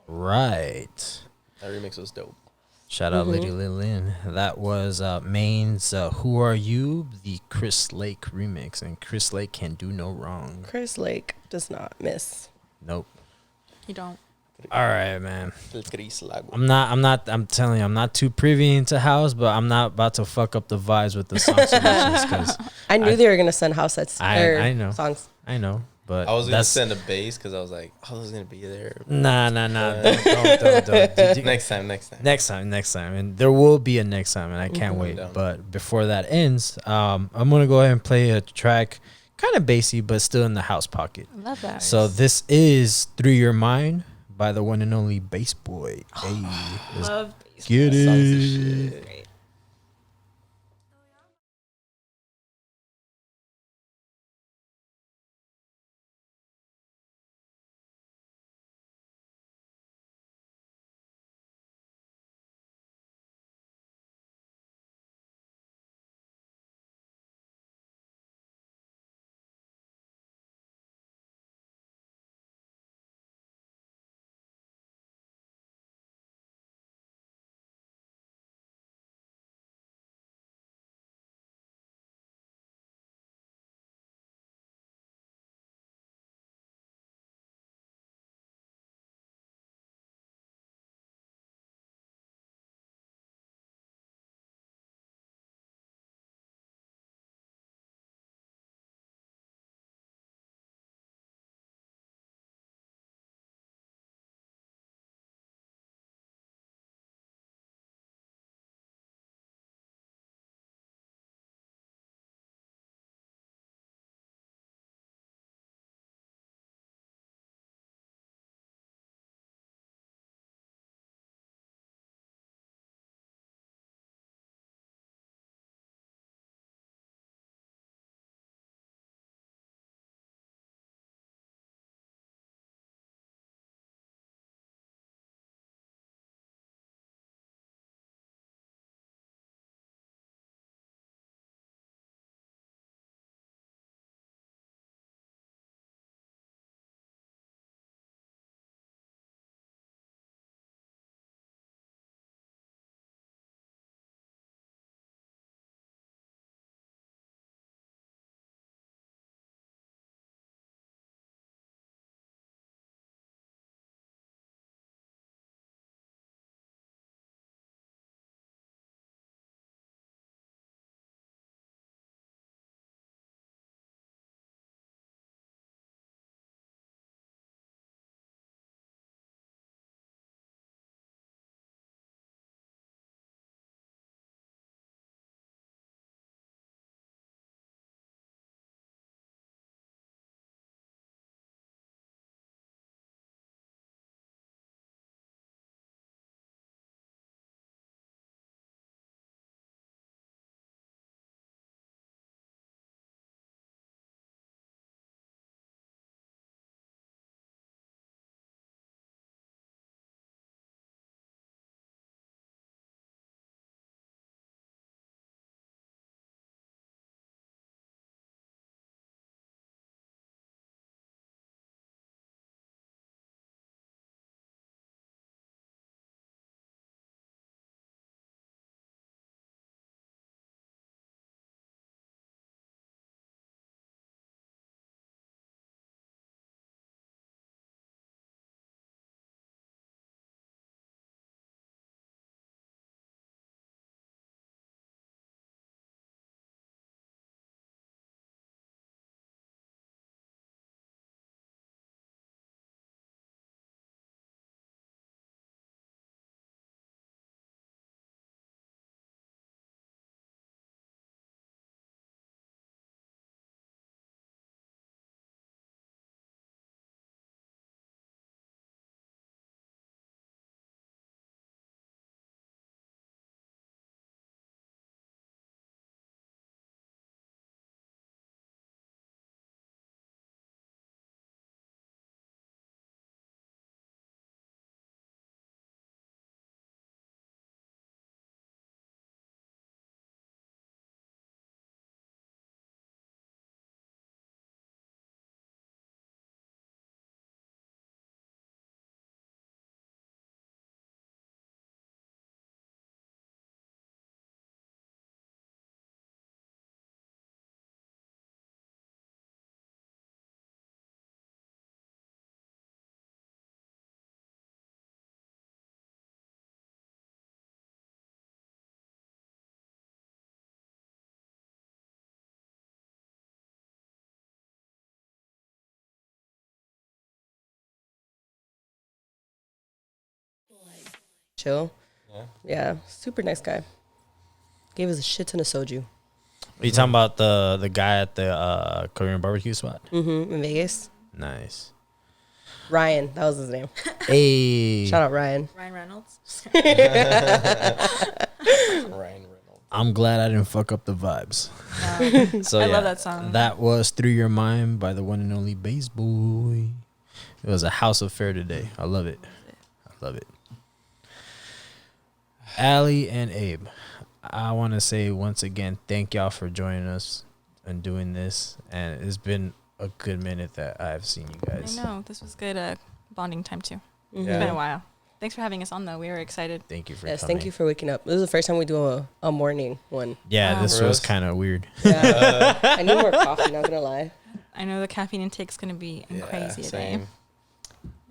right. That remix was dope. Shout out Lady Lynn. That was Maine's Who Are You? The Chris Lake remix. And Chris Lake can do no wrong. Chris Lake does not miss. Nope. You don't. All right, man. El Chris Lago. I'm telling you, I'm not too privy into house, but I'm not about to fuck up the vibes with the song selections because I knew they were gonna send house sets. I know. Songs. I know, but I was gonna that's send a bass because I was like, oh, this is gonna be there. nah. Don't. Next time. Next time, and there will be a next time, and I can't wait. Down. But before that ends, I'm gonna go ahead and play a track, kind of bassy, but still in the house pocket. Love that. So this is "Through Your Mind" by the one and only Bass Boy. Hey, let's Love get Songs and it. shit. Great. chill. Yeah. Yeah, super nice guy. Gave us a shit ton of soju. Are you talking about the guy at the Korean barbecue spot? Mm-hmm. In Vegas. Nice. Ryan, that was his name. Hey, Shout out Ryan. Ryan Reynolds. Ryan Reynolds. I'm glad I didn't fuck up the vibes. No. So I yeah, love that song. That was Through Your Mind by the one and only Bass Boy. It was a house affair today. I love it. I love it. Ali and Abe, I want to say once again, thank y'all for joining us and doing this. And it's been a good minute that I've seen you guys. I know. This was good bonding time, too. Mhm. It's been a while. Thanks for having us on, though. We were excited. Thank you for Yes, coming. thank you for waking up. This is the first time we do a morning one. Yeah, Wow. this For was us. kind of weird. Yeah. I need more coffee, not gonna lie. I know the caffeine intake's going to be crazy today. Same.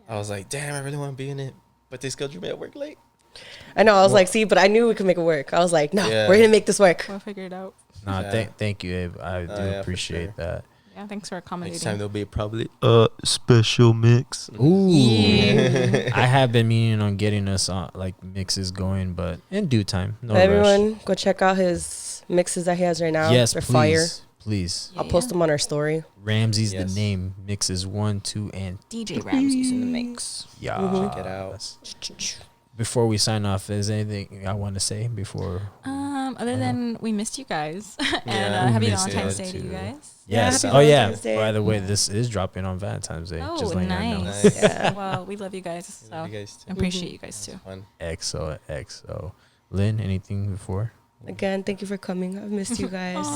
I was like, damn, I really want to be in it, but they scheduled me at work late. I know, I was like, see, but I knew we could make it work. I was like, no, Yeah. we're gonna make this work. We'll figure it out. No, Yeah. thank you, Abe. I do yeah, for appreciate sure. that. Yeah, thanks for Next accommodating. time there'll be probably a special mix. Ooh, Yeah. I have been meaning on getting us on like mixes going, but in due time. No But rush. everyone, go check out his mixes that he has right now. Yes, They're please, fire. please. I'll post them on our story. Ramsey's Yes. the name. Mixes 1, 2, and DJ Ramsey's in the mix. yeah. Mhm. Check it out. Before we sign off, is there anything I want to say before? Other than we missed you guys. and Yeah, we happy missed Valentine's you Day to you too. guys. Yes. happy Oh yeah. Valentine's Day. By the way, this is dropping on Valentine's Day. Oh, just letting you know. nice. Nice. Yeah. Well, we love you guys. So Love you guys too. appreciate you guys too. Fun. XOXO. Lynn, anything before? Again, thank you for coming. I've missed you guys.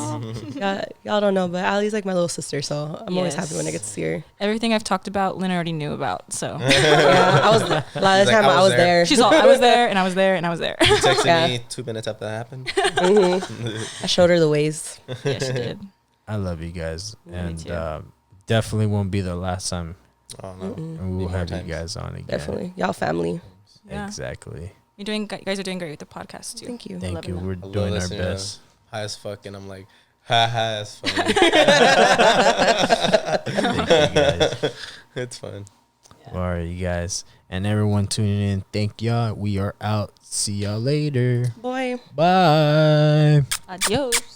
y'all don't know, but Ali's like my little sister, so I'm always happy when I get to see her. Everything I've talked about, Lynn already knew about. So Yeah, I was last like, time I was there. she's all, I was there and I was there and I was there. You texted Yeah. me 2 minutes after that happened. I showed her the ways. Yeah, she did. I love you guys, Love you and too. definitely won't be the last time. Oh no. Mm-mm. And we'll Need more have you times. guys on again. Definitely, y'all family. Yeah. Exactly. You guys are doing great with the podcast too. Thank you. Thank loving you. that. We're I love doing our listening to best. High as fuck, and I'm like, ha, it's fun. Thank you guys. It's fun. All right, you guys, and everyone tuning in. Thank y'all. We are out. See y'all later. Boy. Bye. Adios.